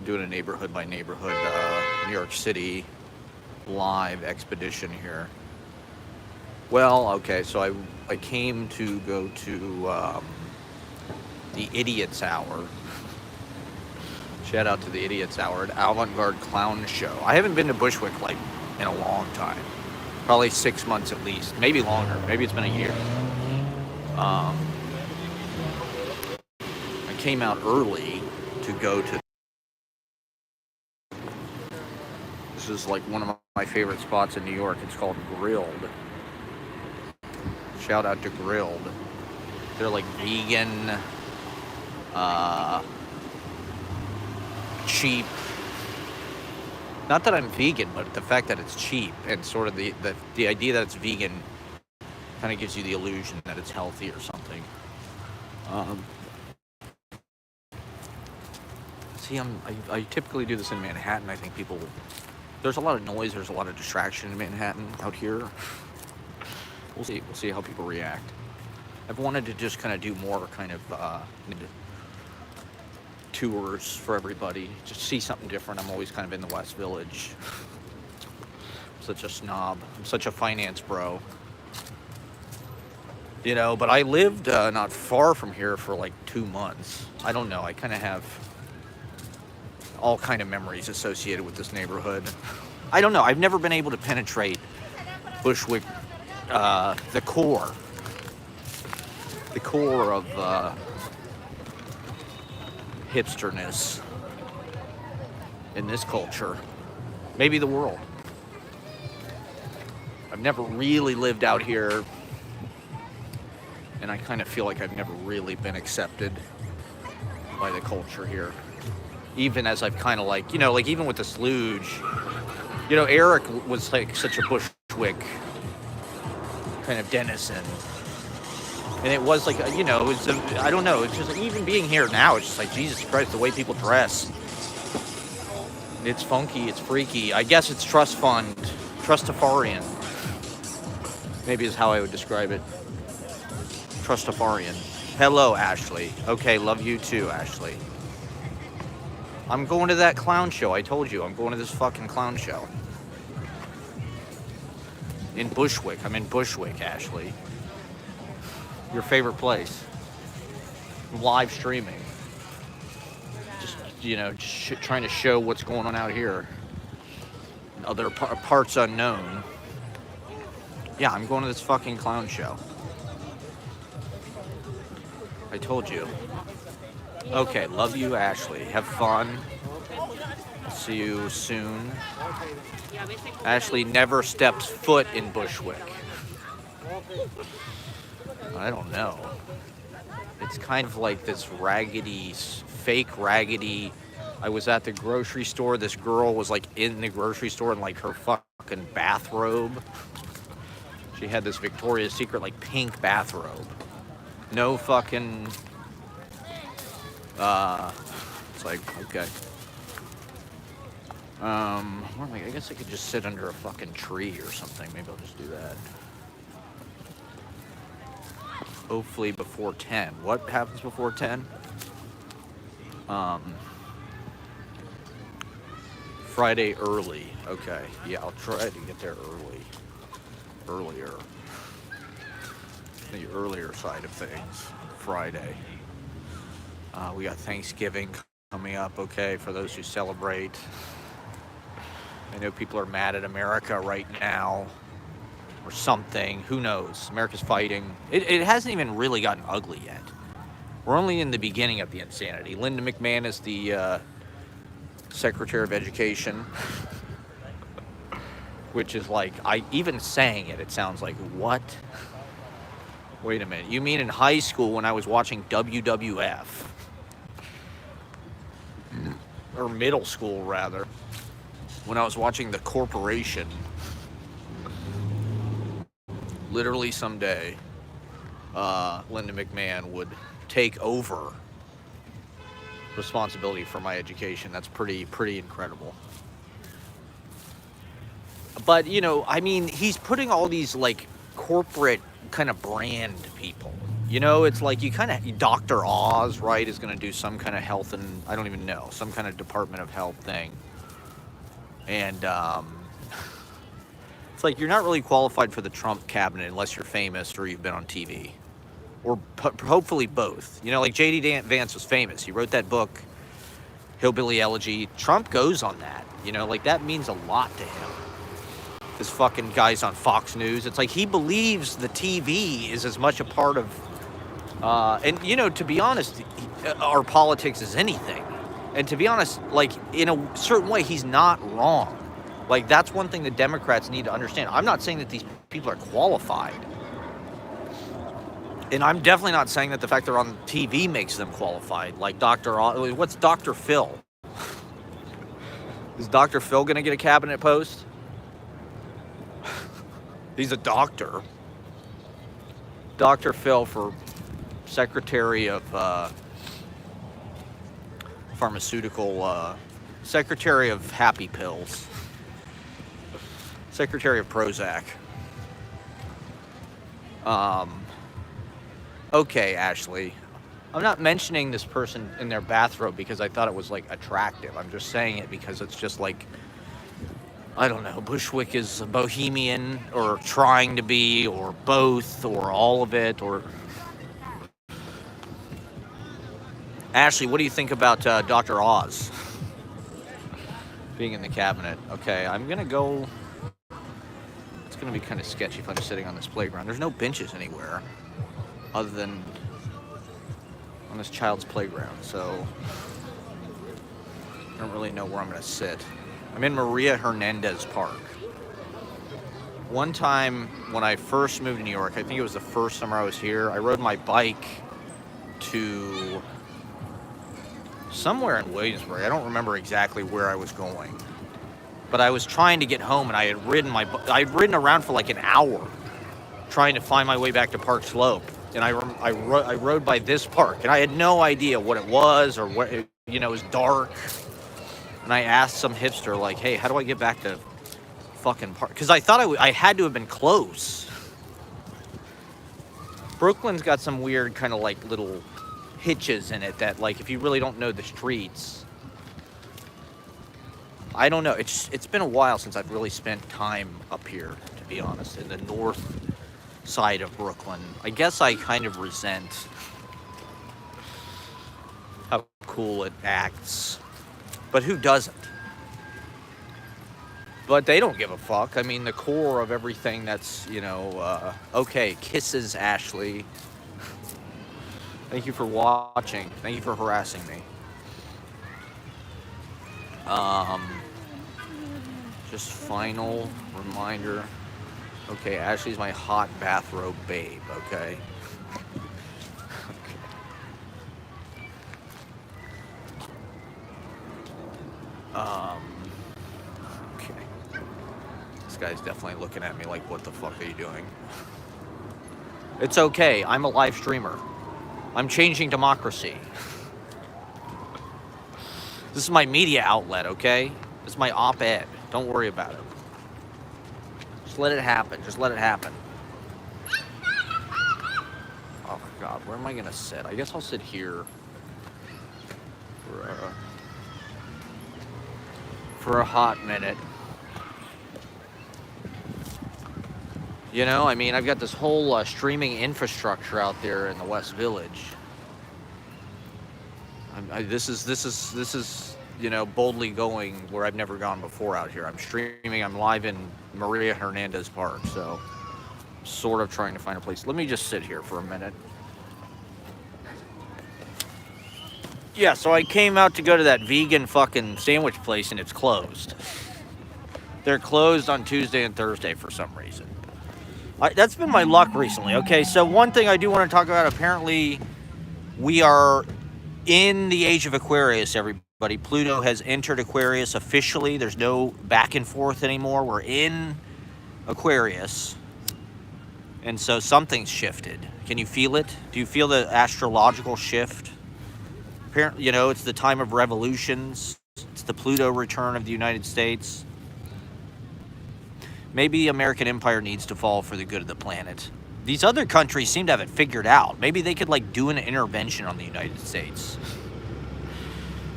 doing a neighborhood by neighborhood New York City live expedition here. Well, okay, so I came to go to the Idiot's Hour. Shout out to the Idiot's Hour, an avant-garde clown show. I haven't been to Bushwick like in a long time, probably 6 months at least, maybe longer. Maybe it's been a year. Um, I came out early to go to. This is like one of my favorite spots in New York. It's called Grilled. Shout out to Grilled. They're like vegan, cheap. Not that I'm vegan, but the fact that it's cheap and sort of the idea that it's vegan kind of gives you the illusion that it's healthy or something. Um, see, I typically do this in Manhattan. I think people, there's a lot of noise, there's a lot of distraction in Manhattan out here. We'll see how people react. I've wanted to just kind of do more kind of tours for everybody, just see something different. I'm always kind of in the West Village. I'm such a snob. I'm such a finance bro. You know, but I lived not far from here for like 2 months. I don't know. I kind of have all kind of memories associated with this neighborhood. I don't know. I've never been able to penetrate Bushwick, the core of hipsterness in this culture, maybe the world. I've never really lived out here, and I kind of feel like I've never really been accepted by the culture here. Even as I've kind of like, you know, like even with the Slooge, you know, Eric was like such a Bushwick kind of denizen. And it was like, you know, it was, I don't know, it's just like, even being here now, it's just like, Jesus Christ, the way people dress. It's funky, it's freaky. I guess it's trust fund, trustafarian. Maybe is how I would describe it. Trustafarian. Hello, Ashley. Okay, love you too, Ashley. I'm going to that clown show, I told you. I'm going to this fucking clown show. In Bushwick. I'm in Bushwick, Ashley. Your favorite place. Live streaming. Just, you know, trying to show what's going on out here. Other parts unknown. Yeah, I'm going to this fucking clown show. I told you. Okay, love you, Ashley. Have fun. See you soon. Ashley never steps foot in Bushwick. I don't know. It's kind of like this raggedy, fake raggedy. I was at the grocery store. This girl was like in the grocery store in like her fucking bathrobe. She had this Victoria's Secret like pink bathrobe. No fucking. It's like, okay. Where am I? I guess I could just sit under a fucking tree or something. Maybe I'll just do that. Hopefully before 10. What happens before 10? Friday early. Okay. Yeah, I'll try to get there earlier. The earlier side of things. Friday. We got Thanksgiving coming up, okay, for those who celebrate. I know people are mad at America right now. Or something. Who knows? America's fighting. It hasn't even really gotten ugly yet. We're only in the beginning of the insanity. Linda McMahon is the Secretary of Education. Which is like, even saying it sounds like, what? Wait a minute. You mean in high school when I was watching WWF? Or middle school, rather. When I was watching The Corporation. Literally someday, Linda McMahon would take over responsibility for my education. That's pretty incredible. But, you know, I mean, he's putting all these, like, corporate kind of brand people, You know, it's like you kind of, Dr. Oz, right, is going to do some kind of health and, I don't even know, some kind of Department of Health thing. And it's like you're not really qualified for the Trump cabinet unless you're famous or you've been on TV. Or hopefully both. You know, like J.D. Vance was famous. He wrote that book, Hillbilly Elegy. Trump goes on that. You know, like that means a lot to him. This fucking guy's on Fox News. It's like he believes the TV is as much a part of, and you know, to be honest, our politics is anything. And to be honest, like in a certain way, he's not wrong. Like that's one thing the Democrats need to understand. I'm not saying that these people are qualified. And I'm definitely not saying that the fact they're on TV makes them qualified. Like what's Dr. Phil? Is Dr. Phil going to get a cabinet post? He's a doctor. Dr. Phil for Secretary of Pharmaceutical, Secretary of Happy Pills, Secretary of Prozac. Okay, Ashley. I'm not mentioning this person in their bathrobe because I thought it was like attractive. I'm just saying it because it's just like, I don't know, Bushwick is a bohemian or trying to be or both or all of it or... Ashley, what do you think about Dr. Oz being in the cabinet? Okay, I'm going to go... It's going to be kind of sketchy if I'm sitting on this playground. There's no benches anywhere other than on this child's playground, so I don't really know where I'm going to sit. I'm in Maria Hernandez Park. One time when I first moved to New York, I think it was the first summer I was here, I rode my bike to somewhere in Williamsburg. I don't remember exactly where I was going, but I was trying to get home, and I had ridden around for like an hour trying to find my way back to Park Slope. And I rode by this park, and I had no idea what it was or what, it was dark. And I asked some hipster, like, hey, how do I get back to fucking park? Because I thought I had to have been close. Brooklyn's got some weird kind of like little hitches in it that, like, if you really don't know the streets, I don't know. It's been a while since I've really spent time up here, to be honest, in the north side of Brooklyn. I guess I kind of resent how cool it acts. But who doesn't? But they don't give a fuck. I mean, the core of everything that's, okay, kisses, Ashley. Thank you for watching. Thank you for harassing me. Just final reminder. Okay, Ashley's my hot bathrobe babe, okay? Okay. This guy's definitely looking at me like, what the fuck are you doing? It's okay, I'm a live streamer. I'm changing democracy. This is my media outlet, okay? This is my op-ed. Don't worry about it. Just let it happen. Just let it happen. Oh, God. Where am I going to sit? I guess I'll sit here for a hot minute. I mean, I've got this whole streaming infrastructure out there in the West Village. This is boldly going where I've never gone before out here. I'm streaming. I'm live in Maria Hernandez Park, so I'm sort of trying to find a place. Let me just sit here for a minute. Yeah, so I came out to go to that vegan fucking sandwich place, and it's closed. They're closed on Tuesday and Thursday for some reason. That's been my luck recently. Okay, so one thing I do want to talk about, apparently we are in the age of Aquarius, everybody. Pluto has entered Aquarius officially. There's no back and forth anymore. We're in Aquarius. And so something's shifted. Can you feel it? Do you feel the astrological shift? Apparently, it's the time of revolutions. It's the Pluto return of the United States. Maybe the American empire needs to fall for the good of the planet. These other countries seem to have it figured out. Maybe they could, like, do an intervention on the United States.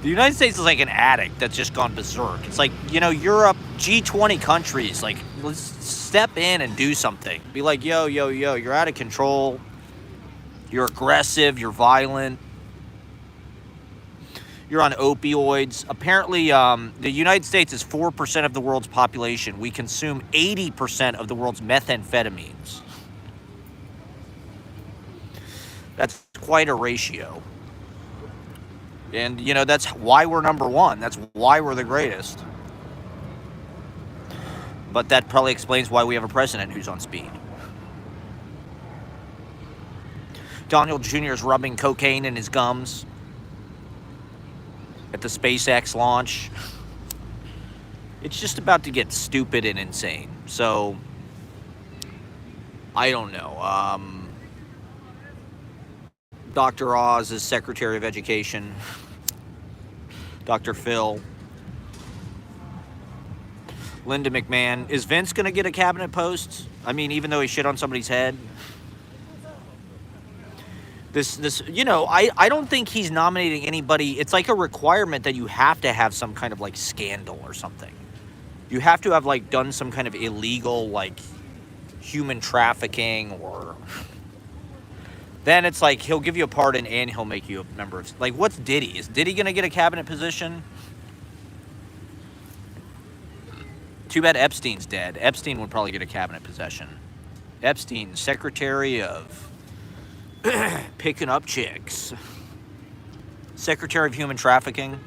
The United States is like an addict that's just gone berserk. It's like, you know, Europe, G20 countries, like, let's step in and do something. Be like, yo, you're out of control. You're aggressive. You're violent. You're on opioids. Apparently, the United States is 4% of the world's population. We consume 80% of the world's methamphetamines. That's quite a ratio. And, you know, that's why we're number one. That's why we're the greatest. But that probably explains why we have a president who's on speed. Donald Jr. is rubbing cocaine in his gums at the SpaceX launch. It's just about to get stupid and insane. So, I don't know. Dr. Oz is Secretary of Education. Dr. Phil. Linda McMahon. Is Vince going to get a cabinet post? I mean, even though he shit on somebody's head? This, you know, I don't think he's nominating anybody. It's like a requirement that you have to have some kind of, like, scandal or something. You have to have, like, done some kind of illegal, like, human trafficking or... Then it's like he'll give you a pardon and he'll make you a member of... Like, what's Diddy? Is Diddy going to get a cabinet position? Too bad Epstein's dead. Epstein would probably get a cabinet position. Epstein, Secretary of picking up chicks. Secretary of Human Trafficking.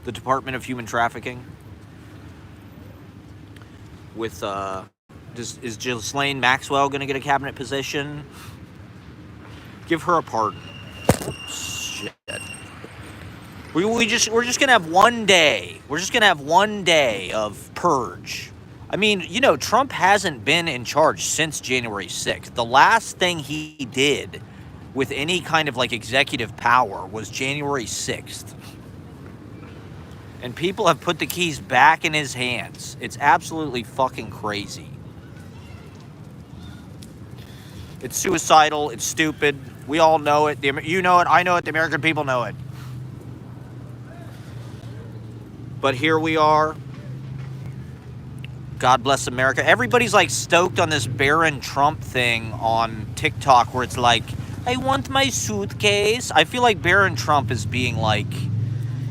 The Department of Human Trafficking. With, is Ghislaine Maxwell going to get a cabinet position? Give her a pardon. Shit. We're just gonna have one day. We're just gonna have one day of purge. I mean, you know, Trump hasn't been in charge since January 6th. The last thing he did with any kind of, like, executive power was January 6th. And people have put the keys back in his hands. It's absolutely fucking crazy. It's suicidal. It's stupid. We all know it. You know it. I know it. The American people know it. But here we are. God bless America. Everybody's, like, stoked on this Barron Trump thing on TikTok where it's like, I want my suitcase. I feel like Barron Trump is being, like,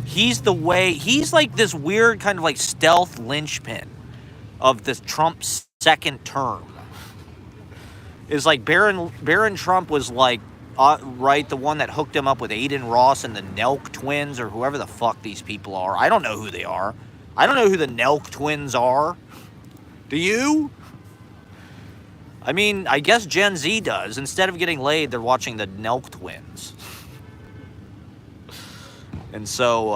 he's like this weird kind of, like, stealth linchpin of this Trump's second term. Is like Barron Trump was like, right, the one that hooked him up with Aiden Ross and the Nelk twins or whoever the fuck these people are. I don't know who they are. I don't know who the Nelk twins are. Do you? I mean, I guess Gen Z does. Instead of getting laid, they're watching the Nelk twins. And so,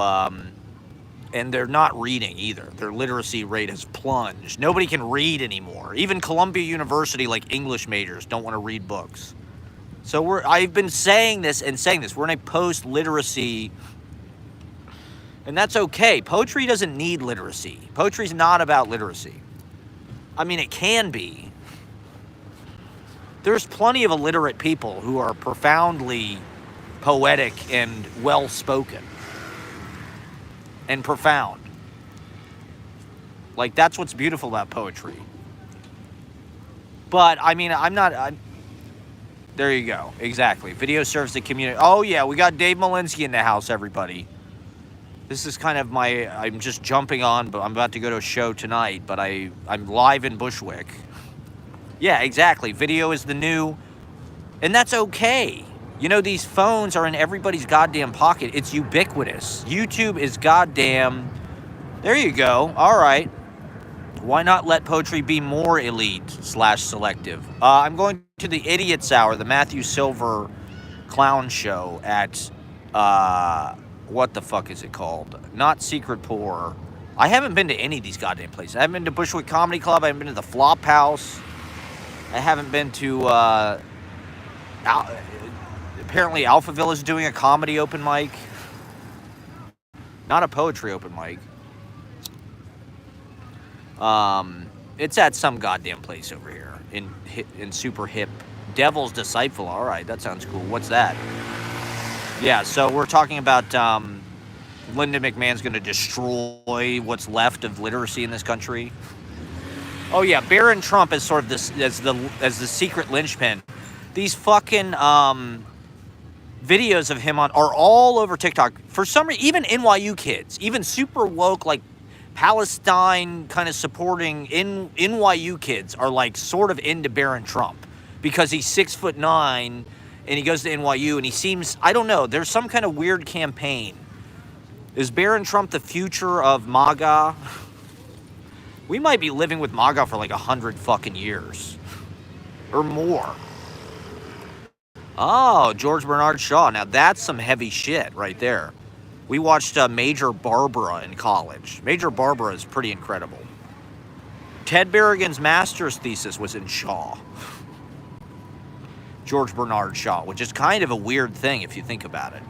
and they're not reading either. Their literacy rate has plunged. Nobody can read anymore. Even Columbia University, like, English majors don't want to read books. So I've been saying this. We're in a post-literacy, and that's okay. Poetry doesn't need literacy. Poetry's not about literacy. I mean, it can be. There's plenty of illiterate people who are profoundly poetic and well-spoken. And profound. Like, that's what's beautiful about poetry. But, I mean, there you go. Exactly. Video serves the community. Oh, yeah, we got Dave Malinsky in the house, everybody. This is kind of I'm just jumping on, but I'm about to go to a show tonight, but I'm live in Bushwick. Yeah, exactly. Video is the new, and that's okay. You know, these phones are in everybody's goddamn pocket. It's ubiquitous. YouTube is goddamn... There you go. All right. Why not let poetry be more elite/selective? I'm going to the Idiot's Hour, the Matthew Silver clown show at... what the fuck is it called? Not Secret Poor. I haven't been to any of these goddamn places. I haven't been to Bushwick Comedy Club. I haven't been to the Flop House. I haven't been to... apparently Alphaville is doing a comedy open mic. Not a poetry open mic. It's at some goddamn place over here in super hip. Devil's Disciple. All right, that sounds cool. What's that? Yeah, so we're talking about Linda McMahon's going to destroy what's left of literacy in this country. Oh yeah, Barron Trump is sort of this as the secret linchpin. These fucking videos of him are all over TikTok. For some reason, even NYU kids, even super woke, like Palestine kind of supporting NYU kids are like sort of into Barron Trump because he's 6'9" and he goes to NYU and he seems, I don't know, there's some kind of weird campaign. Is Barron Trump the future of MAGA? We might be living with MAGA for like 100 fucking years or more. Oh, George Bernard Shaw. Now that's some heavy shit right there. We watched Major Barbara in college. Major Barbara is pretty incredible. Ted Berrigan's master's thesis was in Shaw. George Bernard Shaw, which is kind of a weird thing if you think about it.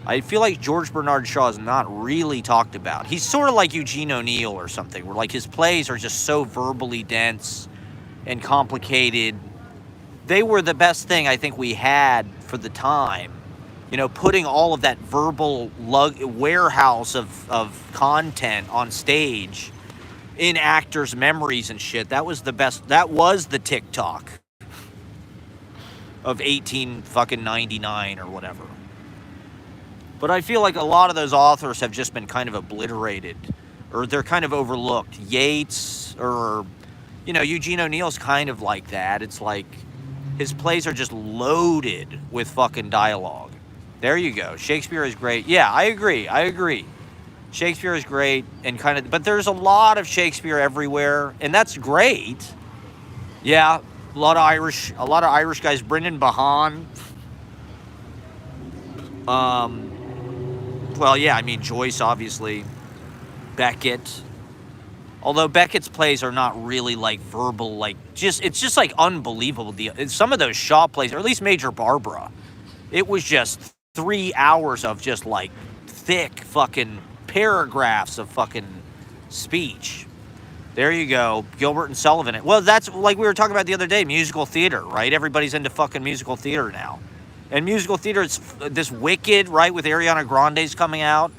I feel like George Bernard Shaw is not really talked about. He's sort of like Eugene O'Neill or something, where like his plays are just so verbally dense and complicated. They were the best thing I think we had for the time. You know, putting all of that verbal warehouse of content on stage in actors' memories and shit. That was the best. That was the TikTok of 1899 or whatever. But I feel like a lot of those authors have just been kind of obliterated, or they're kind of overlooked. Yeats, or, you know, Eugene O'Neill's kind of like that. It's like his plays are just loaded with fucking dialogue. There you go. Shakespeare is great. Yeah, I agree. Shakespeare is great, and kind of, but there's a lot of Shakespeare everywhere, and that's great. Yeah, a lot of Irish guys. Brendan Behan. Well, yeah, I mean, Joyce, obviously. Beckett. Although Beckett's plays are not really, like, verbal, like, it's just, like, unbelievable. Some of those Shaw plays, or at least Major Barbara, it was just 3 hours of just, like, thick fucking paragraphs of fucking speech. There you go. Gilbert and Sullivan. Well, that's, like we were talking about the other day, musical theater, right? Everybody's into fucking musical theater now. And musical theater is this Wicked, right, with Ariana Grande's coming out.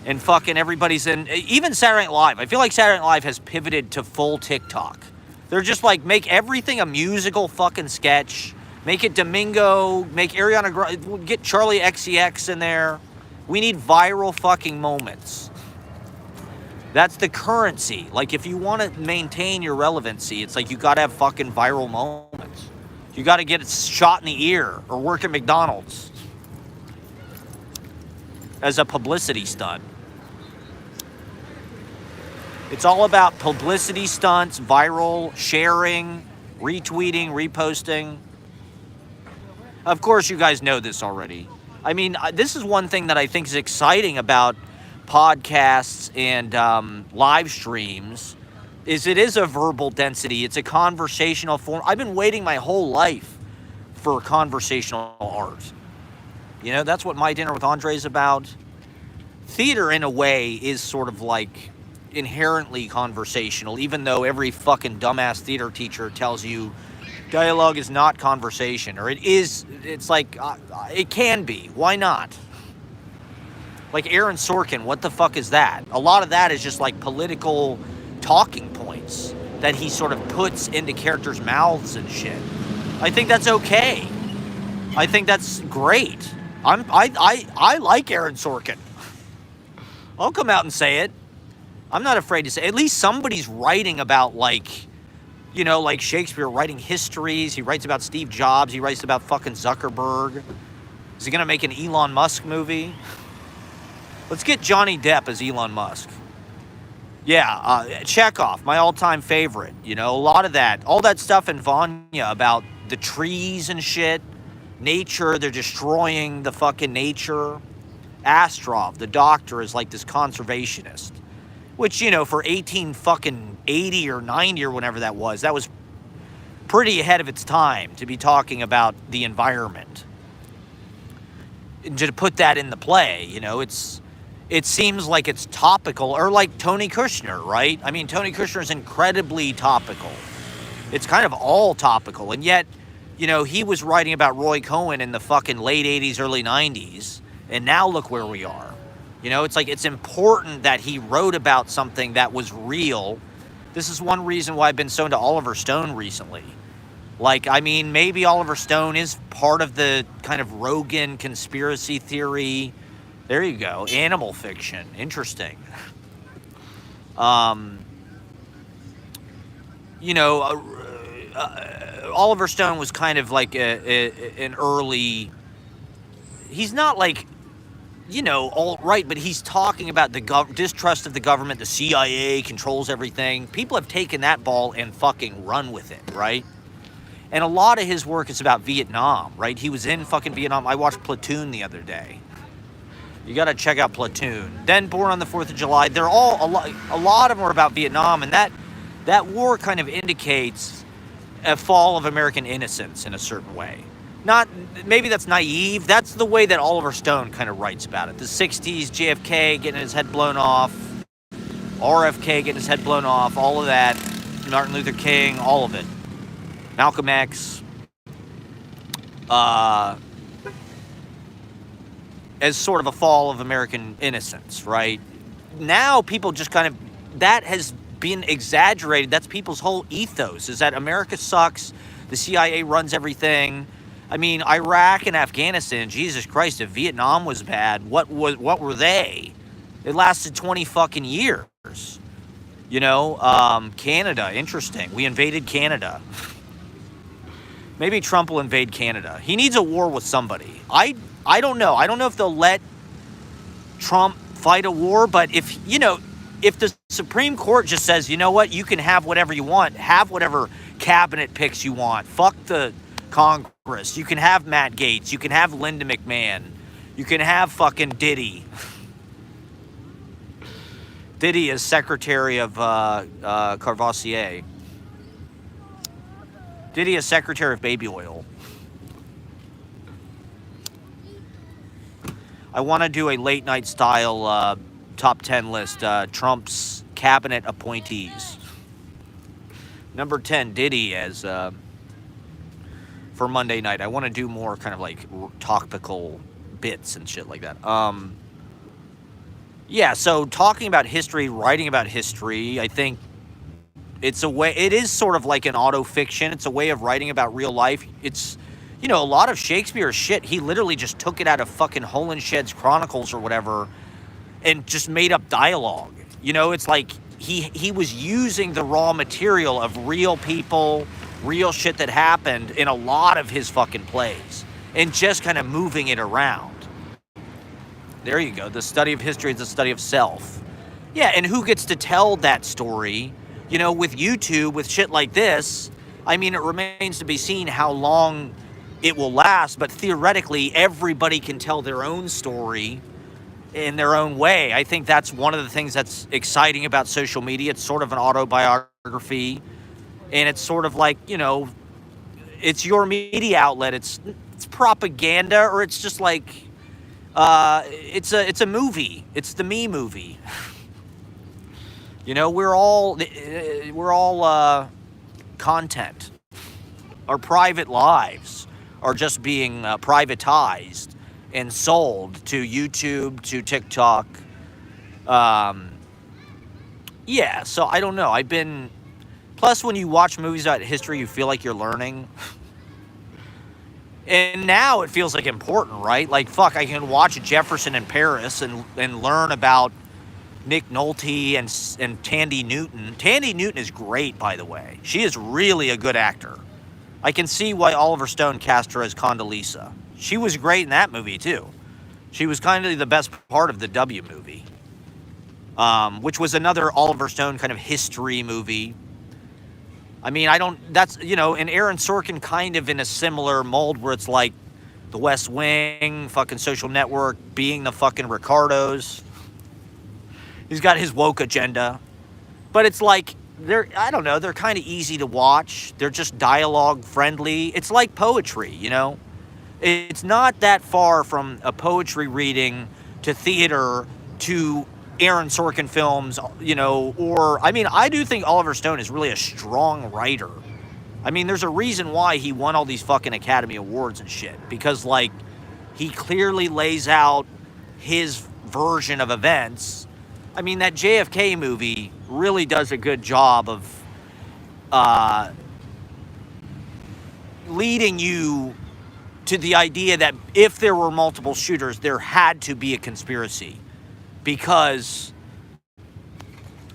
And fucking everybody's in, even Saturday Night Live. I feel like Saturday Night Live has pivoted to full TikTok. They're just like, make everything a musical fucking sketch. Make it Domingo, make Ariana Grande, get Charlie XCX in there. We need viral fucking moments. That's the currency. Like, if you want to maintain your relevancy, it's like you got to have fucking viral moments. You got to get it shot in the ear or work at McDonald's as a publicity stunt. It's all about publicity stunts, viral, sharing, retweeting, reposting. Of course, you guys know this already. I mean, this is one thing that I think is exciting about podcasts and live streams, is it is a verbal density. It's a conversational form. I've been waiting my whole life for conversational art. You know, that's what My Dinner with Andre is about. Theater, in a way, is sort of like inherently conversational, even though every fucking dumbass theater teacher tells you dialogue is not conversation, or it is. It's like, it can be. Why not? Like Aaron Sorkin, what the fuck is that? A lot of that is just like political talking points that he sort of puts into characters' mouths and shit. I think that's okay. I think that's great. I like Aaron Sorkin. I'll come out and say it. I'm not afraid to say. At least somebody's writing about, like, you know, like Shakespeare writing histories. He writes about Steve Jobs. He writes about fucking Zuckerberg. Is he gonna make an Elon Musk movie? Let's get Johnny Depp as Elon Musk. Yeah, Chekhov, my all-time favorite. You know, a lot of that, all that stuff in Vanya about the trees and shit, nature, they're destroying the fucking nature. Astrov, the doctor, is like this conservationist, which, you know, for 1880 or 90 or whenever that was pretty ahead of its time to be talking about the environment. And to put that in the play, you know, it's it seems like it's topical, or like Tony Kushner, right? I mean, Tony Kushner is incredibly topical. It's kind of all topical, and yet, you know, he was writing about Roy Cohn in the fucking late 80s, early 90s, and now look where we are. You know, it's like, it's important that he wrote about something that was real. This is one reason why I've been so into Oliver Stone recently. Like, I mean, maybe Oliver Stone is part of the kind of Rogan conspiracy theory. There you go. Animal fiction. Interesting. You know, Oliver Stone was kind of like an early, he's not like, you know, alt-right, but he's talking about the distrust of the government, the CIA controls everything. People have taken that ball and fucking run with it, right? And a lot of his work is about Vietnam, right? He was in fucking Vietnam. I watched Platoon the other day. You got to check out Platoon. Then Born on the 4th of July. They're all, a lot of them are about Vietnam, and that war kind of indicates a fall of American innocence in a certain way. Not, maybe that's naive. That's the way that Oliver Stone kind of writes about it. The 60s, JFK getting his head blown off, RFK getting his head blown off, all of that, Martin Luther King, all of it. Malcolm X, as sort of a fall of American innocence, right? Now people just kind of, that has been exaggerated. That's people's whole ethos, is that America sucks, the CIA runs everything. I mean, Iraq and Afghanistan, Jesus Christ, if Vietnam was bad, what were they? It lasted 20 fucking years. You know, Canada, interesting. We invaded Canada. Maybe Trump will invade Canada. He needs a war with somebody. I don't know. I don't know if they'll let Trump fight a war, but if, you know, if the Supreme Court just says, you know what, you can have whatever you want, have whatever cabinet picks you want, fuck the Congress, you can have Matt Gaetz, you can have Linda McMahon, you can have fucking Diddy. Diddy is Secretary of Carvassier. Diddy is Secretary of Baby Oil. I want to do a late night style top 10 list. Trump's cabinet appointees. Number 10, Diddy as for Monday night. I want to do more kind of like topical bits and shit like that. Yeah, so talking about history, writing about history, I think it's a way, it is sort of like an auto-fiction. It's a way of writing about real life. It's, you know, a lot of Shakespeare's shit, he literally just took it out of fucking Holinshed's Chronicles or whatever and just made up dialogue. You know, it's like he was using the raw material of real people, real shit that happened in a lot of his fucking plays and just kind of moving it around. There you go. The study of history is the study of self. Yeah, and who gets to tell that story? You know, with YouTube, with shit like this, I mean, it remains to be seen how long it will last, but theoretically, everybody can tell their own story in their own way. I think that's one of the things that's exciting about social media. It's sort of an autobiography, and it's sort of like, you know, it's your media outlet. It's propaganda, or it's just like, it's a movie. It's the me movie. You know, we're all content. Our private lives are just being privatized and sold to YouTube, to TikTok. Yeah, so I don't know. Plus when you watch movies about history, you feel like you're learning. And now it feels like important, right? Like, fuck, I can watch Jefferson in Paris and learn about Nick Nolte and Tandy Newton. Tandy Newton is great, by the way. She is really a good actor. I can see why Oliver Stone cast her as Condoleezza. She was great in that movie, too. She was kind of the best part of the W movie, which was another Oliver Stone kind of history movie. I mean, that's, you know, and Aaron Sorkin kind of in a similar mold where it's like The West Wing, fucking Social Network, being the fucking Ricardos. He's got his woke agenda. But it's like, they're kind of easy to watch. They're just dialogue friendly. It's like poetry, you know? It's not that far from a poetry reading to theater to Aaron Sorkin films, you know, or, I mean, I do think Oliver Stone is really a strong writer. I mean, there's a reason why he won all these fucking Academy Awards and shit. Because, like, he clearly lays out his version of events. I mean, that JFK movie really does a good job of leading you to the idea that if there were multiple shooters, there had to be a conspiracy. Because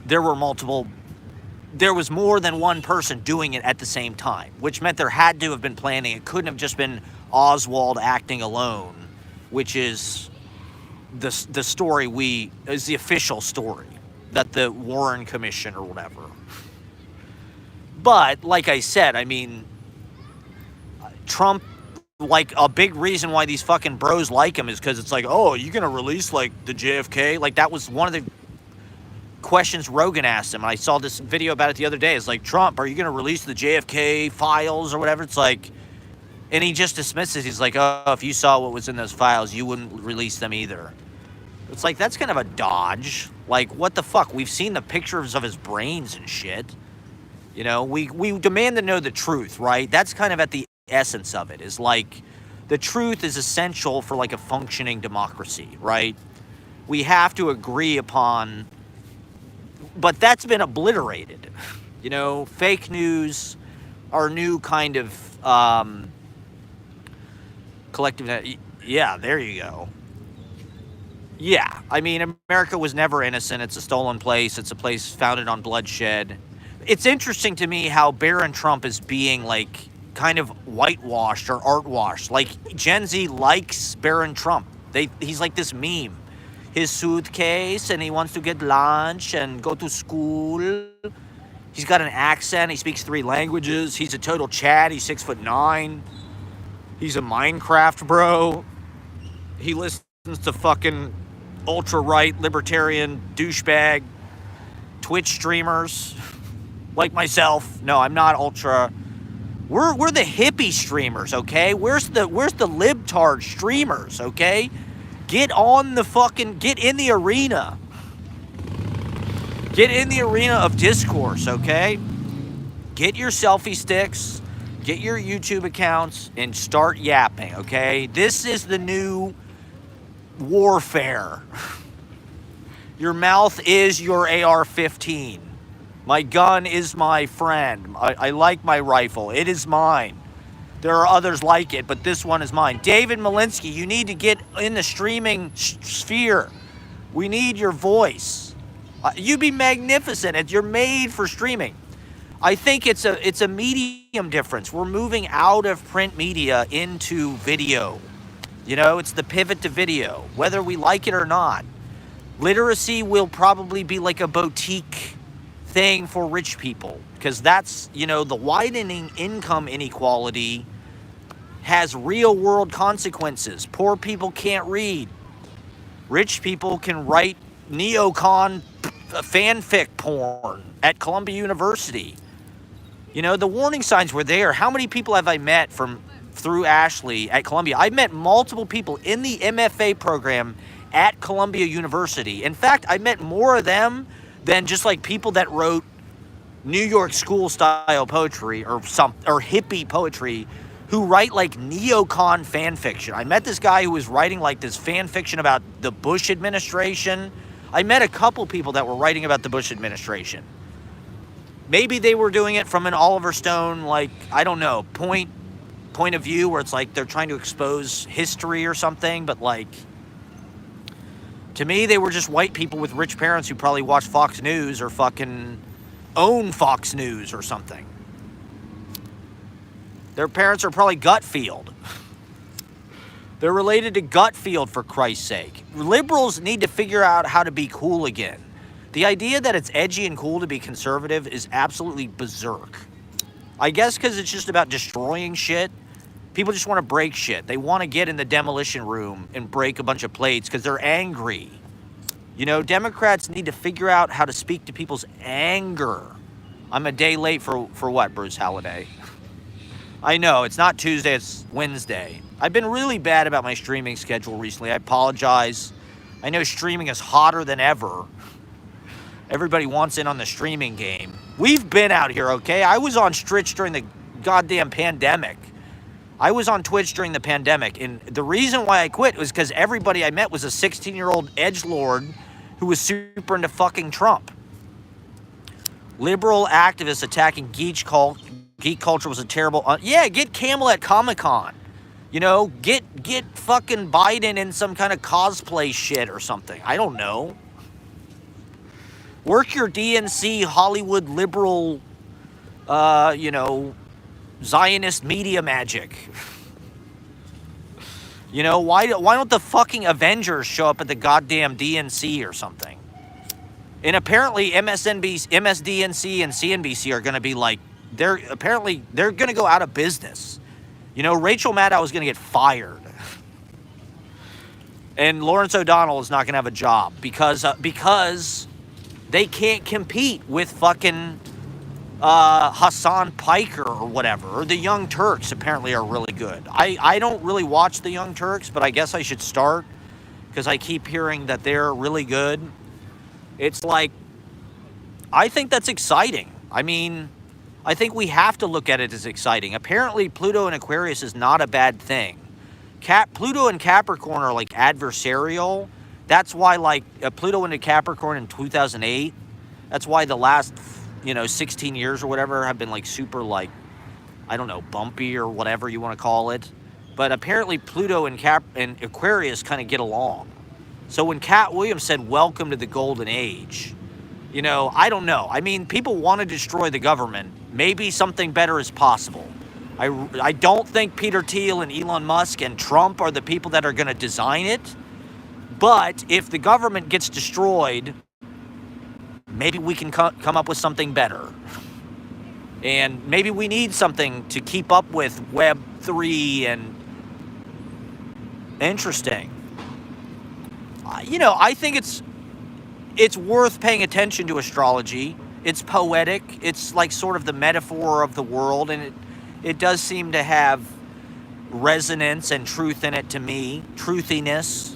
there was more than one person doing it at the same time, which meant there had to have been planning. It couldn't have just been Oswald acting alone, which is the story is the official story that the Warren Commission or whatever. But like I said, I mean, Trump, like, a big reason why these fucking bros like him is because it's like, oh, are you gonna release like the JFK? Like, that was one of the questions Rogan asked him. I saw this video about it the other day. It's like, Trump, are you gonna release the JFK files or whatever? It's like, and he just dismisses. He's like, oh, if you saw what was in those files, you wouldn't release them either. It's like, that's kind of a dodge. Like, what the fuck? We've seen the pictures of his brains and shit. You know, we demand to know the truth, right? That's kind of at the essence of it, is like, the truth is essential for like a functioning democracy, right? We have to agree upon, but that's been obliterated. You know, fake news, our new kind of collective, yeah, there you go. Yeah, I mean, America was never innocent. It's a stolen place. It's a place founded on bloodshed. It's interesting to me how Barron Trump is being like kind of whitewashed or art washed. Like, Gen Z likes Barron Trump. He's like this meme. His suitcase, and he wants to get lunch and go to school. He's got an accent. He speaks 3 languages. He's a total Chad. He's 6'9". He's a Minecraft bro. He listens to fucking ultra-right libertarian douchebag Twitch streamers like myself. No, I'm not ultra. We're the hippie streamers, okay? Where's the libtard streamers, okay? Get in the arena. Get in the arena of discourse, okay? Get your selfie sticks, get your YouTube accounts, and start yapping, okay? This is the new warfare. Your mouth is your AR-15. My gun is my friend. I like my rifle. It is mine. There are others like it, but this one is mine. David Malinsky, you need to get in the streaming sphere. We need your voice. You'd be magnificent. You're made for streaming. I think it's a medium difference. We're moving out of print media into video. You know, it's the pivot to video, whether we like it or not. Literacy will probably be like a boutique thing for rich people, because that's, you know, the widening income inequality has real world consequences. Poor people can't read. Rich people can write neocon fanfic porn at Columbia University. You know, the warning signs were there. How many people have I met through Ashley at Columbia? I met multiple people in the MFA program at Columbia University. In fact, I met more of them than just like people that wrote New York school style poetry or hippie poetry, who write like neocon fan fiction. I met this guy who was writing like this fan fiction about the Bush administration. I met a couple people that were writing about the Bush administration. Maybe they were doing it from an Oliver Stone, like, I don't know, point of view, where it's like they're trying to expose history or something, but like, to me, they were just white people with rich parents who probably watch Fox News or fucking own Fox News or something. Their parents are probably Gutfield. They're related to Gutfield, for Christ's sake. Liberals need to figure out how to be cool again. The idea that it's edgy and cool to be conservative is absolutely berserk. I guess because it's just about destroying shit. People just want to break shit. They want to get in the demolition room and break a bunch of plates because they're angry. You know, Democrats need to figure out how to speak to people's anger. I'm a day late for what, Bruce Halliday? I know, it's not Tuesday, it's Wednesday. I've been really bad about my streaming schedule recently. I apologize. I know streaming is hotter than ever. Everybody wants in on the streaming game. We've been out here, okay? I was on Twitch during the goddamn pandemic. I was on Twitch during the pandemic, and the reason why I quit was because everybody I met was a 16-year-old edgelord who was super into fucking Trump. Liberal activists attacking geek culture was a terrible... yeah, get Camel at Comic-Con. You know, get fucking Biden in some kind of cosplay shit or something. I don't know. Work your DNC Hollywood liberal, you know, Zionist media magic. You know, why don't the fucking Avengers show up at the goddamn DNC or something? And apparently MSDNC and CNBC are going to be like, they're going to go out of business. You know, Rachel Maddow is going to get fired. And Lawrence O'Donnell is not going to have a job because they can't compete with fucking Hassan Piker or whatever. Or the Young Turks apparently are really good. I don't really watch the Young Turks, but I guess I should start because I keep hearing that they're really good. It's like, I think that's exciting. I mean, I think we have to look at it as exciting. Apparently, Pluto and Aquarius is not a bad thing. Pluto and Capricorn are like adversarial. That's why, like, Pluto went to Capricorn in 2008. That's why the last, 16 years or whatever have been, like, super, like, I don't know, bumpy or whatever you want to call it. But apparently Pluto and Aquarius kind of get along. So when Cat Williams said, welcome to the golden age, I don't know. I mean, people want to destroy the government. Maybe something better is possible. I don't think Peter Thiel and Elon Musk and Trump are the people that are going to design it. But if the government gets destroyed, maybe we can come up with something better. And maybe we need something to keep up with Web 3 and interesting. I think it's worth paying attention to astrology. It's poetic. It's like sort of the metaphor of the world, and it does seem to have resonance and truth in it to me. Truthiness.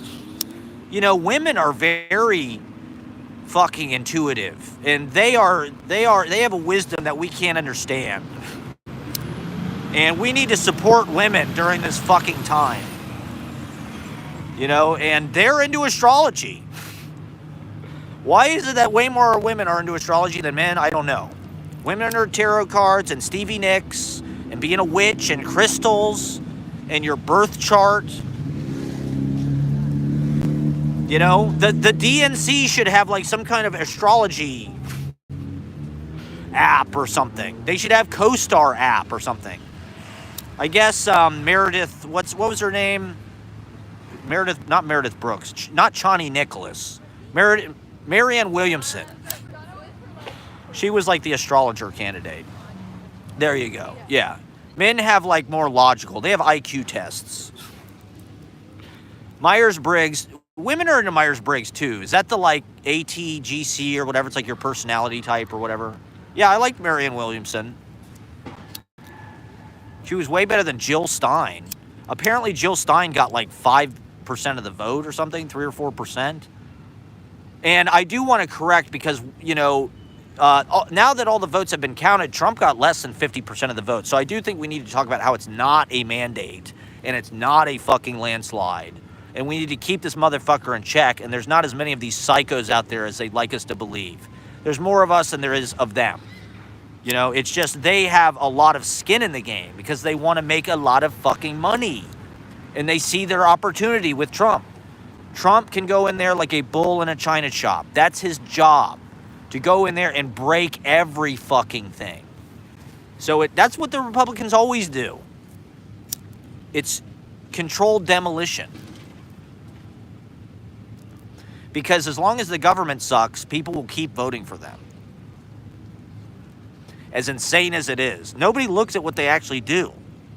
Women are very fucking intuitive, and they have a wisdom that we can't understand. And we need to support women during this fucking time. And they're into astrology. Why is it that way more women are into astrology than men? I don't know. Women are tarot cards and Stevie Nicks and being a witch and crystals and your birth chart. The DNC should have like some kind of astrology app or something. They should have CoStar app or something. I guess Meredith, what was her name? Not Meredith Brooks, not Chani Nicholas. Marianne Williamson. She was like the astrologer candidate. There you go. Yeah. Men have like more logical. They have IQ tests. Myers-Briggs. Women are into Myers-Briggs too. Is that the like ATGC or whatever? It's like your personality type or whatever. Yeah, I like Marianne Williamson. She was way better than Jill Stein. Apparently Jill Stein got like 5% of the vote or something, 3 or 4%. And I do want to correct because, now that all the votes have been counted, Trump got less than 50% of the vote. So I do think we need to talk about how it's not a mandate and it's not a fucking landslide. And we need to keep this motherfucker in check. And there's not as many of these psychos out there as they'd like us to believe. There's more of us than there is of them. It's just they have a lot of skin in the game because they want to make a lot of fucking money. And they see their opportunity with Trump. Trump can go in there like a bull in a china shop. That's his job, to go in there and break every fucking thing. So that's what the Republicans always do. It's controlled demolition. Because as long as the government sucks, people will keep voting for them. As insane as it is. Nobody looks at what they actually do.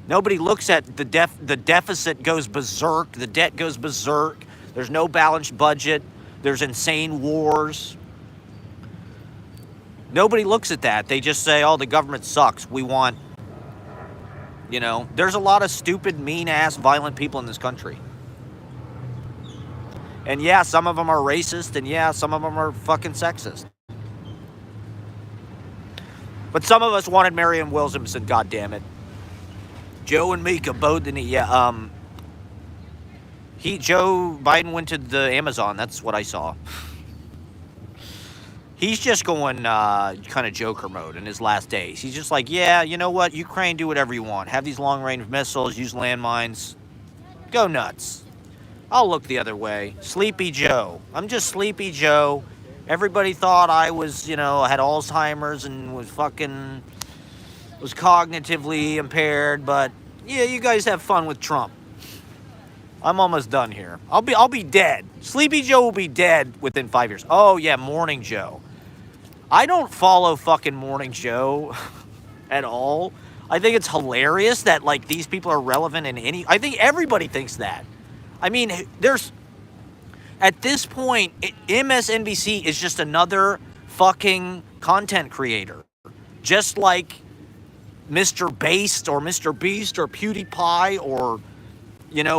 Nobody looks at the deficit goes berserk, the debt goes berserk, there's no balanced budget, there's insane wars. Nobody looks at that. They just say, oh, the government sucks. We want, there's a lot of stupid, mean-ass, violent people in this country. And yeah, some of them are racist, and yeah, some of them are fucking sexist. But some of us wanted Marianne Williamson, goddammit. Joe and Mika both in the, Joe Biden went to the Amazon, that's what I saw. He's just going kind of Joker mode in his last days. He's just like, yeah, you know what? Ukraine, do whatever you want. Have these long-range missiles, use landmines. Go nuts. I'll look the other way. Sleepy Joe. I'm just Sleepy Joe. Everybody thought I was, had Alzheimer's and was cognitively impaired, but yeah, you guys have fun with Trump. I'm almost done here. I'll be dead. Sleepy Joe will be dead within 5 years. Oh yeah, Morning Joe. I don't follow fucking Morning Joe at all. I think it's hilarious that like these people are relevant in any. I think everybody thinks that. I mean, at this point, MSNBC is just another fucking content creator, just like Mr. Beast or PewDiePie or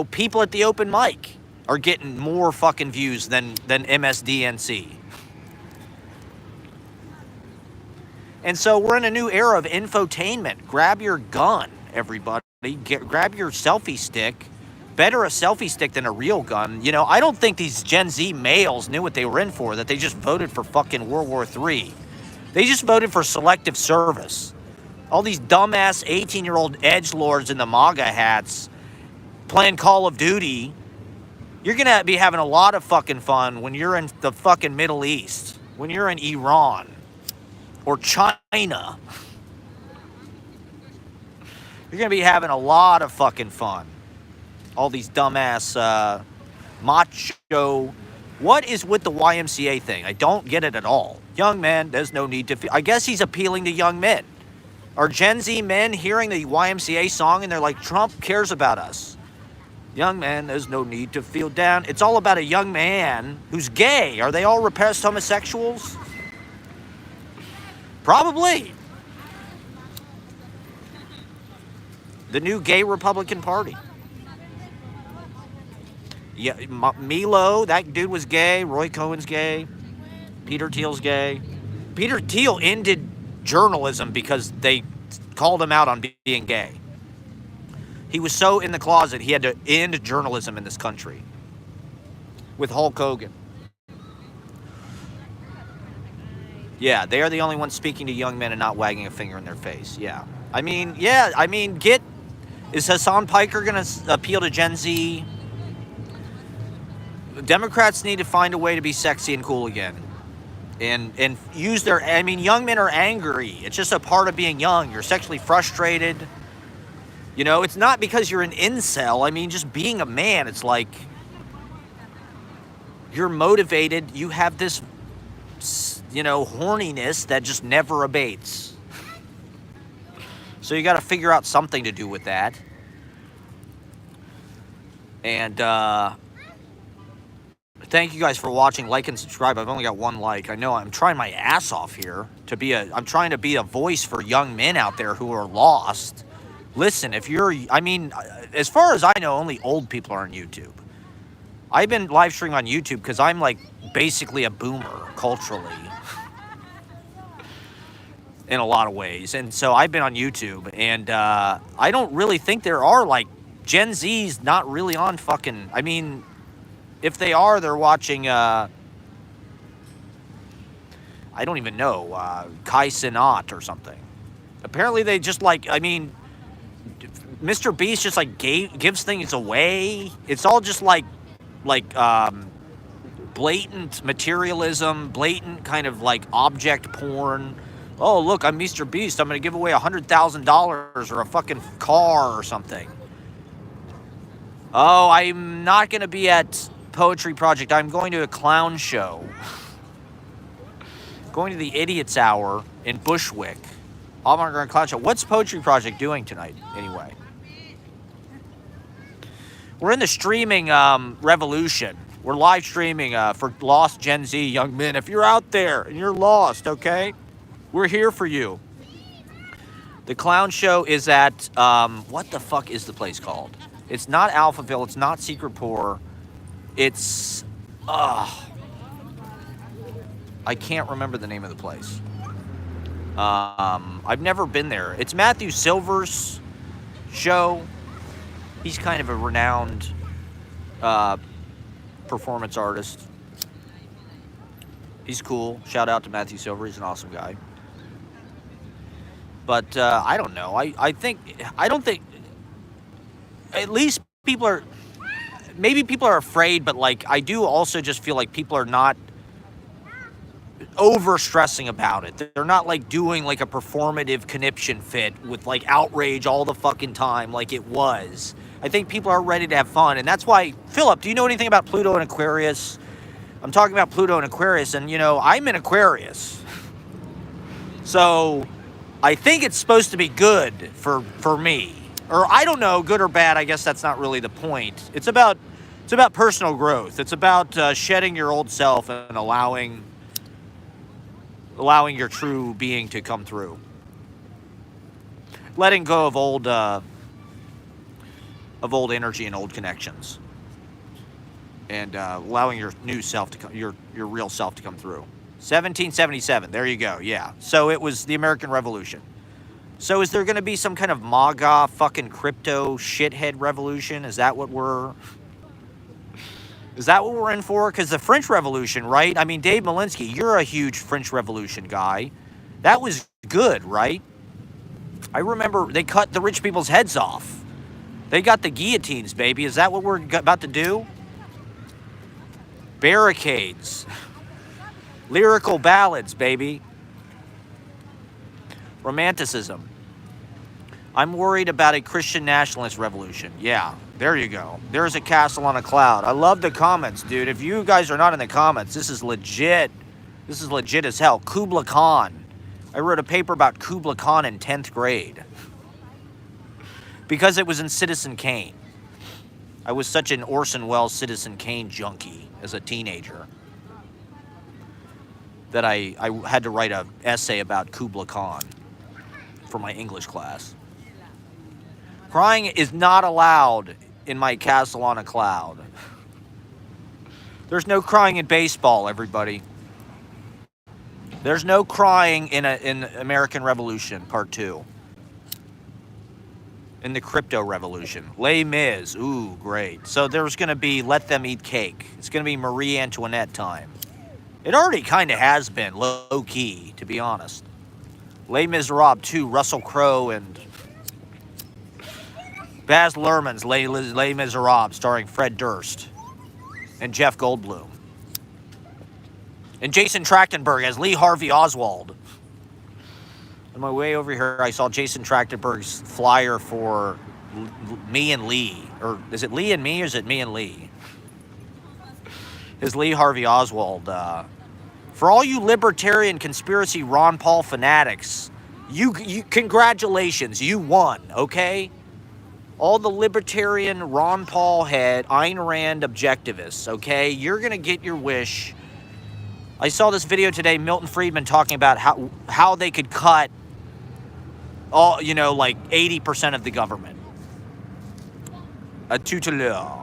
people at the open mic are getting more fucking views than MSDNC. And so we're in a new era of infotainment. Grab your gun, everybody. Grab your selfie stick. Better a selfie stick than a real gun. I don't think these Gen Z males knew what they were in for, that they just voted for fucking World War III. They just voted for selective service. All these dumbass 18-year-old edgelords in the MAGA hats playing Call of Duty. You're going to be having a lot of fucking fun when you're in the fucking Middle East, when you're in Iran or China. You're going to be having a lot of fucking fun. All these dumbass macho. What is with the YMCA thing? I don't get it at all. Young men, there's no need to feel. I guess he's appealing to young men. Are Gen Z men hearing the YMCA song and they're like, Trump cares about us? Young man, there's no need to feel down. It's all about a young man who's gay. Are they all repressed homosexuals? Probably. The new gay Republican Party. Yeah, Milo, that dude was gay. Roy Cohen's gay. Peter Thiel's gay. Peter Thiel ended journalism because they called him out on being gay. He was so in the closet, he had to end journalism in this country. With Hulk Hogan. Yeah, they are the only ones speaking to young men and not wagging a finger in their face. Yeah. Is Hassan Piker going to appeal to Gen Z? Democrats need to find a way to be sexy and cool again. And use their, young men are angry. It's just a part of being young. You're sexually frustrated. It's not because you're an incel. Just being a man, it's like you're motivated. You have this, horniness that just never abates. So you got to figure out something to do with that. And, thank you guys for watching. Like and subscribe. I've only got one like. I know I'm trying my ass off here I'm trying to be a voice for young men out there who are lost. Listen, as far as I know, only old people are on YouTube. I've been live streaming on YouTube because I'm like basically a boomer culturally in a lot of ways. And so I've been on YouTube, and I don't really think there are like Gen Z's not really on fucking, if they are, they're watching, I don't even know, Kai Cenat or something. Apparently they just like, Mr. Beast just like gives things away. It's all just like blatant materialism, blatant kind of like object porn. Oh, look, I'm Mr. Beast. I'm going to give away $100,000 or a fucking car or something. Oh, I'm not going to be at Poetry Project. I'm going to a clown show. Going to the Idiot's Hour in Bushwick. Avant-Garde Clown Show. What's Poetry Project doing tonight, anyway? We're in the streaming revolution. We're live streaming for lost Gen Z young men. If you're out there and you're lost, okay? We're here for you. The clown show is at, what the fuck is the place called? It's not Alphaville. It's not Secret Poor. It's I can't remember the name of the place. I've never been there. It's Matthew Silver's show. He's kind of a renowned performance artist. He's cool. Shout out to Matthew Silver. He's an awesome guy. But I don't know. I don't think. At least people are. Maybe people are afraid, but like I do also just feel like people are not over stressing about it. They're not like doing like a performative conniption fit with like outrage all the fucking time like it was. I think people are ready to have fun, and that's why. Philip, do you know anything about Pluto and Aquarius? I'm talking about Pluto and Aquarius, and you know I'm in Aquarius, so I think it's supposed to be good for me. Or I don't know, good or bad. I guess that's not really the point. It's about personal growth. It's about shedding your old self and allowing your true being to come through. Letting go of old energy and old connections, and allowing your new self to come, your real self to come through. 1777. There you go. Yeah. So it was the American Revolution. So is there going to be some kind of MAGA fucking crypto shithead revolution? Is that what we're in for? Because the French Revolution, right? I mean, Dave Malinsky, you're a huge French Revolution guy. That was good, right? I remember they cut the rich people's heads off. They got the guillotines, baby. Is that what we're about to do? Barricades. Lyrical ballads, baby. Romanticism. I'm worried about a Christian nationalist revolution. Yeah, there you go. There's a castle on a cloud. I love the comments, dude. If you guys are not in the comments, this is legit. This is legit as hell. Kubla Khan. I wrote a paper about Kubla Khan in 10th grade. Because it was in Citizen Kane. I was such an Orson Welles Citizen Kane junkie as a teenager that I had to write an essay about Kubla Khan for my English class. Crying is not allowed in my castle on a cloud. There's no crying in baseball, everybody. There's no crying in American Revolution Part 2. In the crypto revolution. Les Mis. Ooh, great. So there's going to be Let Them Eat Cake. It's going to be Marie Antoinette time. It already kind of has been, low-key, to be honest. Les Miserables 2, Russell Crowe and Baz Luhrmann's Les Miserables, starring Fred Durst and Jeff Goldblum. And Jason Trachtenberg as Lee Harvey Oswald. On my way over here, I saw Jason Trachtenberg's flyer for Me and Lee. Or is it Lee and Me, or is it Me and Lee? His Lee Harvey Oswald. For all you libertarian conspiracy Ron Paul fanatics, you congratulations, you won, okay? All the libertarian Ron Paul head, Ayn Rand objectivists, okay? You're going to get your wish. I saw this video today, Milton Friedman talking about how they could cut all, like 80% of the government. A tuteleur.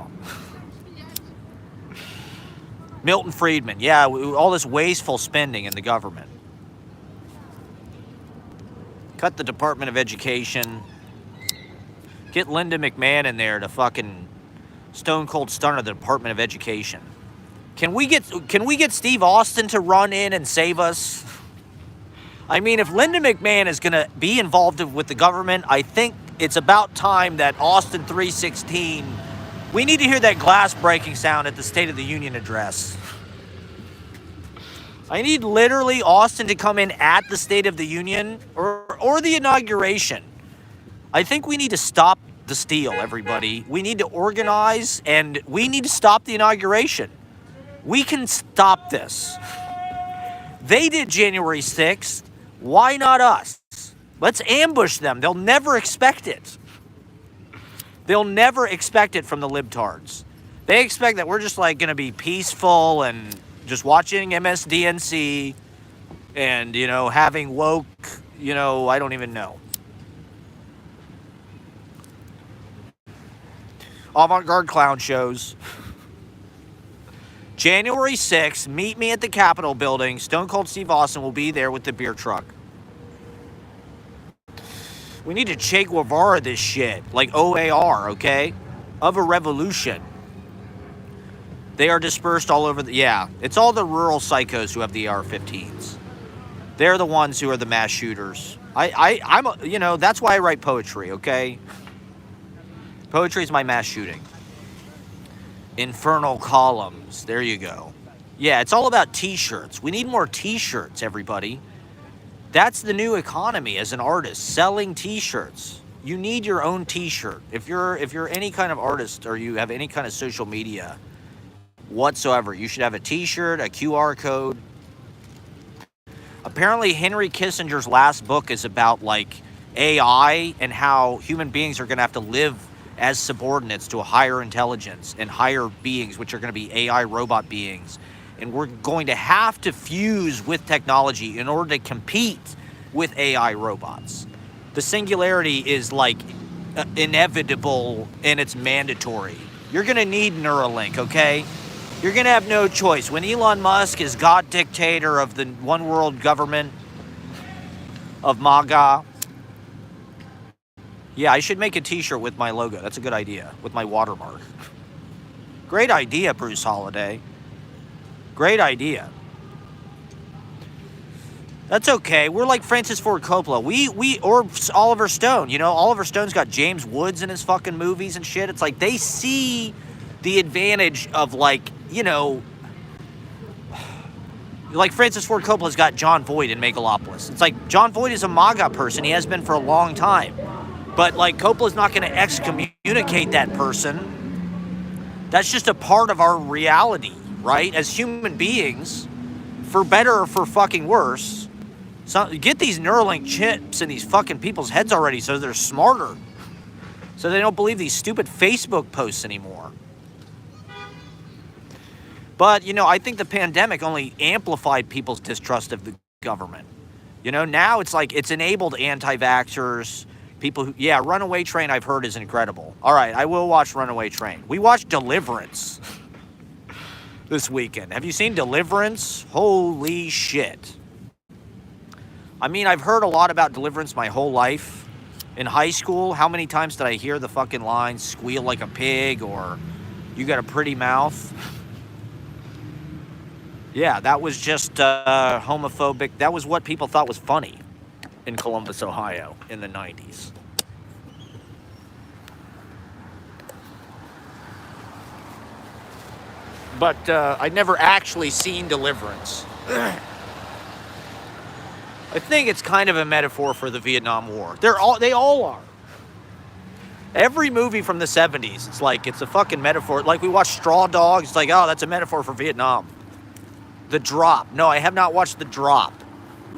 Milton Friedman, yeah, all this wasteful spending in the government. Cut the Department of Education. Get Linda McMahon in there to fucking stone cold stunner the Department of Education. Can we get Steve Austin to run in and save us? I mean, if Linda McMahon is going to be involved with the government, I think it's about time that Austin 316, we need to hear that glass breaking sound at the State of the Union address. I need literally Austin to come in at the State of the Union or the inauguration. I think we need to stop the steal, everybody. We need to organize, and we need to stop the inauguration. We can stop this. They did January 6th. Why not us? Let's ambush them. They'll never expect it. They'll never expect it from the libtards. They expect that we're just like going to be peaceful and just watching MSDNC and, having woke, I don't even know. Avant-garde clown shows. January 6th, meet me at the Capitol building. Stone Cold Steve Austin will be there with the beer truck. We need to Che Guevara this shit, like OAR, okay? Of a revolution. They are dispersed all over yeah, it's all the rural psychos who have the AR-15s. They're the ones who are the mass shooters. I'm, you know, that's why I write poetry, okay? Poetry is my mass shooting. Infernal columns, there you go. Yeah, it's all about t-shirts. We need more t-shirts, everybody. That's the new economy as an artist, selling t-shirts. You need your own t-shirt. If you're any kind of artist or you have any kind of social media whatsoever, you should have a t-shirt, a QR code. Apparently Henry Kissinger's last book is about like AI and how human beings are going to have to live as subordinates to a higher intelligence and higher beings, which are going to be AI robot beings. And we're going to have to fuse with technology in order to compete with AI robots. The singularity is like inevitable and it's mandatory. You're going to need Neuralink, okay? You're going to have no choice. When Elon Musk is God dictator of the one world government of MAGA, yeah, I should make a t-shirt with my logo. That's a good idea, with my watermark. Great idea, Bruce Holiday. Great idea. That's okay. We're like Francis Ford Coppola. Or Oliver Stone. You know, Oliver Stone's got James Woods in his fucking movies and shit. It's like they see the advantage of like, you know, like Francis Ford Coppola's got John Voight in Megalopolis. It's like John Voight is a MAGA person. He has been for a long time. But like Coppola's not going to excommunicate that person. That's just a part of our reality, right? As human beings, for better or for fucking worse. So get these Neuralink chips in these fucking people's heads already so they're smarter. So they don't believe these stupid Facebook posts anymore. But, you know, I think the pandemic only amplified people's distrust of the government. You know, now it's like it's enabled anti-vaxxers, people who, yeah, Runaway Train I've heard is incredible. All right, I will watch Runaway Train. We watched Deliverance this weekend. Have you seen Deliverance? Holy shit. I mean, I've heard a lot about Deliverance my whole life. In high school, how many times did I hear the fucking line, squeal like a pig, or you got a pretty mouth? Yeah, that was just homophobic. That was what people thought was funny in Columbus, Ohio in the 90s. But I'd never actually seen Deliverance. I think it's kind of a metaphor for the Vietnam War. They all are. Every movie from the 70s, it's a fucking metaphor. Like we watched Straw Dogs, it's like, oh, that's a metaphor for Vietnam. The Drop. No, I have not watched The Drop.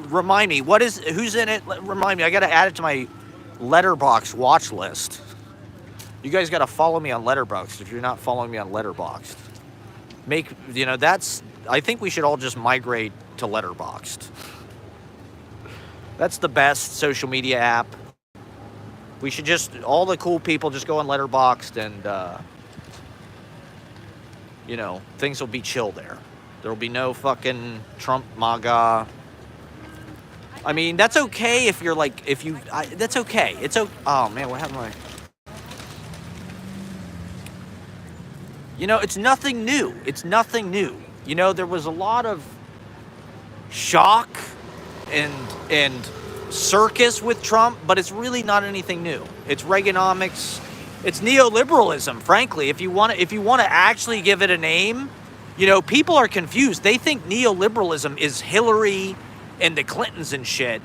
Remind me, who's in it? Remind me, I gotta add it to my Letterboxd watch list. You guys gotta follow me on Letterboxd if you're not following me on Letterboxd. I think we should all just migrate to Letterboxd. That's the best social media app. We should all the cool people just go on Letterboxd and, things will be chill there. There'll be no fucking Trump MAGA. I mean, that's okay if you're like, that's okay. Oh man, what happened to it's nothing new. It's nothing new. You know, there was a lot of shock and circus with Trump, but it's really not anything new. It's Reaganomics. It's neoliberalism, frankly. If you want to actually give it a name, people are confused. They think neoliberalism is Hillary and the Clintons and shit.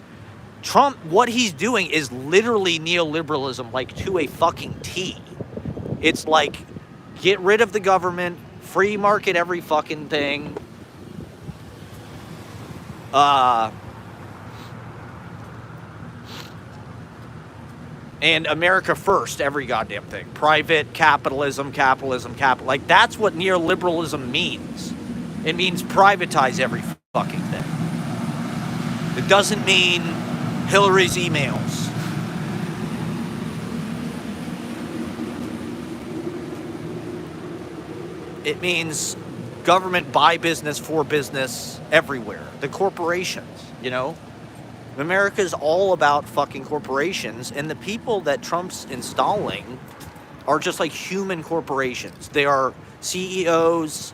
Trump, what he's doing is literally neoliberalism, like to a fucking T. It's like, get rid of the government, free market every fucking thing. And America first, every goddamn thing. Private capitalism. Like, that's what neoliberalism means. It means privatize every fucking thing. It doesn't mean Hillary's emails. It means government by business, for business, everywhere. The corporations, you know? America's all about fucking corporations, and the people that Trump's installing are just like human corporations. They are CEOs,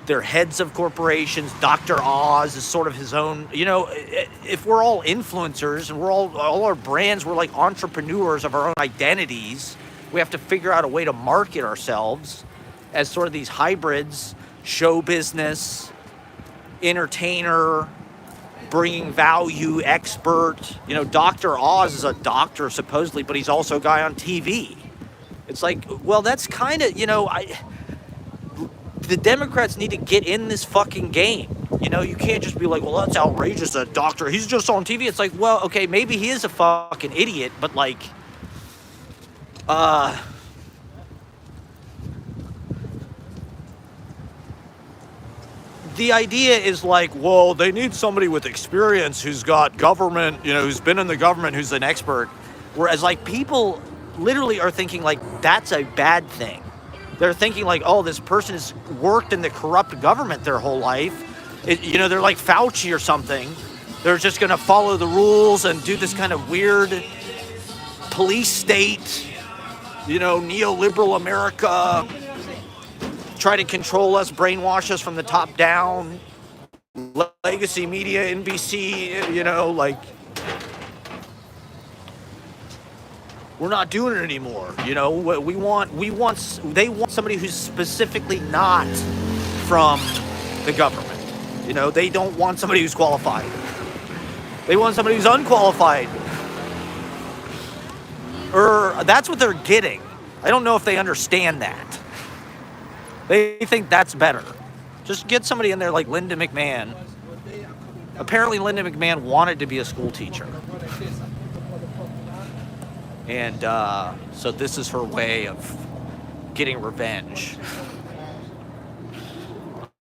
they're heads of corporations. Dr. Oz is sort of his own, you know, if we're all influencers and we're all our brands, we're like entrepreneurs of our own identities. We have to figure out a way to market ourselves as sort of these hybrids, show business, entertainer, bringing value, expert. You know, Dr. Oz is a doctor supposedly, but he's also a guy on TV. It's like, well, that's kind of, you know, the Democrats need to get in this fucking game. You know, you can't just be like, well, that's outrageous, a doctor, he's just on TV. It's like, well, okay, maybe he is a fucking idiot, but like, the idea is like, well, they need somebody with experience who's got government, you know, who's been in the government, who's an expert. Whereas like people literally are thinking like that's a bad thing. They're thinking like, oh, this person has worked in the corrupt government their whole life. You know, they're like Fauci or something. They're just going to follow the rules and do this kind of weird police state, you know, neoliberal America, try to control us, brainwash us from the top down, legacy media, NBC, you know, like, we're not doing it anymore. You know, they want somebody who's specifically not from the government. You know, they don't want somebody who's qualified. They want somebody who's unqualified. Or that's what they're getting. I don't know if they understand that. They think that's better. Just get somebody in there like Linda McMahon. Apparently Linda McMahon wanted to be a school teacher. And so this is her way of getting revenge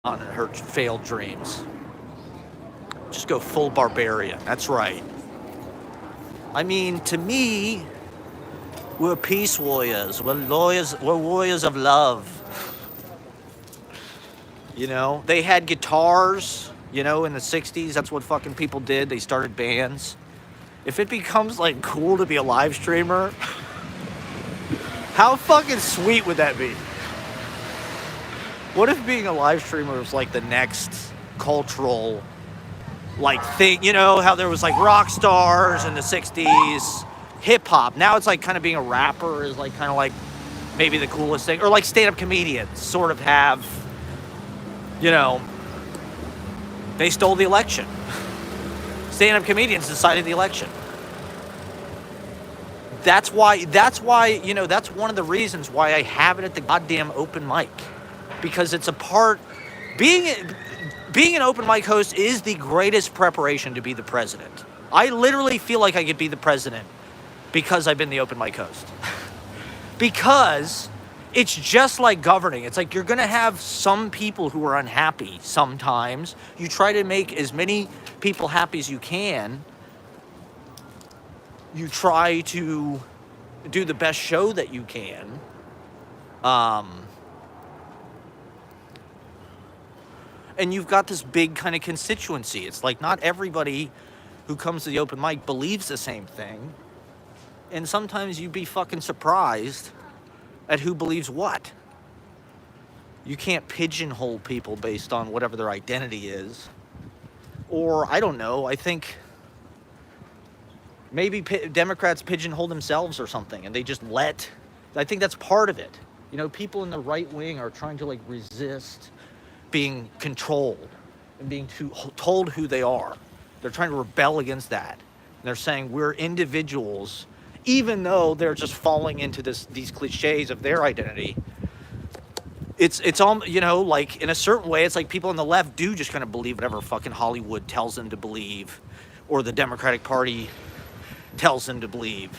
on her failed dreams. Just go full barbarian. That's right. I mean, to me, we're peace warriors. We're warriors of love. You know, they had guitars, you know, in the 60s. That's what fucking people did. They started bands. If it becomes like cool to be a live streamer, how fucking sweet would that be? What if being a live streamer was like the next cultural like thing? You know how there was like rock stars in the 60s, hip hop. Now it's like kind of being a rapper is like kind of like maybe the coolest thing. Or like stand-up comedians sort of have, you know, they stole the election. Stand-up comedians decided the election. That's why, you know, that's one of the reasons why I have it at the goddamn open mic. Because it's a part, being an open mic host is the greatest preparation to be the president. I literally feel like I could be the president because I've been the open mic host. Because it's just like governing. It's like you're going to have some people who are unhappy sometimes. You try to make as many people happy as you can. You try to do the best show that you can. And you've got this big kind of constituency. It's like not everybody who comes to the open mic believes the same thing. And sometimes you'd be fucking surprised at who believes what. You can't pigeonhole people based on whatever their identity is. Or, I don't know, I think maybe Democrats pigeonhole themselves or something, and they just I think that's part of it. You know, people in the right wing are trying to like resist being controlled and being told who they are. They're trying to rebel against that. And they're saying we're individuals, even though they're just falling into these cliches of their identity. It's all, you know, like in a certain way, it's like people on the left do just kind of believe whatever fucking Hollywood tells them to believe, or the Democratic Party tells them to believe,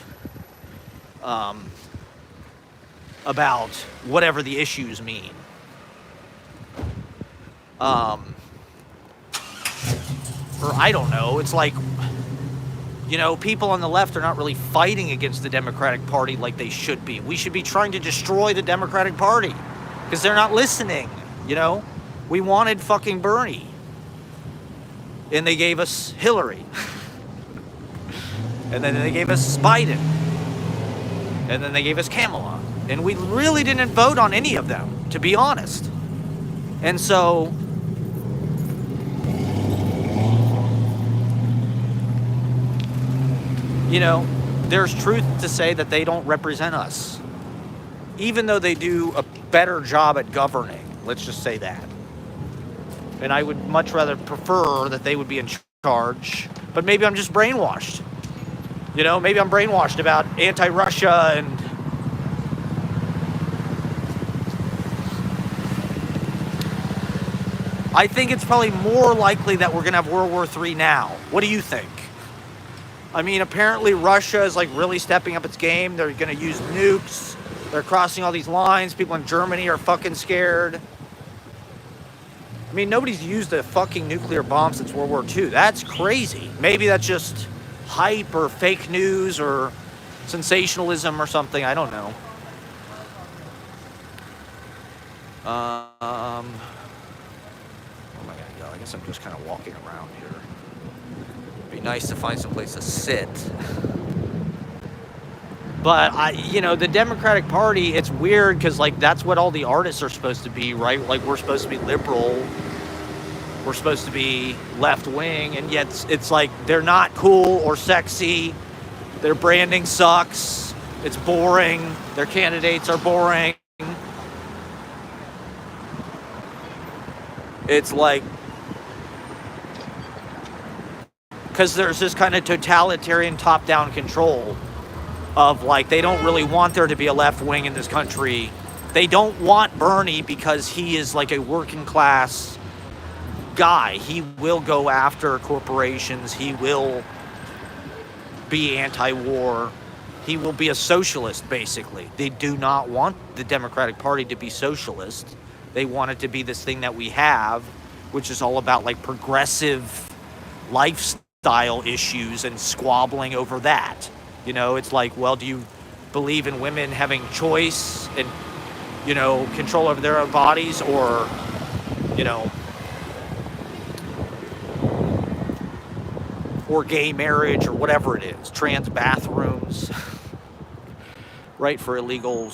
about whatever the issues mean. Or I don't know, it's like, you know, people on the left are not really fighting against the Democratic Party like they should be. We should be trying to destroy the Democratic Party because they're not listening, you know? We wanted fucking Bernie. And they gave us Hillary. And then they gave us Biden. And then they gave us Kamala. And we really didn't vote on any of them, to be honest. And so, you know, there's truth to say that they don't represent us. Even though they do a better job at governing, let's just say that. And I would much rather prefer that they would be in charge. But maybe I'm just brainwashed. You know, maybe I'm brainwashed about anti-Russia and I think it's probably more likely that we're going to have World War III now. What do you think? I mean, apparently Russia is like really stepping up its game. They're going to use nukes. They're crossing all these lines. People in Germany are fucking scared. I mean, nobody's used a fucking nuclear bomb since World War II. That's crazy. Maybe that's just hype or fake news or sensationalism or something. I don't know. Oh my God, I guess I'm just kind of walking around here. It'd be nice to find some place to sit. But you know, the Democratic Party, it's weird because like that's what all the artists are supposed to be, right? Like we're supposed to be liberal, we're supposed to be left wing, and yet it's like they're not cool or sexy. Their branding sucks. It's boring. Their candidates are boring. It's like, because there's this kind of totalitarian top-down control of like, they don't really want there to be a left wing in this country. They don't want Bernie because he is like a working class guy. He will go after corporations. He will be anti-war. He will be a socialist, basically. They do not want the Democratic Party to be socialist. They want it to be this thing that we have, which is all about like progressive lifestyle issues and squabbling over that. You know, it's like, well, do you believe in women having choice and, you know, control over their own bodies, or, you know, or gay marriage or whatever it is, trans bathrooms, right, for illegal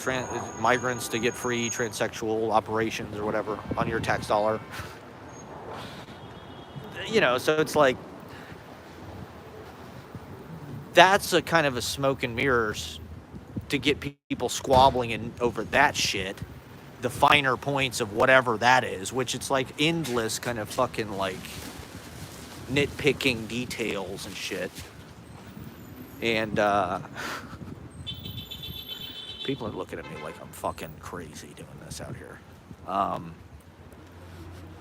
migrants to get free transsexual operations or whatever on your tax dollar. You know, so it's like, that's a kind of a smoke and mirrors to get people squabbling over that shit, the finer points of whatever that is, which it's like endless kind of fucking like nitpicking details and shit. And people are looking at me like I'm fucking crazy doing this out here.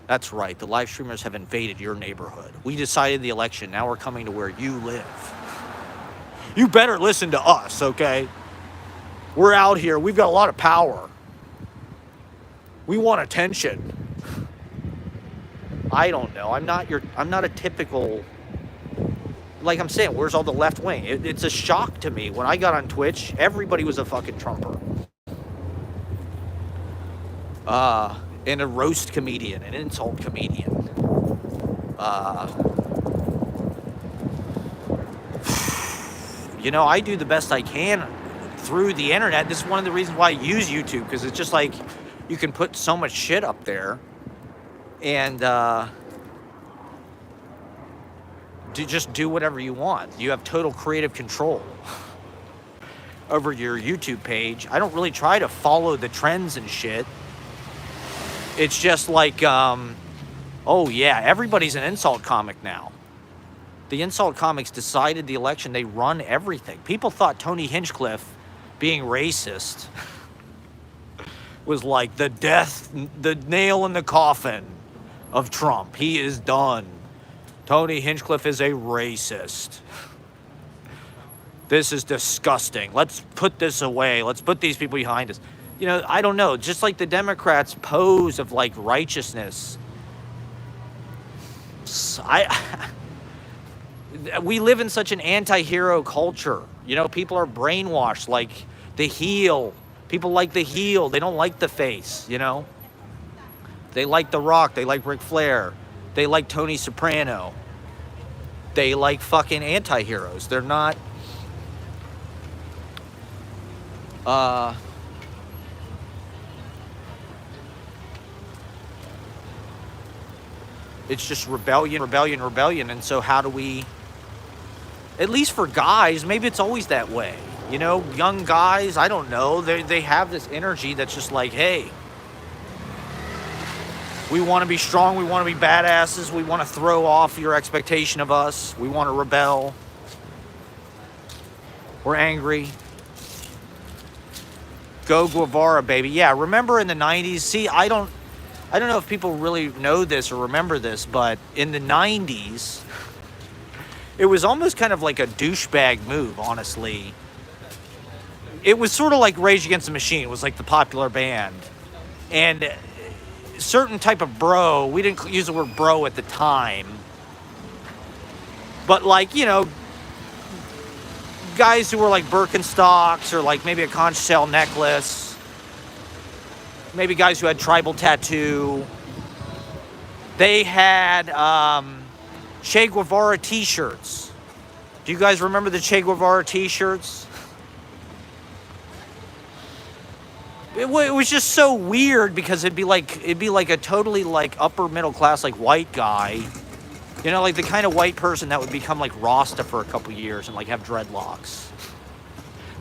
That's right, the live streamers have invaded your neighborhood. We decided the election, now we're coming to where you live. You better listen to us, okay? We're out here, we've got a lot of power. We want attention. I don't know, I'm not a typical, like I'm saying, where's all the left wing? It's a shock to me. When I got on Twitch, everybody was a fucking Trumper. And a roast comedian, an insult comedian. You know, I do the best I can through the internet. This is one of the reasons why I use YouTube, because it's just like, you can put so much shit up there and just do whatever you want. You have total creative control over your YouTube page. I don't really try to follow the trends and shit. It's just like, oh yeah, everybody's an insult comic now. The insult comics decided the election. They run everything. People thought Tony Hinchcliffe being racist was like the nail in the coffin of Trump. He is done. Tony Hinchcliffe is a racist. This is disgusting. Let's put this away. Let's put these people behind us. You know, I don't know. Just like the Democrats' pose of like righteousness. We live in such an anti-hero culture. You know, people are brainwashed, like the heel. People like the heel. They don't like the face, you know? They like The Rock. They like Ric Flair. They like Tony Soprano. They like fucking anti-heroes. They're not... It's just rebellion, rebellion, rebellion. And so how do we... At least for guys, maybe it's always that way. You know, young guys, I don't know. They have this energy that's just like, hey, we want to be strong. We want to be badasses. We want to throw off your expectation of us. We want to rebel. We're angry. Go Guevara, baby. Yeah, remember in the 90s? See, I don't know if people really know this or remember this, but in the 90s, it was almost kind of like a douchebag move, honestly. It was sort of like Rage Against the Machine. It was like the popular band. And certain type of bro, we didn't use the word bro at the time, but like, you know, guys who were like Birkenstocks or like maybe a conch shell necklace, maybe guys who had tribal tattoo. They had Che Guevara t-shirts. Do you guys remember the Che Guevara t-shirts? It was just so weird because it'd be like a totally like upper middle class like white guy, you know, like the kind of white person that would become like Rasta for a couple years and like have dreadlocks.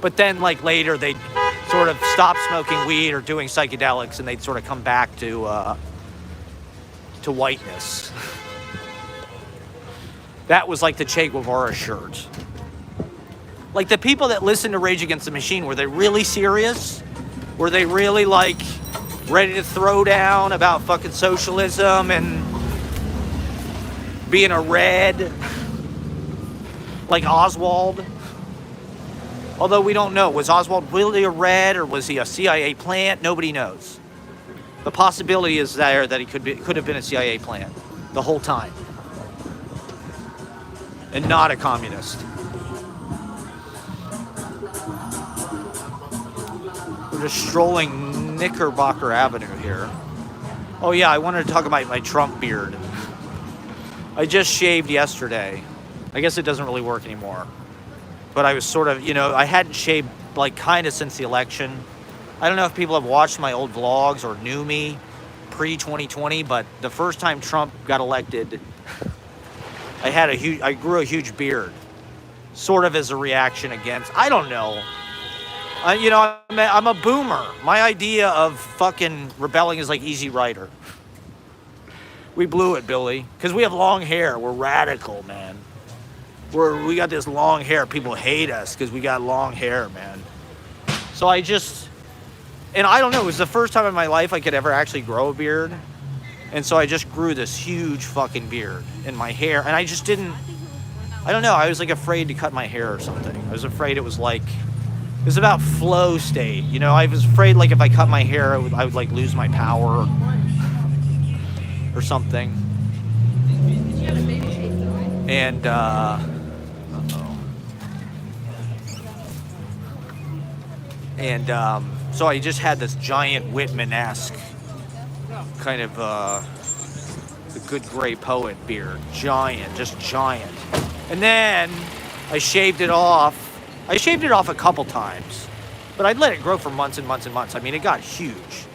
But then like later they'd sort of stop smoking weed or doing psychedelics and they'd sort of come back to whiteness. That was like the Che Guevara shirt. Like the people that listened to Rage Against the Machine, were they really serious? Were they really like ready to throw down about fucking socialism and being a red like Oswald? Although we don't know. Was Oswald really a red or was he a CIA plant? Nobody knows. The possibility is there that he could have been a CIA plant the whole time. And not a communist. We're just strolling Knickerbocker Avenue here. Oh yeah, I wanted to talk about my Trump beard. I just shaved yesterday. I guess it doesn't really work anymore. But I was sort of, you know, I hadn't shaved like kind of since the election. I don't know if people have watched my old vlogs or knew me pre-2020, but the first time Trump got elected, I grew a huge beard, sort of as a reaction against, I don't know. You know, I'm a boomer. My idea of fucking rebelling is like Easy Rider. We blew it, Billy, because we have long hair. We're radical, man. We got this long hair. People hate us because we got long hair, man. So I don't know, it was the first time in my life I could ever actually grow a beard. And so I just grew this huge fucking beard in my hair. And I just didn't, I don't know, I was like afraid to cut my hair or something. I was afraid it was about flow state. You know, I was afraid like if I cut my hair, I would like lose my power or something. And, so I just had this giant Whitman-esque kind of the Good Gray Poet beard. Just giant. And then I shaved it off. I shaved it off a couple times, but I'd let it grow for months and months and months. I mean, it got huge.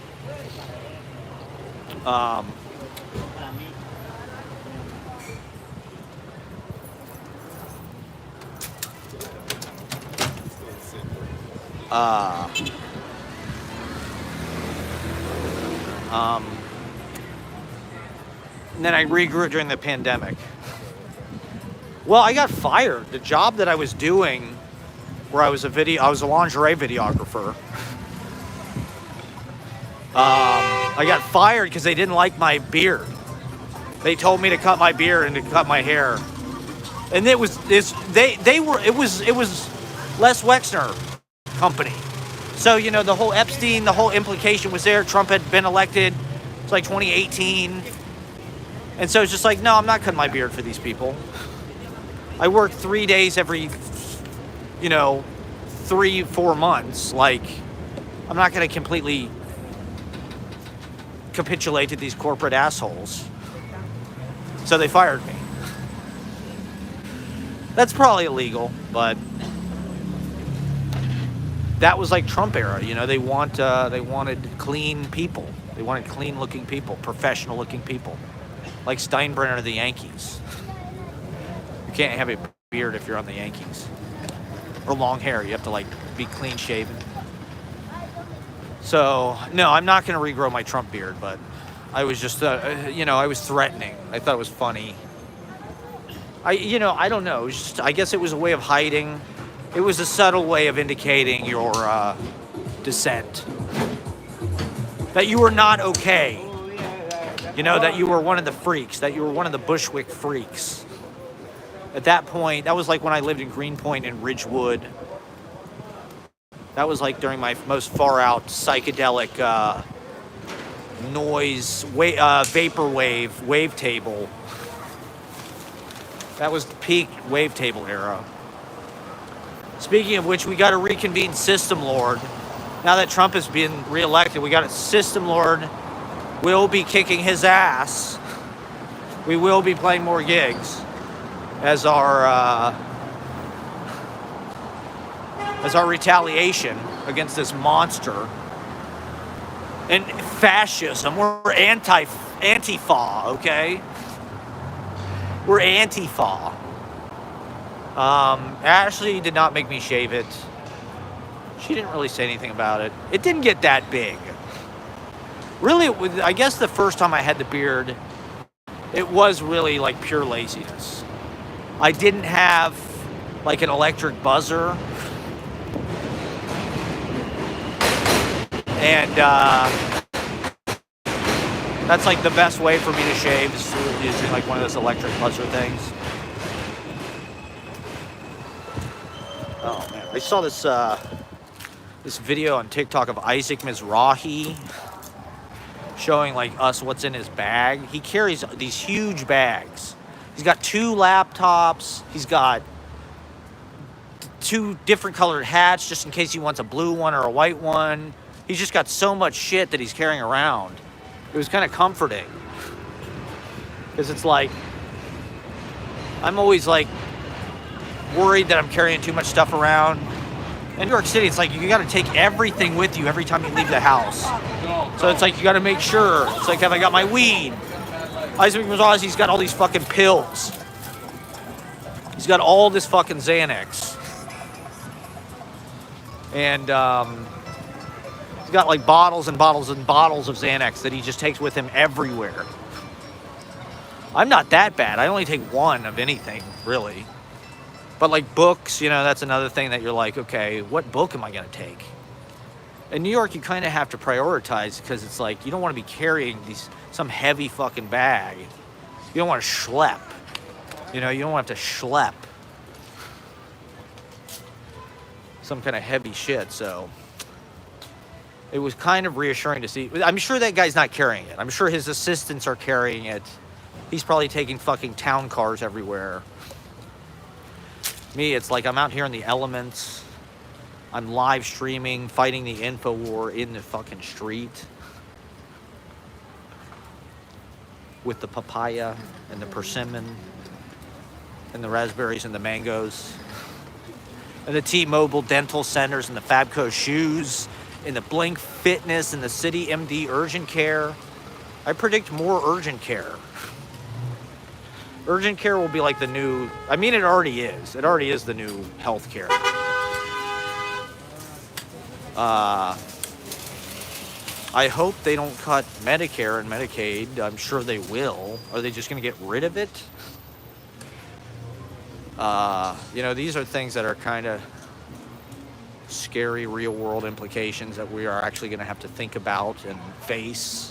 And then I regrew it during the pandemic. Well, I got fired. The job that I was doing, where I was a lingerie videographer. I got fired because they didn't like my beard. They told me to cut my beard and to cut my hair, and it was Les Wexner company. So you know the whole Epstein, the whole implication was there. Trump had been elected. It's like 2018, and so it's just like, no, I'm not cutting my beard for these people. I work 3 days every, 3-4 months. Like, I'm not going to completely capitulate to these corporate assholes. So they fired me. That's probably illegal, but that was like Trump era. You know, they wanted clean people. They wanted clean-looking people, professional-looking people, like Steinbrenner of the Yankees. You can't have a beard if you're on the Yankees, or long hair. You have to like be clean-shaven. So no, I'm not going to regrow my Trump beard, but I was just, I was threatening. I thought it was funny. I don't know. It was just, I guess it was a way of hiding. It was a subtle way of indicating your dissent. That you were not okay. You know, that you were one of the freaks. That you were one of the Bushwick freaks. At that point, that was like when I lived in Greenpoint and Ridgewood. That was like during my most far-out psychedelic noise, vaporwave, wavetable. That was the peak wavetable era. Speaking of which, we got to reconvene System Lord. Now that Trump has been reelected, we got a System Lord. Will be kicking his ass. We will be playing more gigs as our retaliation against this monster. And fascism. We're Antifa, okay? We're Antifa. Ashley did not make me shave it. She didn't really say anything about it. It didn't get that big. Really, I guess the first time I had the beard, it was really like pure laziness. I didn't have like an electric buzzer. And that's like the best way for me to shave is using like one of those electric buzzer things. Oh man, I saw this video on TikTok of Isaac Mizrahi showing like us what's in his bag. He carries these huge bags. He's got 2 laptops. He's got 2 different colored hats just in case he wants a blue one or a white one. He's just got so much shit that he's carrying around. It was kind of comforting. Because it's like, I'm always like worried that I'm carrying too much stuff around. In New York City, it's like you got to take everything with you every time you leave the house. So it's like you got to make sure. It's like, have I got my weed? Isaac Mizrahi, he's got all these fucking pills. He's got all this fucking Xanax. And he's got like bottles and bottles and bottles of Xanax that he just takes with him everywhere. I'm not that bad. I only take 1 of anything, really. But like books, that's another thing that you're like, okay, what book am I going to take? In New York, you kind of have to prioritize because it's like you don't want to be carrying some heavy fucking bag. You don't want to schlep. You don't want to have to schlep some kind of heavy shit. So it was kind of reassuring to see. I'm sure that guy's not carrying it. I'm sure his assistants are carrying it. He's probably taking fucking town cars everywhere. Me, it's like I'm out here in the elements. I'm live streaming, fighting the info war in the fucking street. With the papaya and the persimmon and the raspberries and the mangoes. And the T-Mobile dental centers and the Fabco shoes and the Blink Fitness and the City MD urgent care. I predict more urgent care. Urgent care will be like the new, it already is. It already is the new health care. I hope they don't cut Medicare and Medicaid. I'm sure they will. Are they just going to get rid of it? These are things that are kind of scary real world implications that we are actually going to have to think about and face.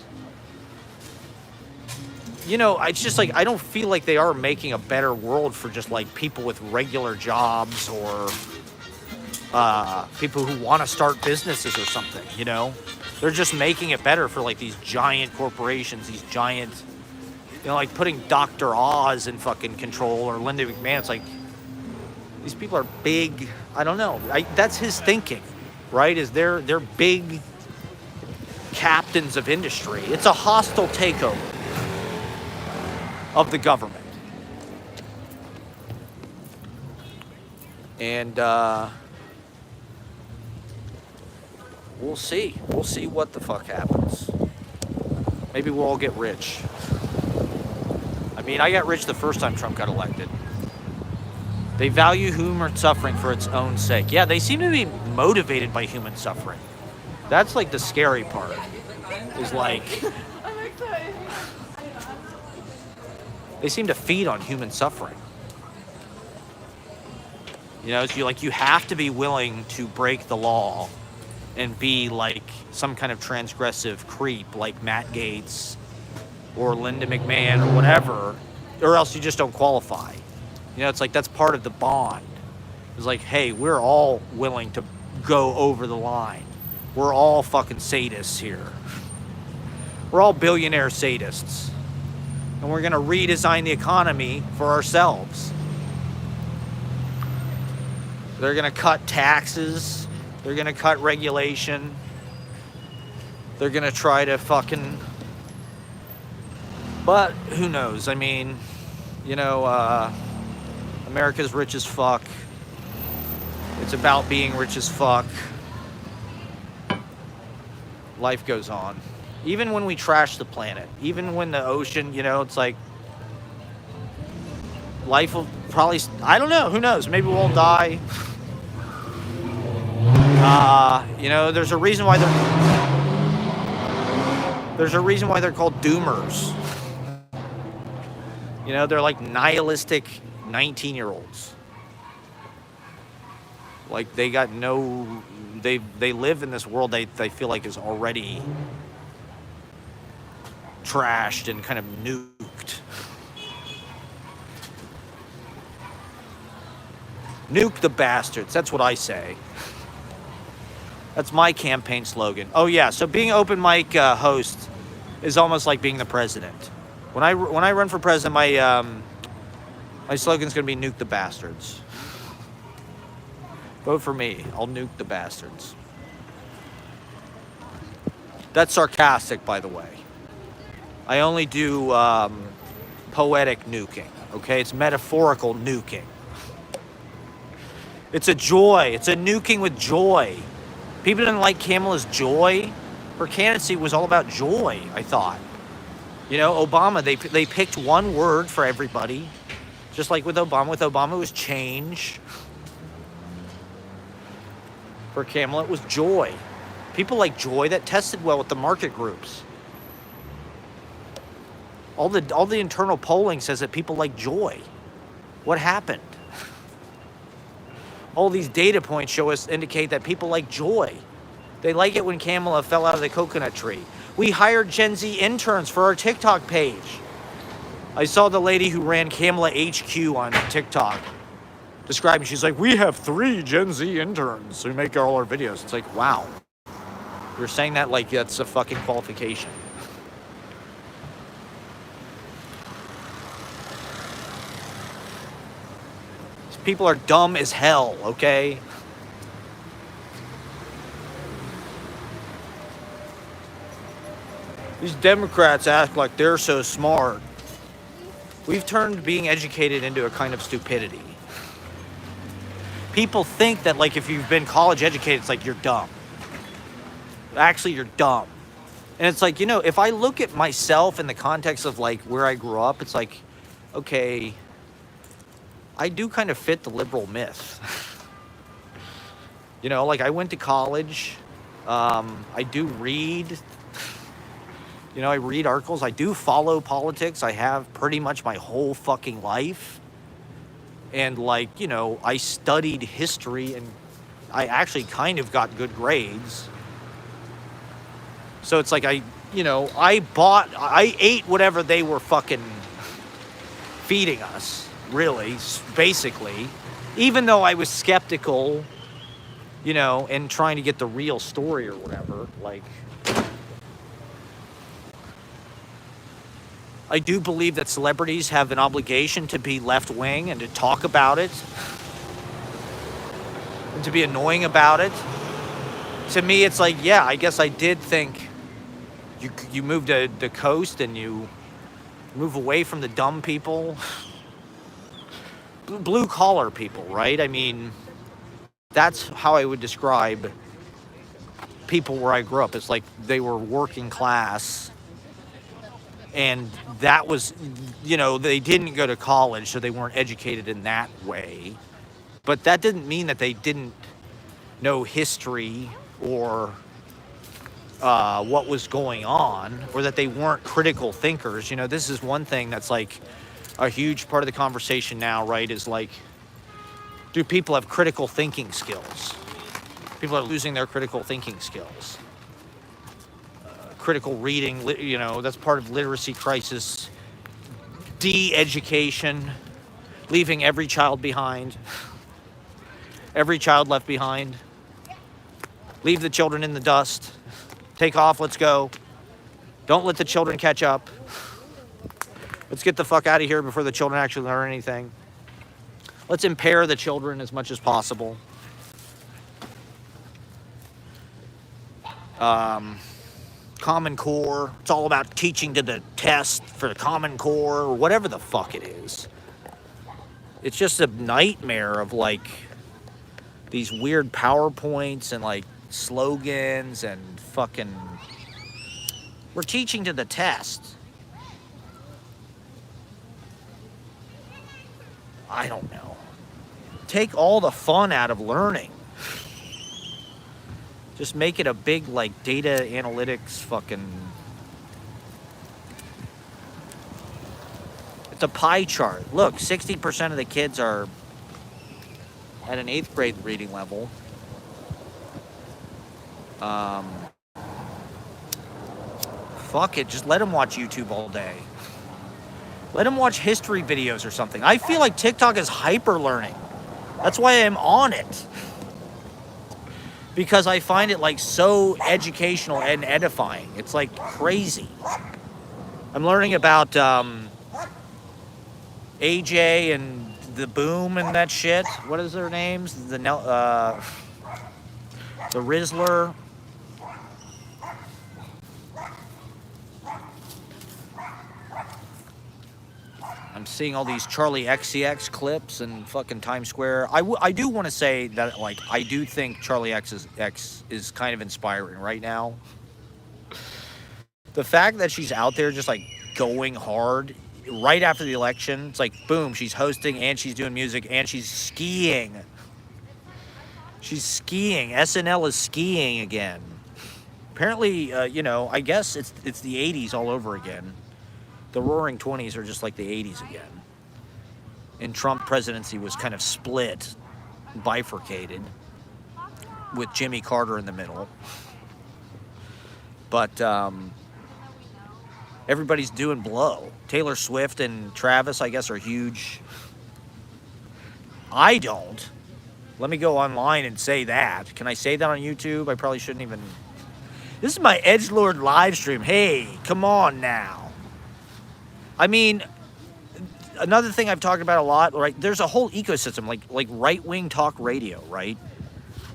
It's just like, I don't feel like they are making a better world for just like people with regular jobs or people who want to start businesses or something, They're just making it better for like these giant corporations, these giant, like putting Dr. Oz in fucking control or Linda McMahon. It's like, these people are big. I don't know. That's his thinking, right? Is they're big captains of industry. It's a hostile takeover of the government. And we'll see. We'll see what the fuck happens. Maybe we'll all get rich. I mean, I got rich the first time Trump got elected. They value human suffering for its own sake. Yeah, they seem to be motivated by human suffering. That's like the scary part. Is like... I'm excited. They seem to feed on human suffering. You know, it's you have to be willing to break the law and be like some kind of transgressive creep like Matt Gaetz or Linda McMahon or whatever, or else you just don't qualify. You know, it's like that's part of the bond. It's like, hey, we're all willing to go over the line. We're all fucking sadists here. We're all billionaire sadists. And we're gonna redesign the economy for ourselves. They're gonna cut taxes. They're gonna cut regulation. They're gonna try to fucking... But who knows? I mean, you know, America's rich as fuck. It's about being rich as fuck. Life goes on. Even when we trash the planet, even when the ocean, you know, it's like... Life will probably... I don't know. Who knows? Maybe we'll all die. You know, there's a reason why they're called doomers. You know, they're like nihilistic 19-year-olds. Like they got no, they live in this world they feel like is already trashed and kind of nuked. Nuke the bastards. That's what I say. That's my campaign slogan. Oh yeah, so being open mic host is almost like being the president. When I run for president, my slogan's gonna be nuke the bastards. Vote for me. I'll nuke the bastards. That's sarcastic, by the way. I only do poetic nuking. Okay, it's metaphorical nuking. It's a joy. It's a nuking with joy. People didn't like Kamala's joy. Her candidacy was all about joy, I thought. You know, Obama, they picked one word for everybody. Just like with Obama. With Obama, it was change. For Kamala, it was joy. People like joy. That tested well with the market groups. All the internal polling says that people like joy. What happened? All these data points indicate that people like joy. They like it when Kamala fell out of the coconut tree. We hired Gen Z interns for our TikTok page. I saw the lady who ran Kamala HQ on TikTok describing, she's like, we have 3 Gen Z interns who make all our videos. It's like, wow. You're saying that like that's a fucking qualification. People are dumb as hell, okay? These Democrats act like they're so smart. We've turned being educated into a kind of stupidity. People think that like if you've been college educated, it's like you're dumb. Actually, you're dumb. And it's like, you know, if I look at myself in the context of like where I grew up, it's like, okay, I do kind of fit the liberal myth. You know, like I went to college. I do read. You know, I read articles. I do follow politics. I have pretty much my whole fucking life. And like, you know, I studied history and I actually kind of got good grades. So it's like I ate whatever they were fucking feeding us. Really, basically, even though I was skeptical, you know, and trying to get the real story or whatever, like, I do believe that celebrities have an obligation to be left-wing and to talk about it, and to be annoying about it. To me, it's like, yeah, I guess I did think you move to the coast and you move away from the dumb people, blue collar people, right? I mean, that's how I would describe people where I grew up. It's like they were working class, and that was, you know, they didn't go to college, so they weren't educated in that way. But that didn't mean that they didn't know history or what was going on, or that they weren't critical thinkers. You know, this is one thing that's like a huge part of the conversation now, right? Is like, do people have critical thinking skills? People are losing their critical thinking skills. Critical reading, you know, that's part of literacy crisis. De-education, leaving every child behind. Every child left behind. Leave the children in the dust. Take off, let's go. Don't let the children catch up. Let's get the fuck out of here before the children actually learn anything. Let's impair the children as much as possible. Common Core. It's all about teaching to the test for the Common Core, or whatever the fuck it is. It's just a nightmare of like these weird PowerPoints and like slogans and fucking, we're teaching to the test. I don't know. Take all the fun out of learning. Just make it a big like data analytics fucking, it's a pie chart. Look, 60% of the kids are at an 8th grade reading level. Fuck it, just let them watch YouTube all day. Let them watch history videos or something. I feel like TikTok is hyper learning. That's why I'm on it. Because I find it like so educational and edifying. It's like crazy. I'm learning about AJ and the Boom and that shit. What is their names? The Rizzler. I'm seeing all these Charlie XCX clips and fucking Times Square. I do want to say that, like, I do think Charlie X is kind of inspiring right now. The fact that she's out there just, like, going hard right after the election. It's like, boom, she's hosting and she's doing music and she's skiing. She's skiing. SNL is skiing again. Apparently, you know, I guess it's the 80s all over again. The roaring 20s are just like the 80s again. And Trump presidency was kind of split, bifurcated, with Jimmy Carter in the middle. But everybody's doing blow. Taylor Swift and Travis, I guess, are huge. I don't. Let me go online and say that. Can I say that on YouTube? I probably shouldn't even. This is my edgelord live stream. Hey, come on now. I mean, another thing I've talked about a lot, right? There's a whole ecosystem, like right-wing talk radio, right?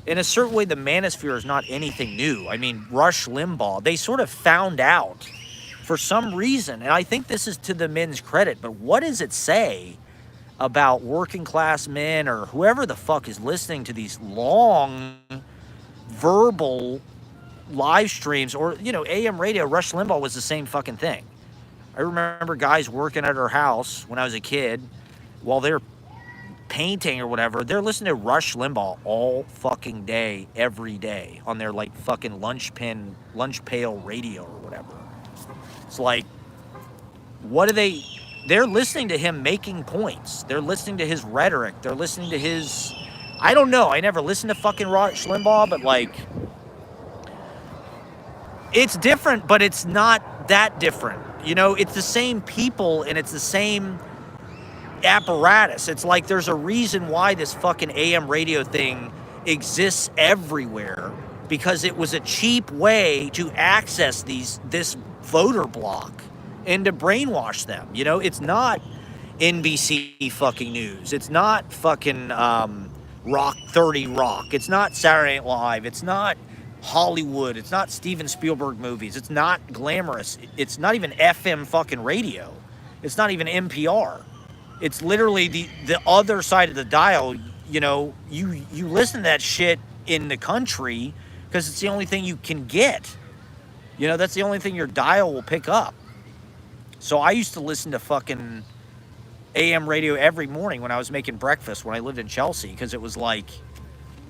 In a certain way, the manosphere is not anything new. I mean, Rush Limbaugh, they sort of found out for some reason, and I think this is to the men's credit, but what does it say about working class men or whoever the fuck is listening to these long verbal live streams, or, you know, AM radio? Rush Limbaugh was the same fucking thing. I remember guys working at our house when I was a kid, while they're painting or whatever, they're listening to Rush Limbaugh all fucking day, every day, on their like fucking lunch pail radio or whatever. It's like, what are they? They're listening to him making points. They're listening to his rhetoric. They're listening to his, I don't know. I never listened to fucking Rush Limbaugh, but like, it's different, but it's not that different. You know, it's the same people and it's the same apparatus. It's like there's a reason why this fucking AM radio thing exists everywhere, because it was a cheap way to access this voter block and to brainwash them. You know, it's not NBC fucking news. It's not fucking Rock 30 Rock. It's not Saturday Night Live. It's not Hollywood. It's not Steven Spielberg movies. It's not glamorous. It's not even FM fucking radio. It's not even NPR. It's literally the other side of the dial. You know, you listen to that shit in the country because it's the only thing you can get. You know, that's the only thing your dial will pick up. So I used to listen to fucking AM radio every morning when I was making breakfast when I lived in Chelsea because it was like,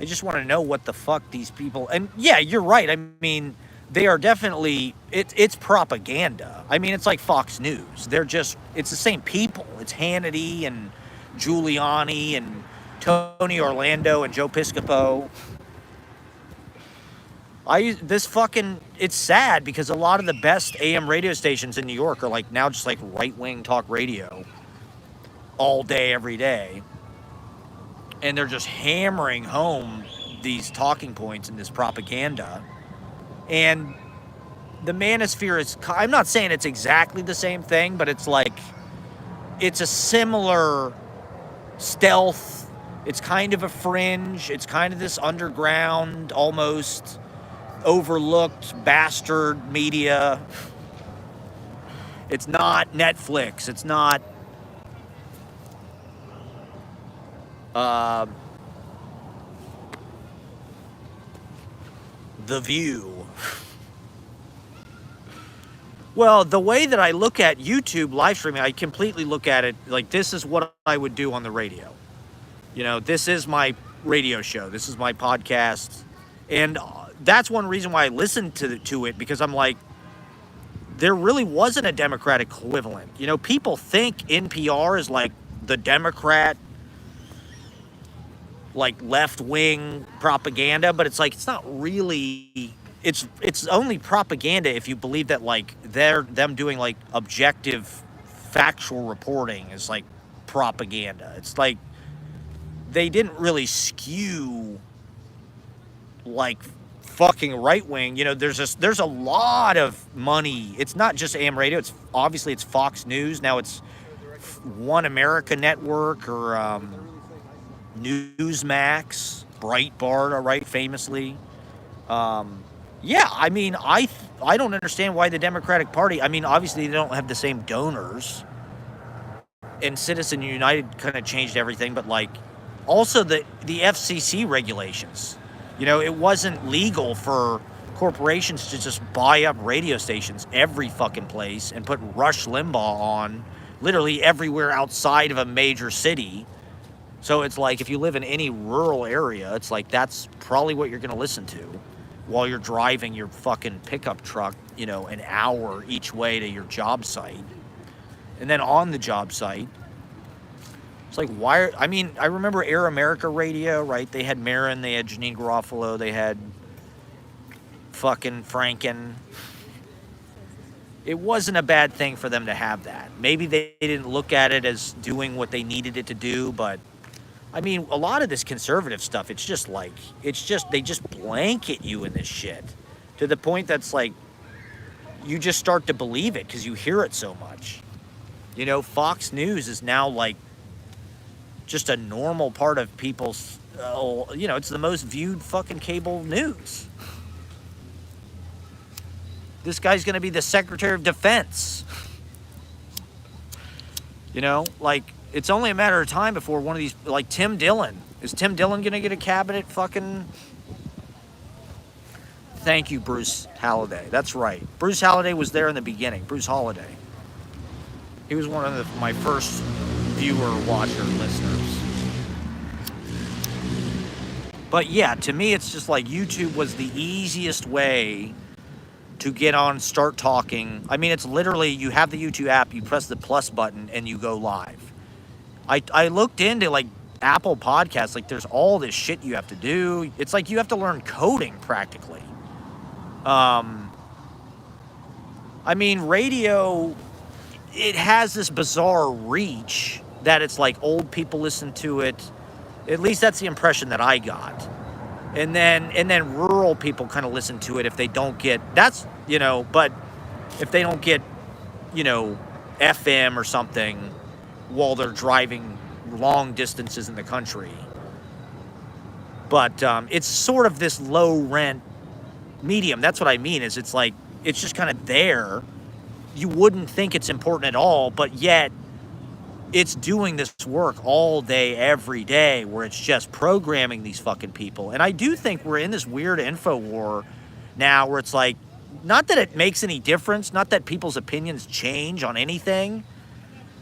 I just want to know what the fuck these people. And yeah, you're right. I mean, they are definitely, it's propaganda. I mean, it's like Fox News. It's the same people. It's Hannity and Giuliani and Tony Orlando and Joe Piscopo. It's sad because a lot of the best AM radio stations in New York are like now just like right-wing talk radio all day, every day. And they're just hammering home these talking points and this propaganda. And the manosphere is, I'm not saying it's exactly the same thing, but it's like, it's a similar stealth. It's kind of a fringe. It's kind of this underground, almost overlooked bastard media. It's not Netflix. It's not The View. Well, the way that I look at YouTube live streaming, I completely look at it like this is what I would do on the radio. You know, this is my radio show. This is my podcast. And that's one reason why I listened to it, because I'm like, there really wasn't a Democratic equivalent. You know, people think NPR is like the Democrat, like left-wing propaganda, but it's like, it's not really, it's only propaganda if you believe that like them doing like objective factual reporting is like propaganda. It's like they didn't really skew like fucking right-wing. You know, there's a lot of money. It's not just AM radio. It's obviously it's Fox News. Now it's One America Network or Newsmax, Breitbart, right, famously. Yeah, I mean, I don't understand why the Democratic Party, I mean, obviously they don't have the same donors, and Citizen United kind of changed everything, but like, also the FCC regulations. You know, it wasn't legal for corporations to just buy up radio stations every fucking place and put Rush Limbaugh on literally everywhere outside of a major city. So it's like, if you live in any rural area, it's like, that's probably what you're going to listen to while you're driving your fucking pickup truck, you know, an hour each way to your job site. And then on the job site, it's like, I remember Air America Radio, right? They had Marin, they had Janine Garofalo, they had fucking Franken. It wasn't a bad thing for them to have that. Maybe they didn't look at it as doing what they needed it to do, but I mean, a lot of this conservative stuff, it's just like, they just blanket you in this shit to the point that's like, you just start to believe it because you hear it so much. You know, Fox News is now like just a normal part of people's, you know, it's the most viewed fucking cable news. This guy's going to be the Secretary of Defense. You know, like, it's only a matter of time before one of these, like Tim Dillon. Is Tim Dillon going to get a cabinet fucking... Thank you, Bruce Halladay. That's right. Bruce Halladay was there in the beginning. Bruce Halladay. He was one of my first viewer, watcher, listeners. But yeah, to me, it's just like YouTube was the easiest way to get on, start talking. I mean, it's literally, you have the YouTube app, you press the plus button, and you go live. I looked into like Apple Podcasts, like there's all this shit you have to do. It's like you have to learn coding practically. I mean, radio, it has this bizarre reach that it's like old people listen to it. At least that's the impression that I got. And then rural people kind of listen to it if they don't get, that's, you know, but if they don't get, you know, FM or something while they're driving long distances in the country. But it's sort of this low rent medium. That's what I mean, is it's like, it's just kind of there. You wouldn't think it's important at all, but yet it's doing this work all day, every day, where it's just programming these fucking people. And I do think we're in this weird info war now where it's like, not that it makes any difference, not that people's opinions change on anything,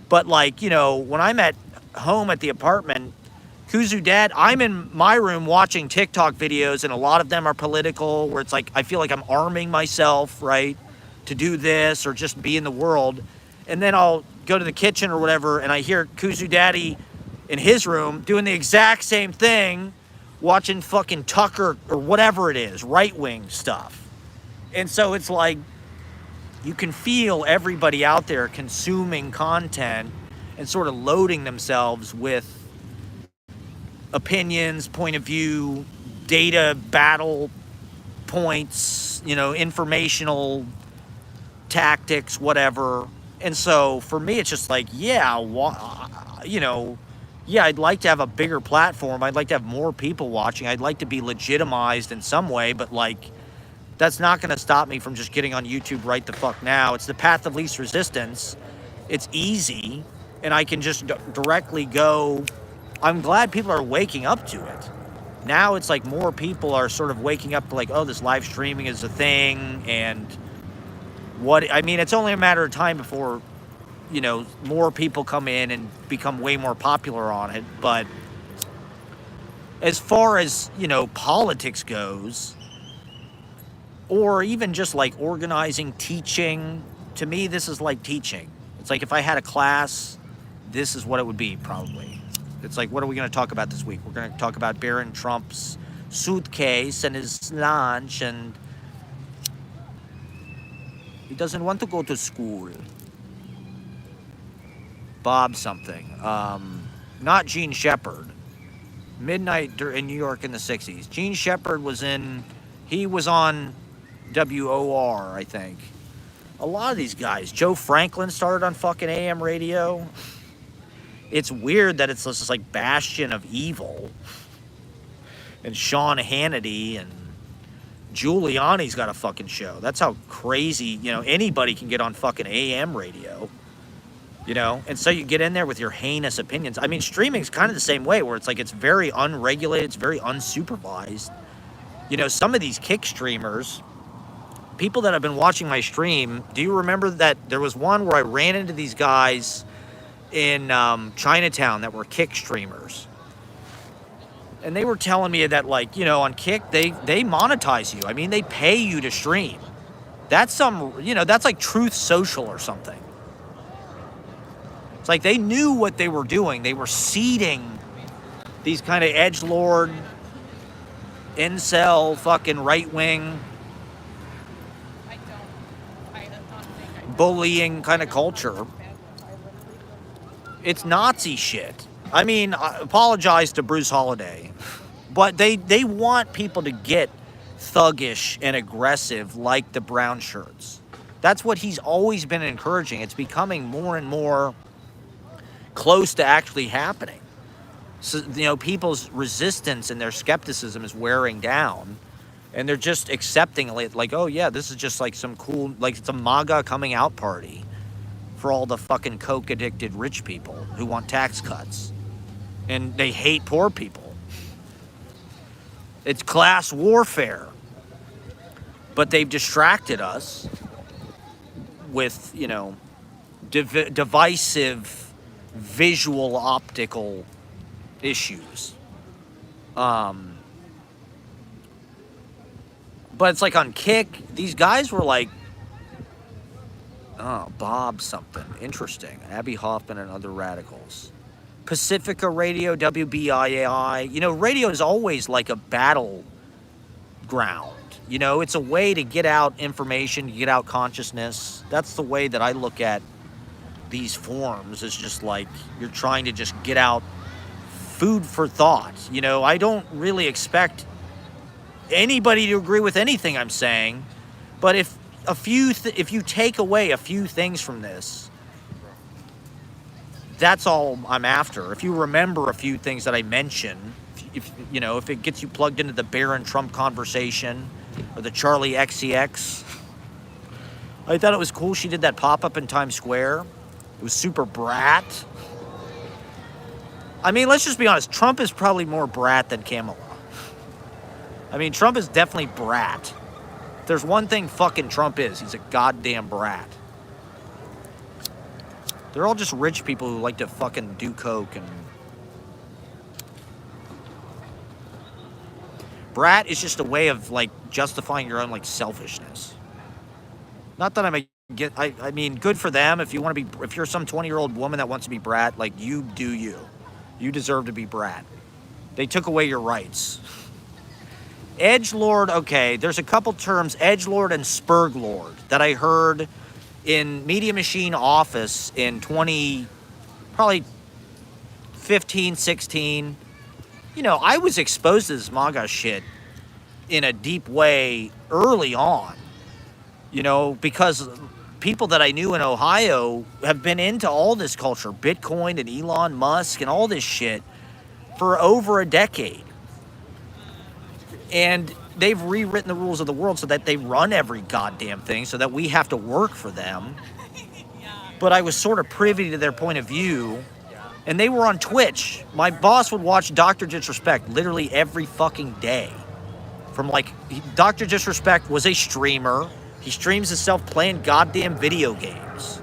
but like, you know, when I'm at home at the apartment, Kuzu Dad, I'm in my room watching TikTok videos, and a lot of them are political, where it's like, I feel like I'm arming myself, right, to do this or just be in the world. And then I'll go to the kitchen or whatever, and I hear Kuzu Daddy in his room doing the exact same thing, watching fucking Tucker or whatever it is, right-wing stuff. And so it's like, you can feel everybody out there consuming content and sort of loading themselves with opinions, point of view, data, battle points, you know, informational tactics, whatever. And so for me, it's just like, yeah, you know, yeah, I'd like to have a bigger platform. I'd like to have more people watching. I'd like to be legitimized in some way, but like, that's not going to stop me from just getting on YouTube right the fuck now. It's the path of least resistance. It's easy, and I can just directly go. I'm glad people are waking up to it. Now it's like more people are sort of waking up to like, oh, this live streaming is a thing, and what, I mean, it's only a matter of time before, you know, more people come in and become way more popular on it. But as far as, you know, politics goes, or even just like organizing, teaching, to me, this is like teaching. It's like if I had a class, this is what it would be probably. It's like, what are we going to talk about this week? We're going to talk about Barron Trump's suitcase and his lunch, and he doesn't want to go to school. Bob something. Not Gene Shepard. Midnight in New York in the 60s. Gene Shepard was he was on WOR, I think. A lot of these guys. Joe Franklin started on fucking AM radio. It's weird that it's just like bastion of evil. And Sean Hannity and Giuliani's got a fucking show. That's how crazy, you know, anybody can get on fucking AM radio. You know? And so you get in there with your heinous opinions. I mean, streaming's kind of the same way, where it's like, it's very unregulated, it's very unsupervised. You know, some of these kick streamers, people that have been watching my stream, do you remember that there was one where I ran into these guys in Chinatown that were kick streamers? And they were telling me that, like, you know, on Kick, they monetize you. I mean, they pay you to stream. That's some, you know, that's like Truth Social or something. It's like they knew what they were doing. They were seeding these kind of edgelord, incel, fucking right-wing, bullying kind of culture. It's Nazi shit. I mean, I apologize to Bruce Holiday, but they want people to get thuggish and aggressive like the brown shirts. That's what he's always been encouraging. It's becoming more and more close to actually happening. So, you know, people's resistance and their skepticism is wearing down, and they're just accepting it like, oh yeah, this is just like some cool, like it's a MAGA coming out party for all the fucking coke addicted rich people who want tax cuts. And they hate poor people. It's class warfare. But they've distracted us with, you know, divisive visual optical issues. But it's like on Kick, these guys were like, oh, Bob something. Interesting. Abby Hoffman and other radicals. Pacifica Radio, WBII. You know, radio is always like a battleground. You know, it's a way to get out information, get out consciousness. That's the way that I look at these forums. It's just like you're trying to just get out food for thought. You know, I don't really expect anybody to agree with anything I'm saying, but if you take away a few things from this, that's all I'm after. If you remember a few things that I mentioned, if you know, if it gets you plugged into the Barron Trump conversation, or the Charlie XCX. I thought it was cool she did that pop-up in Times Square. It was super brat. I mean, let's just be honest. Trump is probably more brat than Kamala. I mean, Trump is definitely brat. If there's one thing fucking Trump is, he's a goddamn brat. They're all just rich people who like to fucking do coke and... Brat is just a way of, like, justifying your own, like, selfishness. Not that I mean, good for them. If you want to be, if you're some 20-year-old woman that wants to be brat, like, you do you. You deserve to be brat. They took away your rights. Edgelord, okay, there's a couple terms, edgelord and spurglord, that I heard in Media Machine office in probably 15, 16. You know, I was exposed to this MAGA shit in a deep way early on, you know, because people that I knew in Ohio have been into all this culture, Bitcoin and Elon Musk and all this shit for over a decade. And they've rewritten the rules of the world so that they run every goddamn thing, so that we have to work for them. But I was sort of privy to their point of view. And they were on Twitch. My boss would watch Dr. Disrespect literally every fucking day. From like, Dr. Disrespect was a streamer. He streams himself playing goddamn video games.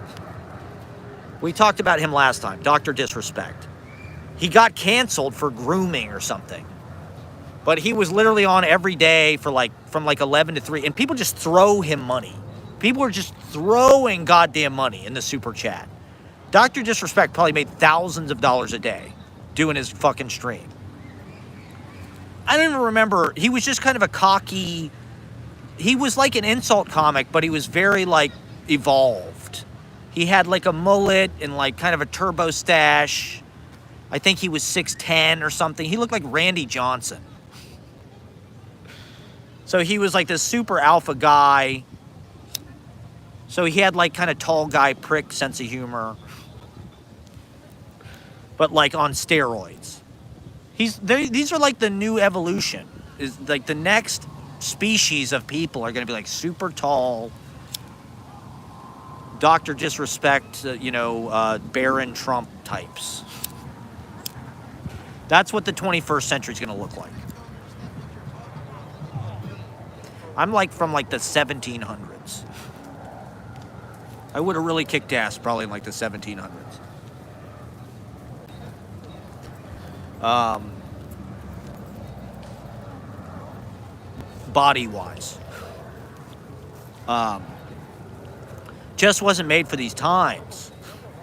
We talked about him last time, Dr. Disrespect. He got canceled for grooming or something. But he was literally on every day for like, from like 11 to 3. And people just throw him money. People are just throwing goddamn money in the super chat. Dr. Disrespect probably made thousands of dollars a day doing his fucking stream. I don't even remember. He was just kind of a cocky... He was like an insult comic, but he was very, like, evolved. He had, like, a mullet and, like, kind of a turbo stash. I think he was 6'10" or something. He looked like Randy Johnson. So he was, like, this super alpha guy. So he had, like, kind of tall guy prick sense of humor. But like on steroids. These are like the new evolution. Is like the next species of people are going to be like super tall, Dr. Disrespect, Barron Trump types. That's what the 21st century is going to look like. I'm like from like the 1700s. I would have really kicked ass probably in like the 1700s. Body-wise. Just wasn't made for these times.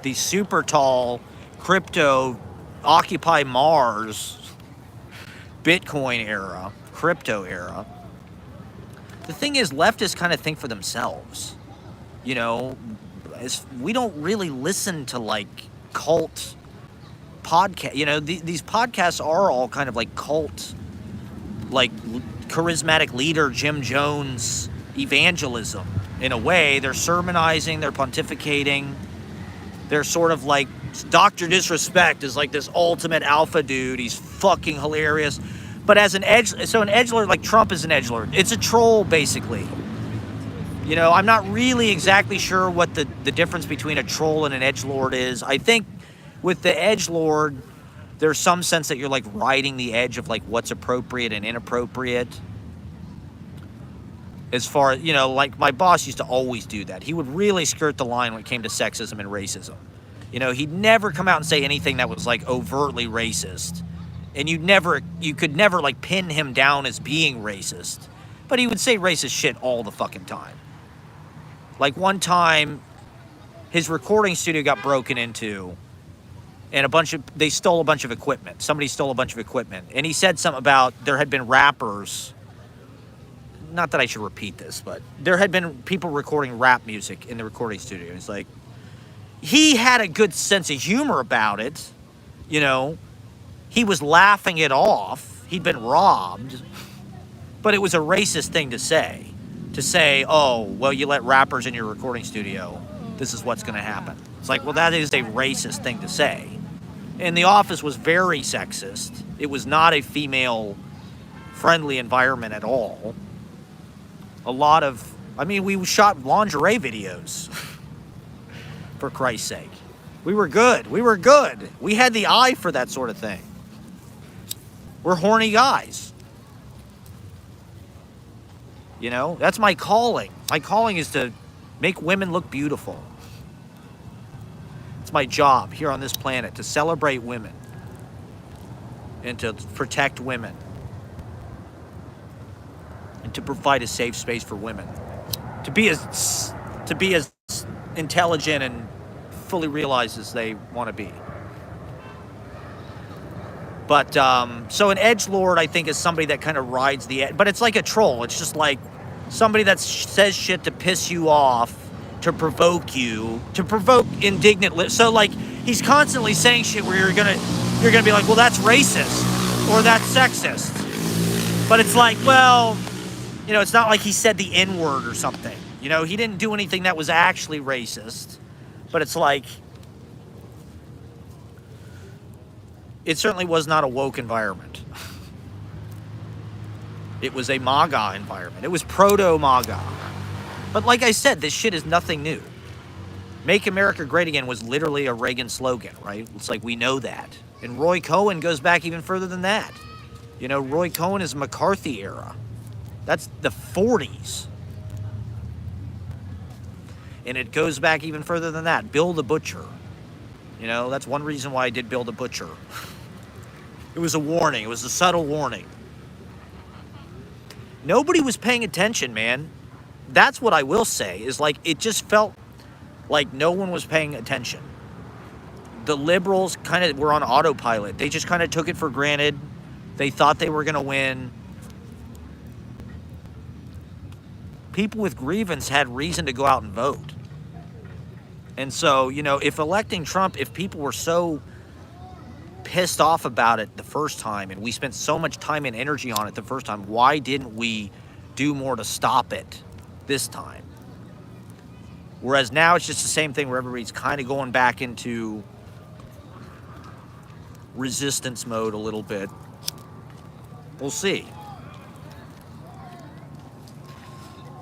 These super tall, crypto, Occupy Mars, Bitcoin era, crypto era. The thing is, leftists kind of think for themselves. You know, we don't really listen to, like, cult podcast. You know, these podcasts are all kind of like cult, like charismatic leader Jim Jones evangelism in a way. They're sermonizing, they're pontificating, they're sort of like Dr. Disrespect is like this ultimate alpha dude. He's fucking hilarious. But as an edgelord, like Trump is an edgelord. It's a troll, basically. You know, I'm not really exactly sure what the difference between a troll and an edgelord is. I think with the edgelord, there's some sense that you're like riding the edge of like what's appropriate and inappropriate. As far as, you know, like my boss used to always do that. He would really skirt the line when it came to sexism and racism. You know, he'd never come out and say anything that was like overtly racist. And you could never like pin him down as being racist. But he would say racist shit all the fucking time. Like one time, his recording studio got broken into, and they stole a bunch of equipment. Somebody stole a bunch of equipment. And he said something about there had been rappers, not that I should repeat this, but there had been people recording rap music in the recording studio. It's like, he had a good sense of humor about it, you know. He was laughing it off. He'd been robbed. But it was a racist thing to say. To say, oh, well, you let rappers in your recording studio. This is what's going to happen. It's like, well, that is a racist thing to say. And The Office was very sexist. It was not a female-friendly environment at all. A lot of, I mean, we shot lingerie videos, for Christ's sake. We were good. We were good. We had the eye for that sort of thing. We're horny guys. You know, that's my calling. My calling is to make women look beautiful. It's my job here on this planet to celebrate women and to protect women and to provide a safe space for women to be as intelligent and fully realized as they want to be. But so an edgelord, I think, is somebody that kind of rides the edge, but it's like a troll. It's just like somebody that says shit to piss you off, to provoke you, to provoke indignant. So like he's constantly saying shit where you're gonna be like, well, that's racist or that's sexist. But it's like, well, you know, it's not like he said the N-word or something. You know, he didn't do anything that was actually racist. But it's like, it certainly was not a woke environment. It was a MAGA environment. It was proto-MAGA. But like I said, this shit is nothing new. Make America Great Again was literally a Reagan slogan, right? It's like, we know that. And Roy Cohn goes back even further than that. You know, Roy Cohn is McCarthy era. That's the 40s. And it goes back even further than that. Bill the Butcher. You know, that's one reason why I did Bill the Butcher. It was a warning. It was a subtle warning. Nobody was paying attention, man. That's what I will say, is like, it just felt like no one was paying attention. The liberals kind of were on autopilot. They just kind of took it for granted. They thought they were going to win. People with grievance had reason to go out and vote. And so, you know, if electing Trump, if people were so pissed off about it the first time and we spent so much time and energy on it the first time, why didn't we do more to stop it this time? Whereas now it's just the same thing where everybody's kind of going back into resistance mode a little bit. We'll see.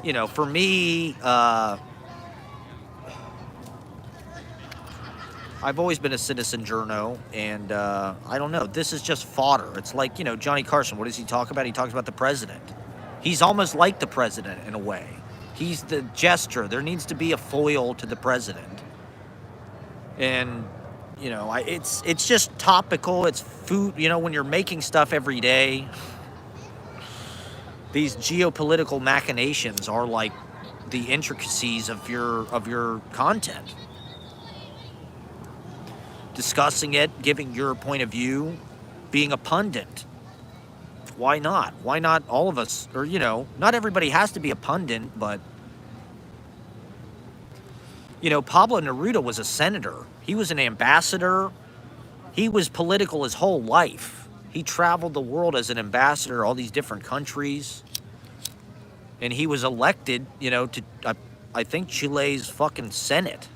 You know, for me, I've always been a citizen journo, and I don't know, this is just fodder. It's like, you know, Johnny Carson, what does he talk about? He talks about the president. He's almost like the president in a way. He's the gesture. There needs to be a foil to the president. And, you know, it's just topical. It's food, you know, when you're making stuff every day. These geopolitical machinations are like the intricacies of your content. Discussing it, giving your point of view, being a pundit. Why not? Why not all of us? Or, you know, not everybody has to be a pundit, but, you know, Pablo Neruda was a senator. He was an ambassador. He was political his whole life. He traveled the world as an ambassador, all these different countries. And he was elected, you know, to, I think, Chile's fucking Senate.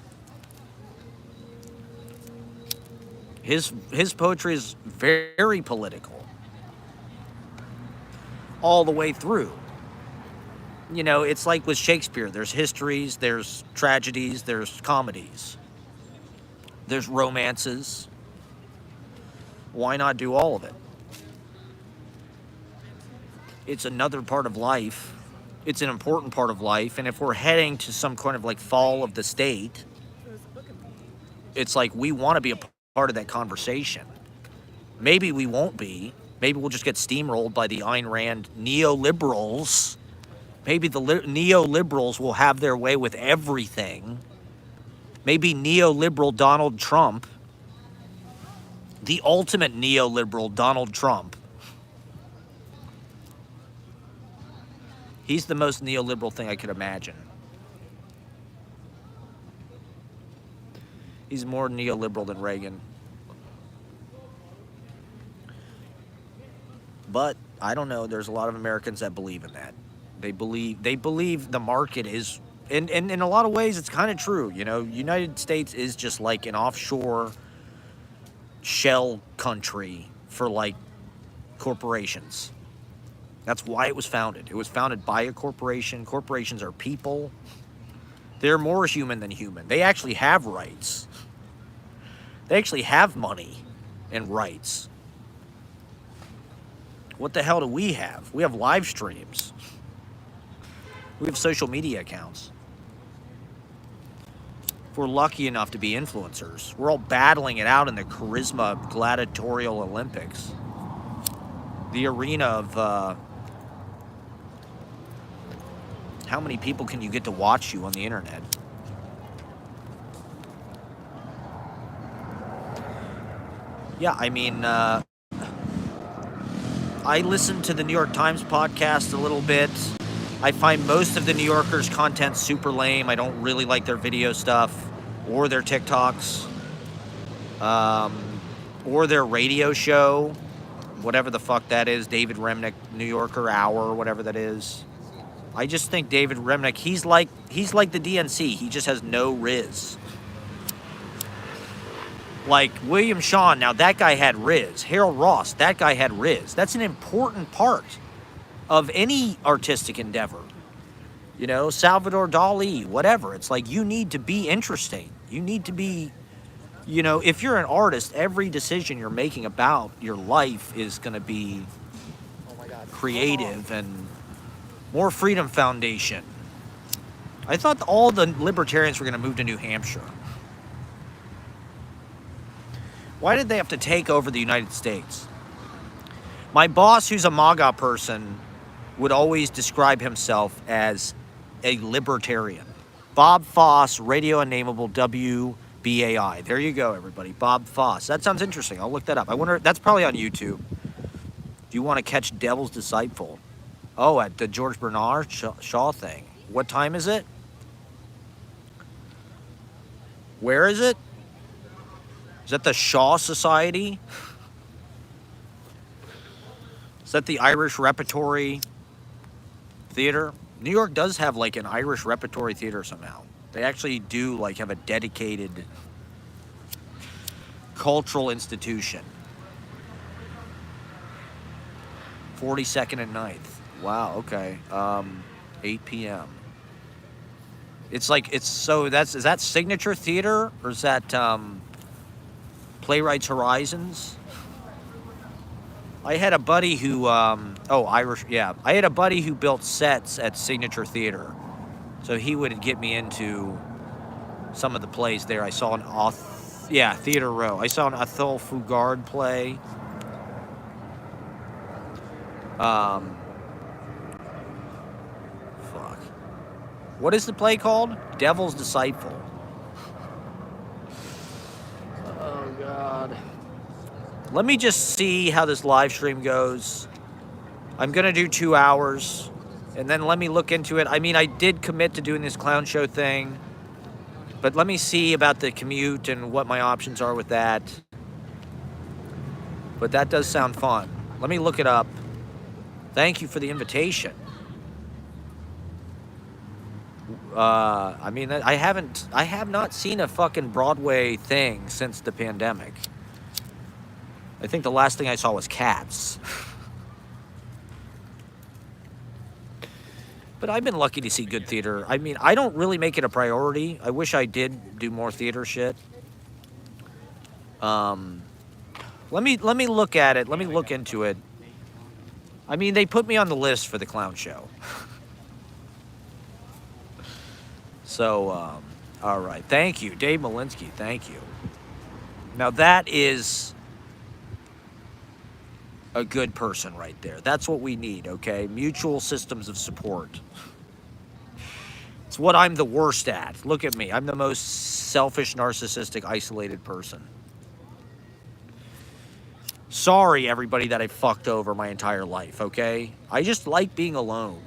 His poetry is very political. All the way through. You know, it's like with Shakespeare. There's histories, there's tragedies, there's comedies. There's romances. Why not do all of it? It's another part of life. It's an important part of life. And if we're heading to some kind of like fall of the state, it's like we want to be a part of that conversation. Maybe we won't be. Maybe we'll just get steamrolled by the Ayn Rand neoliberals. Maybe the neoliberals will have their way with everything. Maybe neoliberal Donald Trump, the ultimate neoliberal Donald Trump, he's the most neoliberal thing I could imagine. He's more neoliberal than Reagan. But I don't know. There's a lot of Americans that believe in that. They believe the market is, and in a lot of ways, it's kind of true. You know, United States is just like an offshore shell country for like corporations. That's why it was founded. It was founded by a corporation. Corporations are people. They're more human than human. They actually have rights. They actually have money and rights. What the hell do we have? We have live streams. We have social media accounts. If we're lucky enough to be influencers, we're all battling it out in the charisma gladiatorial Olympics. The arena of how many people can you get to watch you on the internet? Yeah, I mean, I listen to the New York Times podcast a little bit. I find most of the New Yorkers' content super lame. I don't really like their video stuff or their TikToks or their radio show, whatever the fuck that is, David Remnick, New Yorker Hour, or whatever that is. I just think David Remnick, he's like the DNC. He just has no riz. Like William Shawn, now that guy had riz. Harold Ross, that guy had riz. That's an important part of any artistic endeavor. You know, Salvador Dali, whatever. It's like you need to be interesting. You need to be, you know, if you're an artist, every decision you're making about your life is going to be creative. And more Freedom Foundation. I thought all the libertarians were going to move to New Hampshire. Why did they have to take over the United States? My boss, who's a MAGA person, would always describe himself as a libertarian. Bob Foss, Radio Unnameable, WBAI. There you go, everybody. Bob Foss. That sounds interesting. I'll look that up. I wonder, that's probably on YouTube. If you want to catch Devil's Disciple. Oh, at the George Bernard Shaw thing. What time is it? Where is it? Is that the Shaw Society? Is that the Irish Repertory Theater? New York does have like an Irish Repertory Theater somehow. They actually do like have a dedicated cultural institution. 42nd and 9th. Wow, okay. 8 p.m. It's like, it's so, is that Signature Theater? Or is that Playwrights Horizons? I had a buddy who, Irish, yeah. I had a buddy who built sets at Signature Theater. So he would get me into some of the plays there. I saw Theater Row. I saw an Athol Fugard play. What is the play called? Devil's Disciple. Oh, God. Let me just see how this live stream goes. I'm going to do 2 hours, and then let me look into it. I mean, I did commit to doing this clown show thing, but let me see about the commute and what my options are with that. But that does sound fun. Let me look it up. Thank you for the invitation. I mean, I have not seen a fucking Broadway thing since the pandemic. I think the last thing I saw was Cats. But I've been lucky to see good theater. I mean, I don't really make it a priority. I wish I did do more theater shit. Let me look at it. Let me look into it. I mean, they put me on the list for the clown show. So, all right. Thank you, Dave Malinsky. Thank you. Now that is a good person right there. That's what we need, okay? Mutual systems of support. It's what I'm the worst at. Look at me. I'm the most selfish, narcissistic, isolated person. Sorry, everybody that I fucked over my entire life, okay? I just like being alone.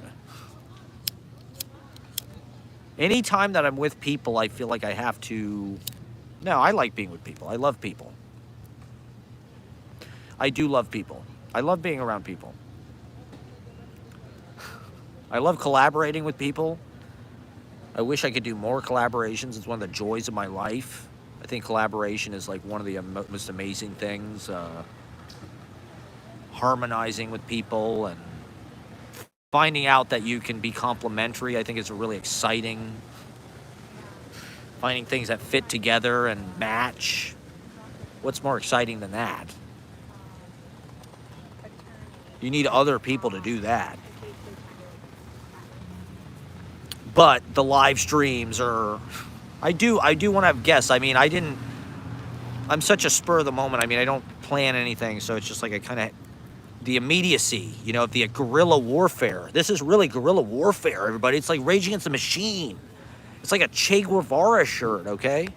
Anytime that I'm with people, I feel like I have to... No, I like being with people. I love people. I do love people. I love being around people. I love collaborating with people. I wish I could do more collaborations. It's one of the joys of my life. I think collaboration is like one of the most amazing things. Harmonizing with people and finding out that you can be complementary, I think is really exciting. Finding things that fit together and match. What's more exciting than that? You need other people to do that. But the live streams are... I do want to have guests. I mean, I'm such a spur of the moment. I mean, I don't plan anything, so it's just like I kind of... The immediacy, you know, the guerrilla warfare. This is really guerrilla warfare, everybody. It's like Rage Against the Machine. It's like a Che Guevara shirt, okay?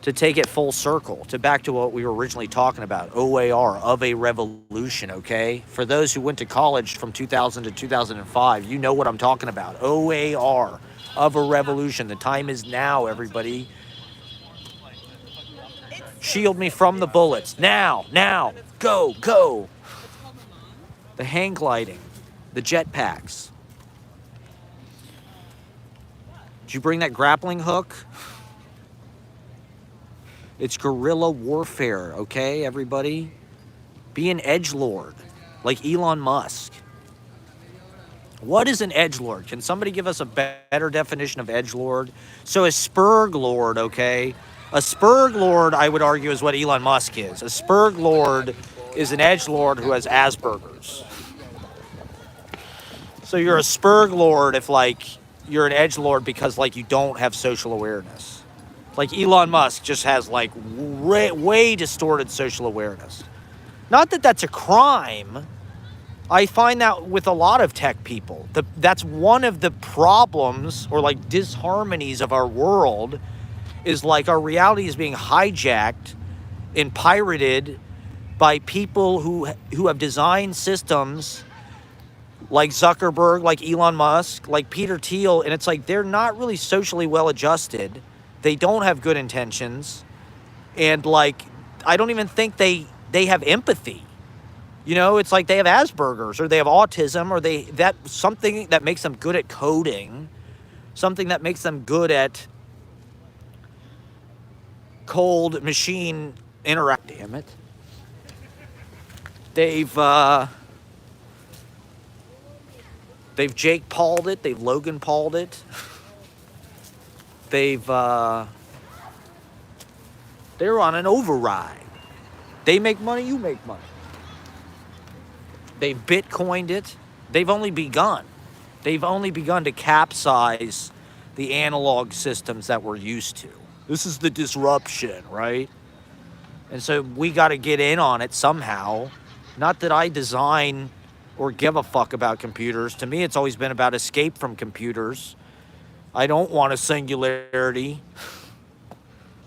To take it full circle, to back to what we were originally talking about, OAR, of a revolution, okay? For those who went to college from 2000 to 2005, you know what I'm talking about. OAR, of a revolution. The time is now, everybody. Shield me from the bullets. Now, go. The hang gliding, the jetpacks. Did you bring that grappling hook? It's guerrilla warfare, okay, everybody? Be an edgelord, like Elon Musk. What is an edgelord? Can somebody give us a better definition of edgelord? So a spurglord, okay? A spurglord, I would argue, is what Elon Musk is. A spurglord is an edgelord who has Asperger's. So you're a spurglord if, like, you're an edgelord because, like, you don't have social awareness. Like Elon Musk just has like way distorted social awareness. Not that that's a crime. I find that with a lot of tech people. That's one of the problems or like disharmonies of our world is like our reality is being hijacked and pirated by people who have designed systems like Zuckerberg, like Elon Musk, like Peter Thiel, and it's like they're not really socially well adjusted. They don't have good intentions, and like I don't even think they have empathy. You know, it's like they have Asperger's or they have autism or that's something that makes them good at coding, something that makes them good at cold machine interact. Damn it. They've Jake Paul'd it, they've Logan Paul'd it. They're on an override. They make money, you make money. They've Bitcoined it. They've only begun. They've only begun to capsize the analog systems that we're used to. This is the disruption, right? And so we got to get in on it somehow. Not that I design or give a fuck about computers. To me, it's always been about escape from computers. I don't want a singularity.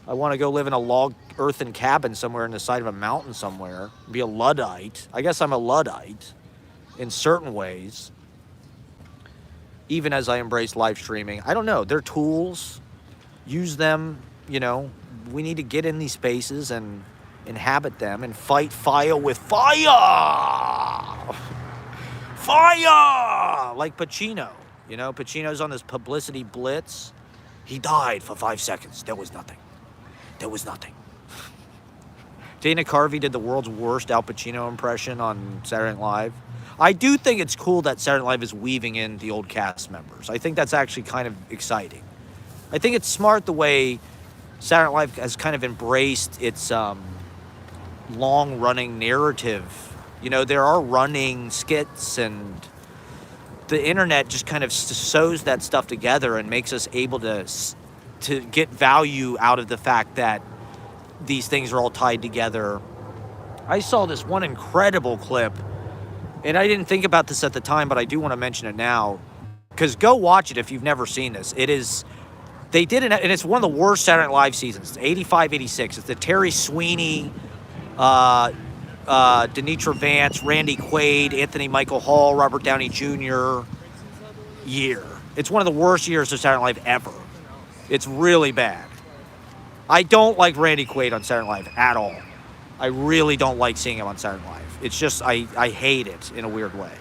I want to go live in a log earthen cabin somewhere in the side of a mountain somewhere. Be a Luddite. I guess I'm a Luddite in certain ways. Even as I embrace live streaming. I don't know. They're tools. Use them, you know. We need to get in these spaces and inhabit them and fight fire with fire! Fire! Like Pacino. You know, Pacino's on this publicity blitz. He died for 5 seconds. There was nothing. Dana Carvey did the world's worst Al Pacino impression on Saturday Night Live. I do think it's cool that Saturday Night Live is weaving in the old cast members. I think that's actually kind of exciting. I think it's smart the way Saturday Night Live has kind of embraced its long-running narrative. You know, there are running skits and the internet just kind of sews that stuff together and makes us able to get value out of the fact that these things are all tied together. I saw this one incredible clip, and I didn't think about this at the time, but I do want to mention it now, because go watch it if you've never seen this. They did it, and it's one of the worst Saturday Night Live seasons. It's 85, 86. It's the Terry Sweeney, Denitra Vance, Randy Quaid, Anthony Michael Hall, Robert Downey Jr. year. It's one of the worst years of Saturday Night Live ever. It's really bad. I don't like Randy Quaid on Saturday Night Live at all. I really don't like seeing him on Saturday Night Live. It's just, I hate it in a weird way.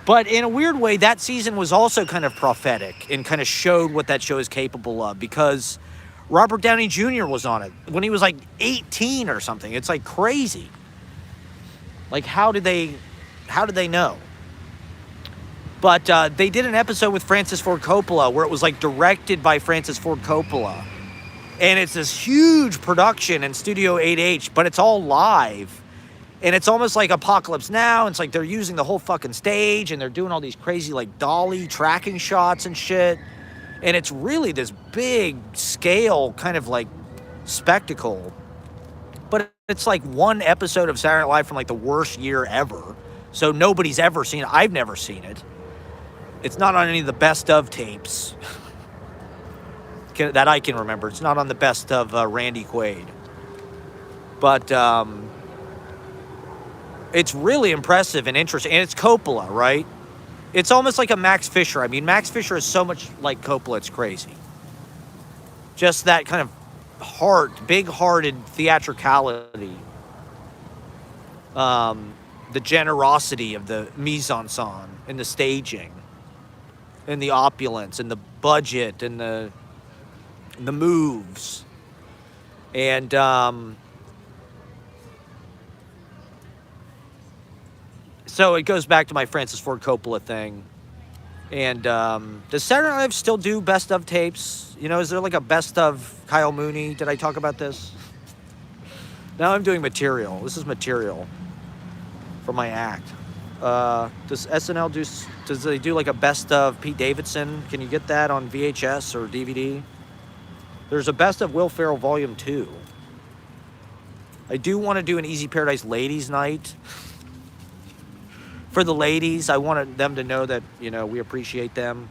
But in a weird way, that season was also kind of prophetic and kind of showed what that show is capable of, because Robert Downey Jr. was on it when he was like 18 or something. It's like crazy. Like, how did they know? But they did an episode with Francis Ford Coppola where it was like directed by Francis Ford Coppola. And it's this huge production in Studio 8H, but it's all live. And it's almost like Apocalypse Now. It's like they're using the whole fucking stage and they're doing all these crazy like dolly tracking shots and shit. And it's really this big scale kind of like spectacle. But it's like one episode of Saturday Night Live from like the worst year ever. So nobody's ever seen it. I've never seen it. It's not on any of the best of tapes that I can remember. It's not on the best of Randy Quaid. But it's really impressive and interesting. And it's Coppola, right? It's almost like a Max Fisher. I mean, Max Fisher is so much like Coppola, it's crazy. Just that kind of big-hearted theatricality. The generosity of the mise-en-scène and the staging. And the opulence and the budget and the moves. And so it goes back to my Francis Ford Coppola thing. And does Saturday Night Live still do best of tapes? You know, is there like a best of Kyle Mooney? Did I talk about this? Now I'm doing material. This is material for my act. Does SNL does they do like a best of Pete Davidson? Can you get that on VHS or DVD? There's a best of Will Ferrell Volume 2. I do want to do an Easy Paradise Ladies Night. For the ladies, I wanted them to know that, you know, we appreciate them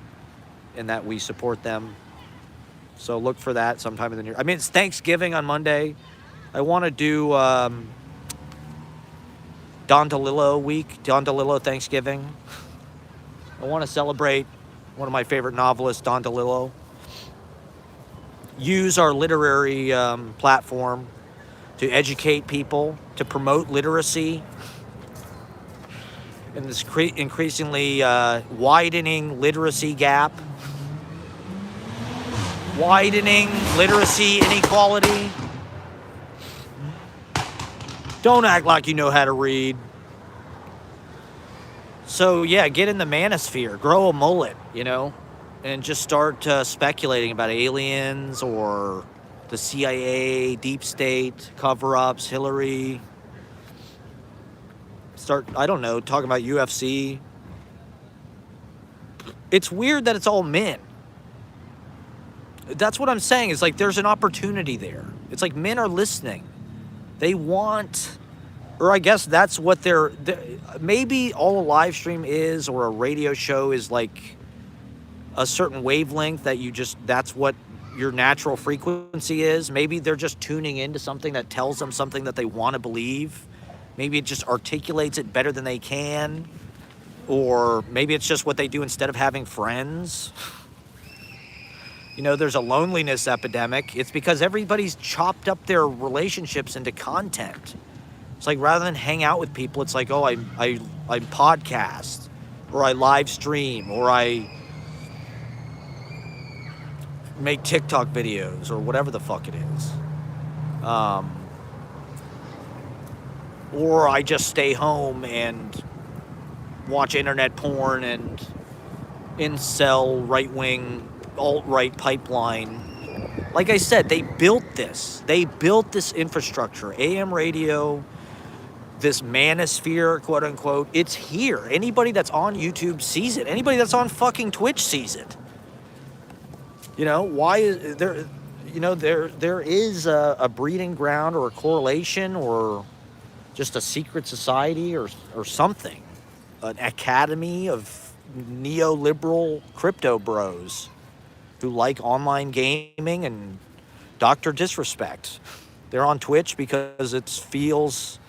and that we support them. So look for that sometime in the near. I mean, it's Thanksgiving on Monday. I want to do Don DeLillo week, Don DeLillo Thanksgiving. I want to celebrate one of my favorite novelists, Don DeLillo. Use our literary platform to educate people, to promote literacy in this increasingly widening literacy gap, widening literacy inequality. Don't act like you know how to read. So yeah, get in the manosphere, grow a mullet, you know, and just start speculating about aliens or the CIA, deep state, cover-ups, Hillary. Start, I don't know, talking about UFC. It's weird that it's all men. That's what I'm saying. It's like there's an opportunity there. It's like men are listening. They want, or I guess that's what they're maybe all a live stream is, or a radio show is like a certain wavelength that you just, that's what your natural frequency is. Maybe they're just tuning into something that tells them something that they want to believe. Maybe it just articulates it better than they can. Or maybe it's just what they do instead of having friends. You know, there's a loneliness epidemic. It's because everybody's chopped up their relationships into content. It's like rather than hang out with people, it's like, oh, I podcast, or I live stream, or I make TikTok videos, or whatever the fuck it is. Or I just stay home and watch internet porn and incel right-wing alt-right pipeline. Like I said, they built this. They built this infrastructure. AM radio, this manosphere, quote-unquote, it's here. Anybody that's on YouTube sees it. Anybody that's on fucking Twitch sees it. You know, why is there, you know, there is a breeding ground or a correlation or just a secret society or something, an academy of neoliberal crypto bros who like online gaming and Dr. Disrespect. They're on Twitch because it feels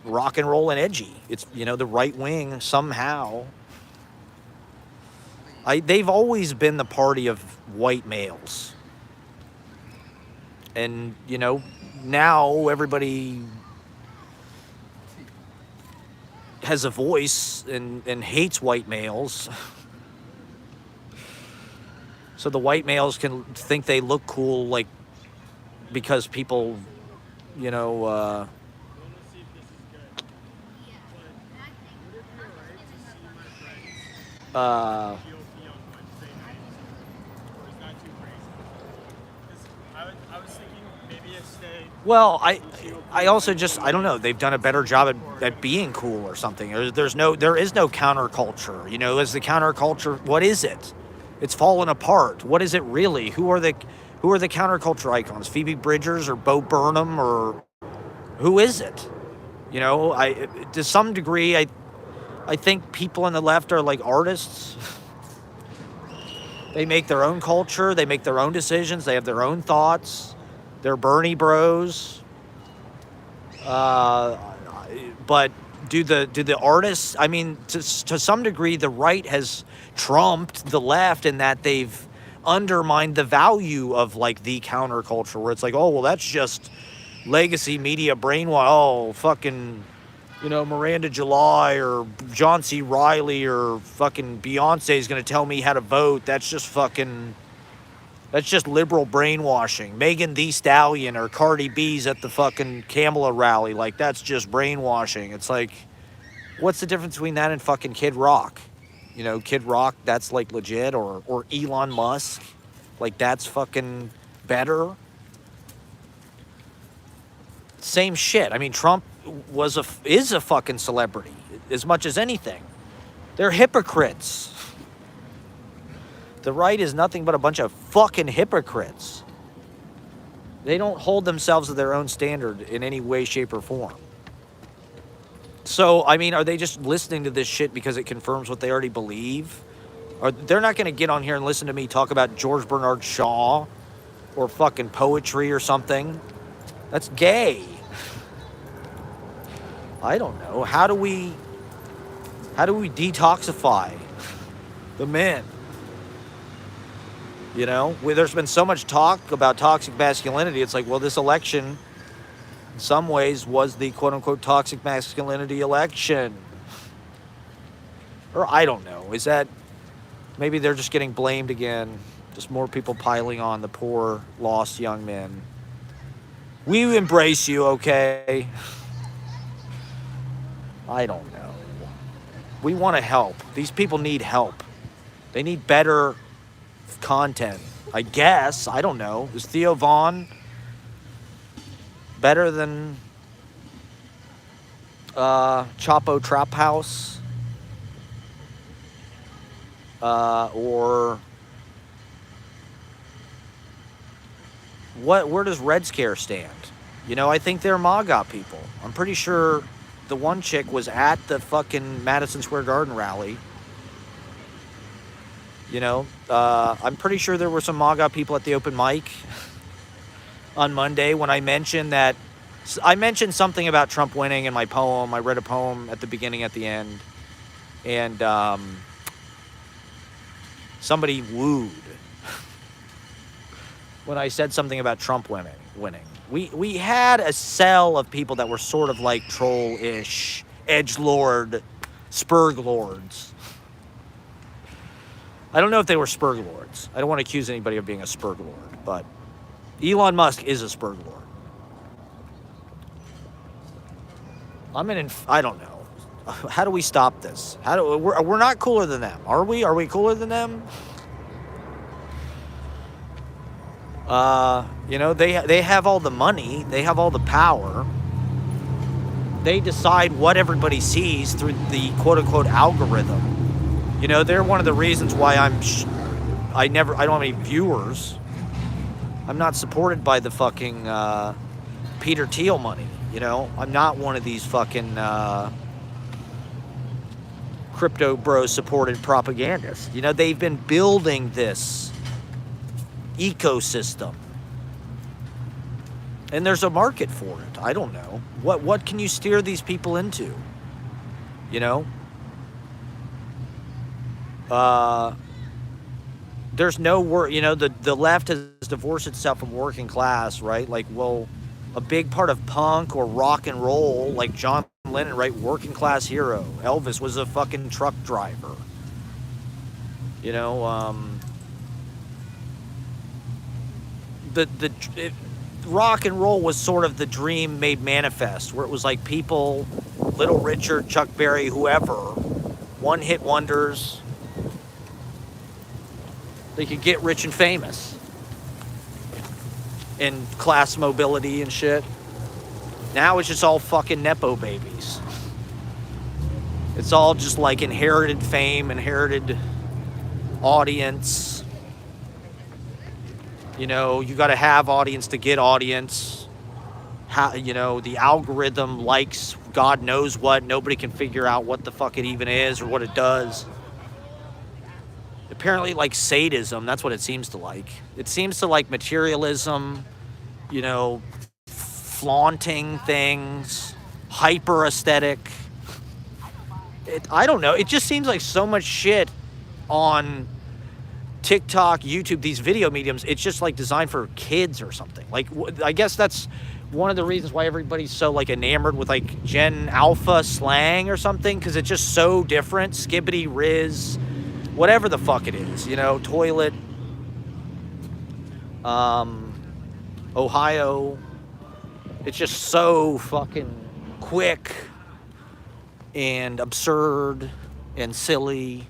rock and roll and edgy. It's, you know, the right wing somehow. They've always been the party of white males. And, you know, now everybody has a voice and hates white males. So the white males can think they look cool, like, because people, you know, Uh, GOP on Wednesday night, or is that too crazy? Because I was thinking maybe a stay. Well, I also just I don't know. They've done a better job at being cool or something. There is no counterculture. You know, is the counterculture? What is it? It's fallen apart. What is it really? Who are the counterculture icons? Phoebe Bridgers or Bo Burnham or who is it? You know, to some degree I think people on the left are like artists. They make their own culture. They make their own decisions. They have their own thoughts. They're Bernie bros. But do the artists? I mean, to some degree, the right has trumped the left in that they've undermined the value of like the counterculture, where it's like, oh well, that's just legacy media brainwash. Oh, fucking, you know, Miranda July or John C. Riley or fucking Beyonce is gonna tell me how to vote. That's just liberal brainwashing. Megan Thee Stallion or Cardi B's at the fucking Kamala rally. Like, that's just brainwashing. It's like, what's the difference between that and fucking Kid Rock? You know, Kid Rock, that's like legit. Or Elon Musk. Like, that's fucking better. Same shit. I mean, Trump is a fucking celebrity as much as anything. They're hypocrites. The right is nothing but a bunch of fucking hypocrites. They don't hold themselves to their own standard in any way, shape, or form. So, I mean, are they just listening to this shit because it confirms what they already believe? Or they're not going to get on here and listen to me talk about George Bernard Shaw or fucking poetry or something. That's gay. I don't know. How do we detoxify the men? You know, there's been so much talk about toxic masculinity. It's like, well, this election, in some ways, was the quote-unquote toxic masculinity election. Or I don't know. Is that, maybe they're just getting blamed again. Just more people piling on the poor, lost young men. We embrace you, okay? I don't know. We want to help. These people need help. They need better content, I guess. I don't know. Is Theo Vaughn better than Chapo Trap House? Or what? Where does Red Scare stand? You know, I think they're MAGA people. I'm pretty sure the one chick was at the fucking Madison Square Garden rally. You know, I'm pretty sure there were some MAGA people at the open mic on Monday when I mentioned something about Trump winning in my poem. I read a poem at the beginning, at the end, and somebody wooed when I said something about Trump winning. We had a cell of people that were sort of like troll-ish, edgelord, spurglords. I don't know if they were spurglords. I don't want to accuse anybody of being a spurglord, but Elon Musk is a spurglord. I don't know. How do we stop this? We're not cooler than them, are we? Are we cooler than them? You know, they have all the money, they have all the power. They decide what everybody sees through the quote-unquote algorithm. You know, they're one of the reasons why I don't have any viewers. I'm not supported by the fucking Peter Thiel money. You know, I'm not one of these fucking crypto bro supported propagandists. You know, they've been building this ecosystem, and there's a market for it. I don't know what can you steer these people into, you know. There's no work, you know, the left has divorced itself from working class, right? Like, well, a big part of punk or rock and roll, like John Lennon, right? Working class hero. Elvis was a fucking truck driver. You know, rock and roll was sort of the dream made manifest, where it was like people, Little Richard, Chuck Berry, whoever, one-hit wonders, They could get rich and famous. And class mobility and shit. Now it's just all fucking Nepo babies. It's all just like inherited fame, inherited audience. You know, you got to have audience to get audience. How, you know, the algorithm likes God knows what. Nobody can figure out what the fuck it even is or what it does. Apparently, like sadism, that's what it seems to like. It seems to like materialism, you know, flaunting things, hyper aesthetic. I don't know. It just seems like so much shit on TikTok, YouTube, these video mediums. It's just like designed for kids or something. Like, I guess that's one of the reasons why everybody's so like enamored with like Gen Alpha slang or something, because it's just so different. Skibbity, Riz, whatever the fuck it is, you know, toilet, Ohio. It's just so fucking quick and absurd and silly.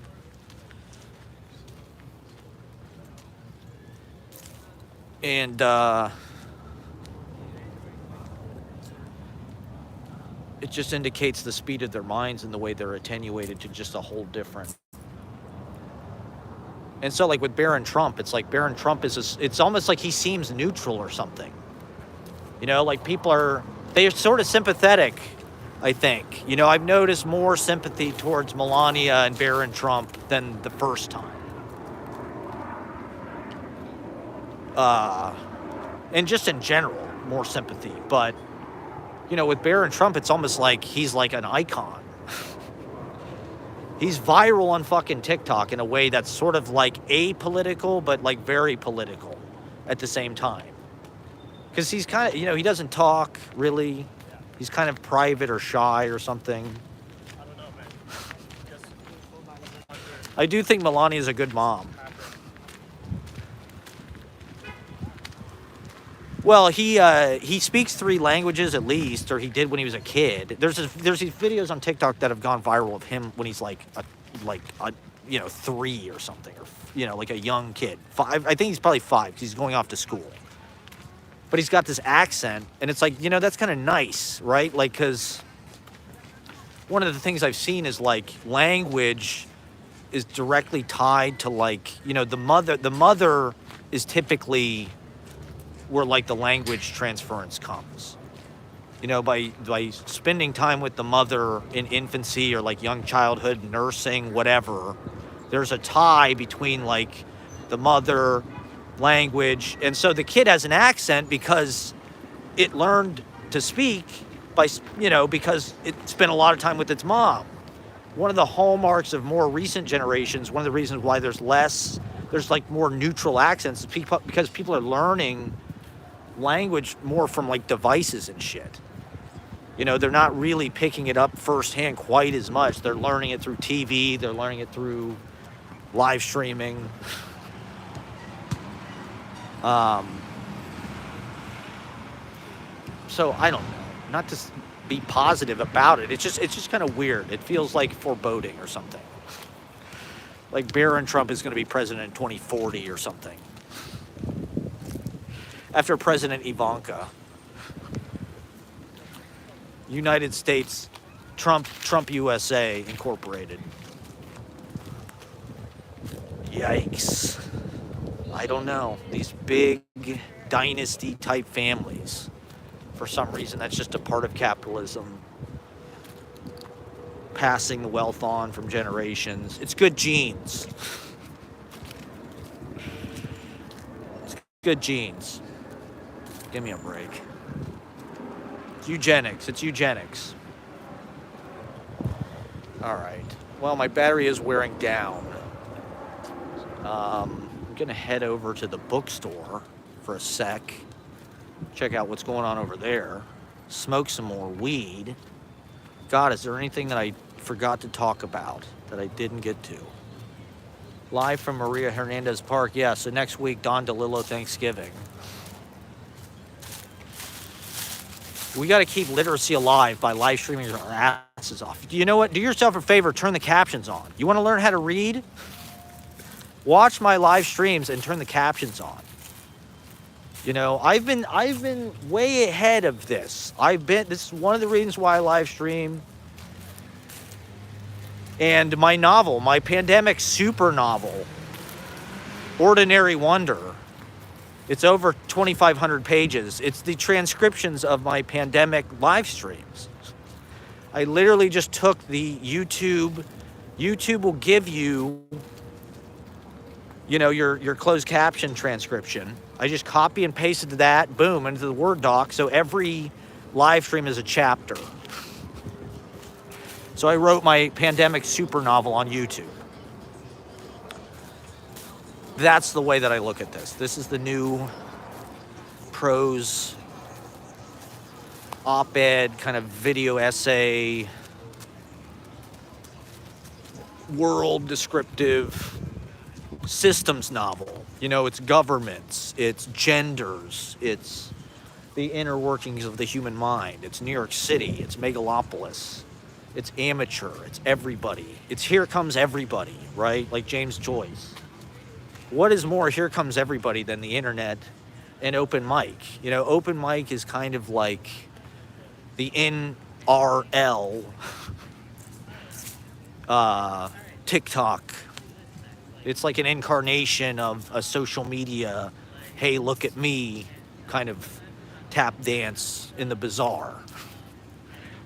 And it just indicates the speed of their minds and the way they're attenuated to just a whole different. And so like with Barron Trump, it's like Barron Trump is, it's almost like he seems neutral or something. You know, like they're sort of sympathetic, I think. You know, I've noticed more sympathy towards Melania and Barron Trump than the first time. And just in general, more sympathy. But, you know, with Barron Trump, it's almost like he's like an icon. He's viral on fucking TikTok in a way that's sort of like apolitical, but like very political at the same time. Because he's kind of, you know, he doesn't talk really. He's kind of private or shy or something. I don't know, man. I do think Melania is a good mom. Well, he speaks 3 languages at least, or he did when he was a kid. There's these videos on TikTok that have gone viral of him when he's like a 3 or something, or you know, like a young kid. 5, I think he's probably 5 because he's going off to school. But he's got this accent, and it's like, you know, that's kind of nice, right? Like, because one of the things I've seen is like language is directly tied to like, you know, the mother is typically where like the language transference comes, you know, by spending time with the mother in infancy or like young childhood, nursing, whatever. There's a tie between like the mother, language, and so the kid has an accent because it learned to speak by, you know, because it spent a lot of time with its mom. One of the hallmarks of more recent generations, one of the reasons why there's like more neutral accents is because people are learning language more from like devices and shit. You know, they're not really picking it up firsthand quite as much. They're learning it through TV, they're learning it through live streaming. So I don't know, not to be positive about it. It's just kind of weird. It feels like foreboding or something. Like Barron Trump is going to be president in 2040 or something. After President Ivanka. United States, Trump USA Incorporated. Yikes. I don't know. These big dynasty type families. For some reason, that's just a part of capitalism. Passing the wealth on from generations. It's good genes. It's good genes. Give me a break. It's eugenics. All right. Well, my battery is wearing down. I'm going to head over to the bookstore for a sec. Check out what's going on over there. Smoke some more weed. God, is there anything that I forgot to talk about that I didn't get to? Live from Maria Hernandez Park. Yeah, so next week, Don DeLillo Thanksgiving. We got to keep literacy alive by live streaming our asses off. You know what? Do yourself a favor, turn the captions on. You want to learn how to read? Watch my live streams and turn the captions on. You know, I've been way ahead of this. This is one of the reasons why I live stream. And my novel, my pandemic super novel, Ordinary Wonder. It's over 2,500 pages. It's the transcriptions of my pandemic live streams. I literally just took the YouTube. YouTube will give you, you know, your closed caption transcription. I just copy and pasted that, boom, into the Word doc. So every live stream is a chapter. So I wrote my pandemic super novel on YouTube. That's the way that I look at this. This is the new prose op-ed kind of video essay, world descriptive systems novel. You know, it's governments, it's genders, it's the inner workings of the human mind. It's New York City, it's megalopolis, it's amateur, it's everybody. It's here comes everybody, right? Like James Joyce. What is more here comes everybody than the internet and open mic? You know, open mic is kind of like the NRL, TikTok. It's like an incarnation of a social media, hey, look at me, kind of tap dance in the bazaar.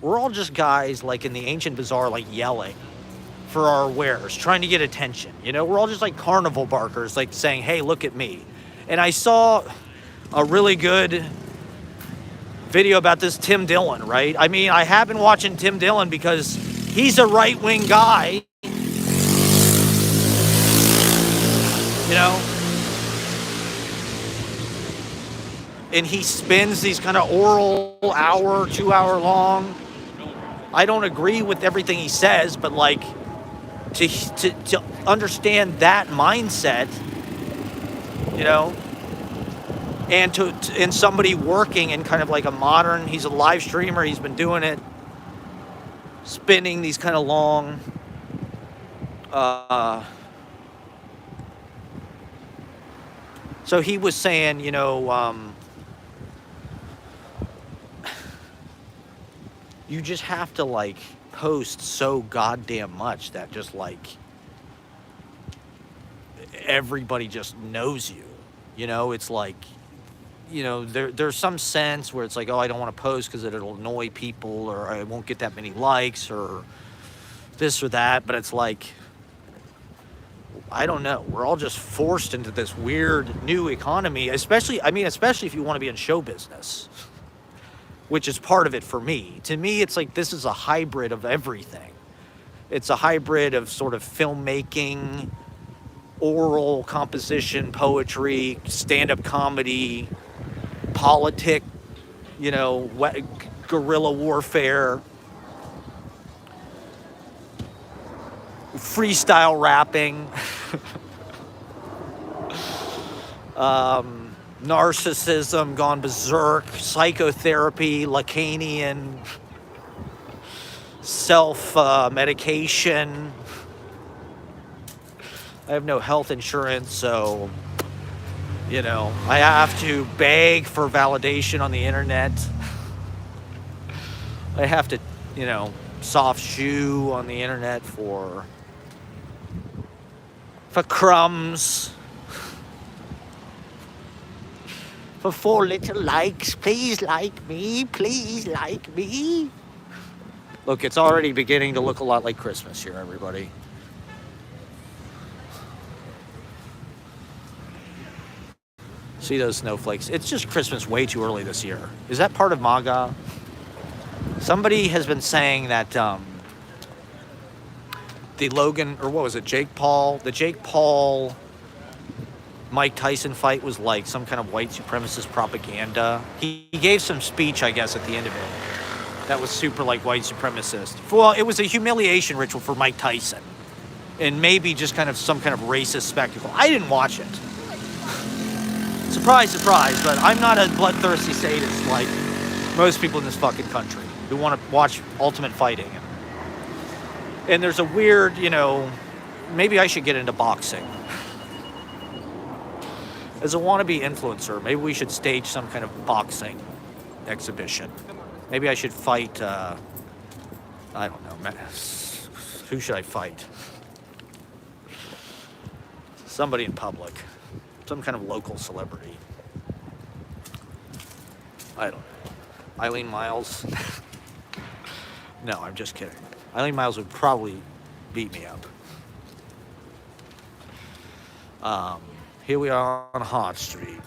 We're all just guys like in the ancient bazaar, like yelling for our wares, trying to get attention. You know, we're all just like carnival barkers, like saying, hey, look at me. And I saw a really good video about this Tim Dillon, right? I mean, I have been watching Tim Dillon because he's a right-wing guy. You know? And he spins these kind of oral hour, 2 hour long. I don't agree with everything he says, but like to understand that mindset, you know, and and somebody working in kind of like a modern, he's a live streamer, he's been doing it, spinning these kind of long, so he was saying, you know, you just have to like post so goddamn much that just like everybody just knows you. You know, it's like, you know, there's some sense where it's like, oh, I don't want to post because it'll annoy people, or I won't get that many likes, or this or that. But it's like, I don't know. We're all just forced into this weird new economy, especially if you want to be in show business, which is part of it for me. To me, it's like this is a hybrid of everything. It's a hybrid of sort of filmmaking, oral composition, poetry, stand-up comedy, politic, you know, guerrilla warfare, freestyle rapping, narcissism gone berserk, psychotherapy, Lacanian, self-medication. I have no health insurance, so, you know, I have to beg for validation on the internet. I have to, you know, soft shoe on the internet for crumbs. For 4 little likes. Please like me. Please like me. Look, it's already beginning to look a lot like Christmas here, everybody. See those snowflakes? It's just Christmas way too early this year. Is that part of MAGA? Somebody has been saying that the Logan, or what was it, the Jake Paul Mike Tyson fight was like some kind of white supremacist propaganda. He gave some speech, I guess, at the end of it that was super like white supremacist. Well, it was a humiliation ritual for Mike Tyson, and maybe just kind of some kind of racist spectacle. I didn't watch it. Surprise, surprise, but I'm not a bloodthirsty sadist like most people in this fucking country who want to watch Ultimate Fighting. And there's a weird, you know, maybe I should get into boxing. As a wannabe influencer, maybe we should stage some kind of boxing exhibition. Maybe I should fight, I don't know, who should I fight? Somebody in public. Some kind of local celebrity. I don't know. Eileen Miles? No, I'm just kidding. Eileen Miles would probably beat me up. Here we are on Hot Street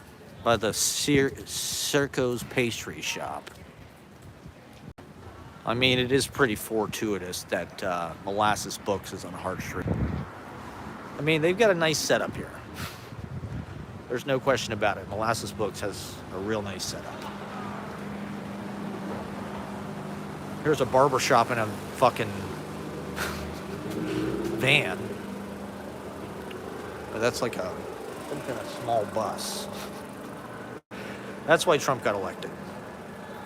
by the Circo's pastry shop. I mean, it is pretty fortuitous that Molasses Books is on Hart Street. I mean, they've got a nice setup here. There's no question about it. Molasses Books has a real nice setup. Here's a barber shop in a fucking van. But that's like some kind of small bus. That's why Trump got elected.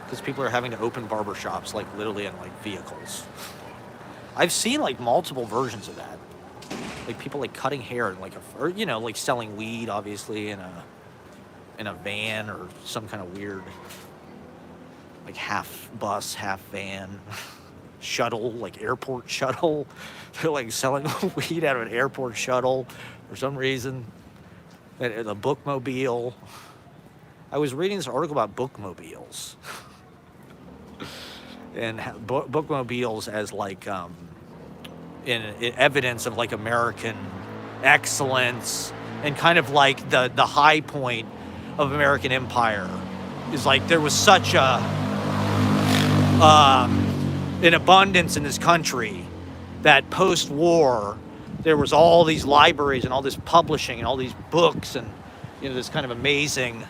Because people are having to open barber shops like literally in like vehicles. I've seen like multiple versions of that. Like people like cutting hair in like or you know, like selling weed obviously in a van or some kind of weird like half bus, half van shuttle, like airport shuttle. They're like selling weed out of an airport shuttle for some reason. And a bookmobile. I was reading this article about bookmobiles. And bookmobiles as like in evidence of like American excellence and kind of like the high point of American empire is like there was such an abundance in this country that post-war there was all these libraries and all this publishing and all these books and you know this kind of amazing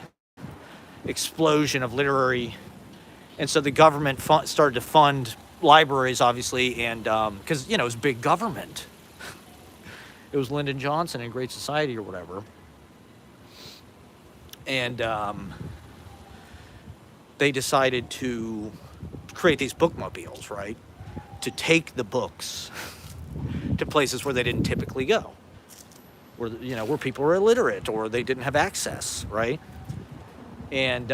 explosion of literary. And so the government started to fund libraries, obviously, and because, you know, it was big government. It was Lyndon Johnson and Great Society or whatever. And they decided to create these bookmobiles, right? To take the books to places where they didn't typically go. Where, you know, where people were illiterate or they didn't have access, right? And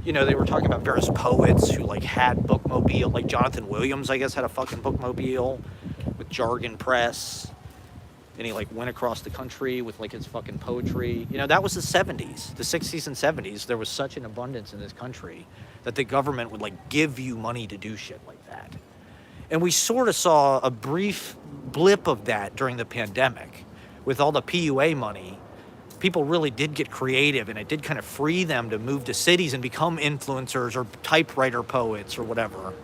you know, they were talking about various poets who like had bookmobile, like Jonathan Williams, I guess, had a fucking bookmobile with Jargon Press. And he like went across the country with like his fucking poetry. You know, that was the 70s, the 60s and 70s. There was such an abundance in this country that the government would like give you money to do shit like that. And we sort of saw a brief blip of that during the pandemic with all the PUA money. People really did get creative and it did kind of free them to move to cities and become influencers or typewriter poets or whatever.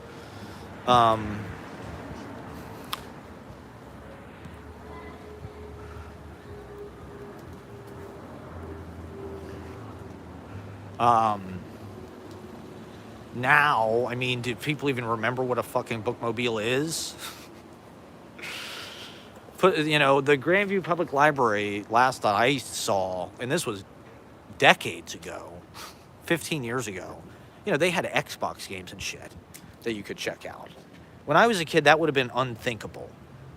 Now, I mean, do people even remember what a fucking bookmobile is? You know, the Grandview Public Library, last that I saw, and this was decades ago, 15 years ago, you know, they had Xbox games and shit that you could check out. When I was a kid, that would have been unthinkable.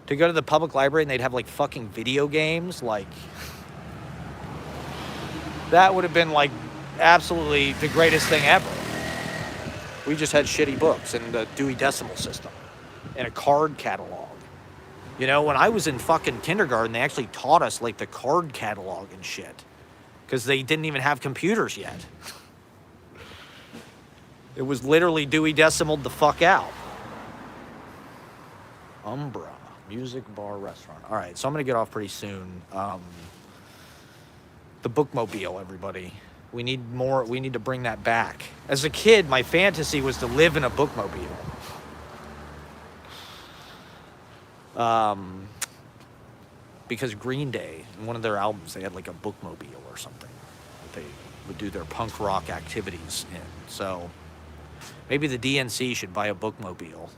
To go to the public library and they'd have like fucking video games, like, that would have been like absolutely the greatest thing ever. We just had shitty books and the Dewey Decimal System and a card catalog. You know, when I was in fucking kindergarten, they actually taught us like the card catalog and shit because they didn't even have computers yet. It was literally Dewey Decimaled the fuck out. Umbra, music, bar, restaurant. All right, so I'm going to get off pretty soon. The bookmobile, everybody. We need more. We need to bring that back. As a kid, my fantasy was to live in a bookmobile. Because Green Day, in one of their albums, they had like a bookmobile or something that they would do their punk rock activities in. So maybe the DNC should buy a bookmobile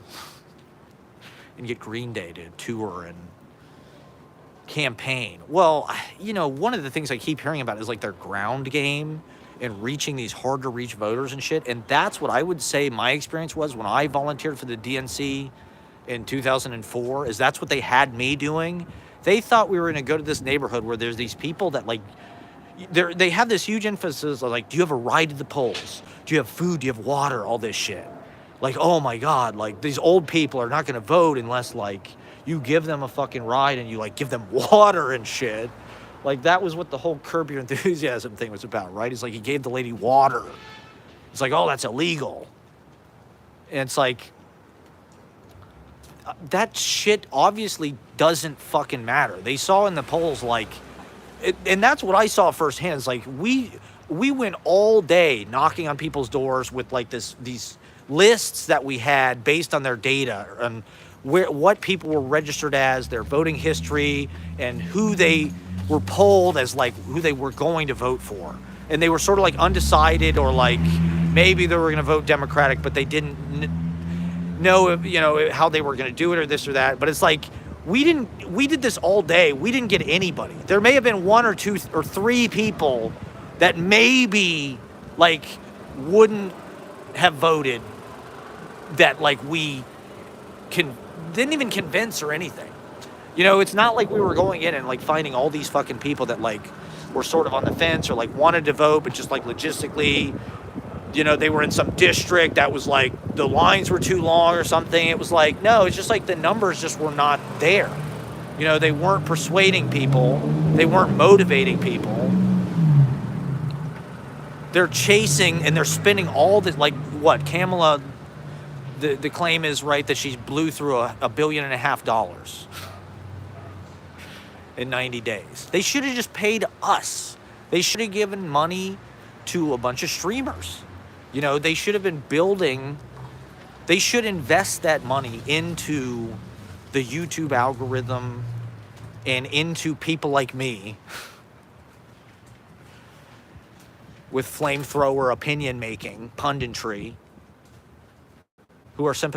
and get Green Day to tour and campaign. Well, you know, one of the things I keep hearing about is like their ground game and reaching these hard to reach voters and shit. And that's what I would say my experience was when I volunteered for the DNC in 2004, is that's what they had me doing. They thought we were going to go to this neighborhood where there's these people that like, they have this huge emphasis of like, do you have a ride to the polls? Do you have food? Do you have water? All this shit. Like, oh my God, like these old people are not going to vote unless like you give them a fucking ride and you like give them water and shit. Like that was what the whole Curb Your Enthusiasm thing was about, right? It's like he gave the lady water. It's like, oh, that's illegal. And it's like, that shit obviously doesn't fucking matter. They saw in the polls, like, and that's what I saw firsthand. It's like, we went all day knocking on people's doors with like these lists that we had based on their data and what people were registered as, their voting history, and who they were polled as like who they were going to vote for. And they were sort of like undecided, or like maybe they were going to vote Democratic, but they didn't know if, you know, how they were going to do it or this or that. But it's like, we did this all day. We didn't get anybody. There may have been 1 or 2 or 3 people that maybe like wouldn't have voted, that like we didn't even convince or anything. You know, it's not like we were going in and like finding all these fucking people that like were sort of on the fence or like wanted to vote, but just like logistically, you know, they were in some district that was like the lines were too long or something. It was like, no, it's just like the numbers just were not there. You know, they weren't persuading people. They weren't motivating people. They're chasing and they're spending all the, like what, Kamala, the claim is, right, that she blew through $1.5 billion in 90 days. They should have just paid us. They should have given money to a bunch of streamers. You know, they should have been building, they should invest that money into the YouTube algorithm and into people like me with flamethrower opinion making, punditry, who are sympathetic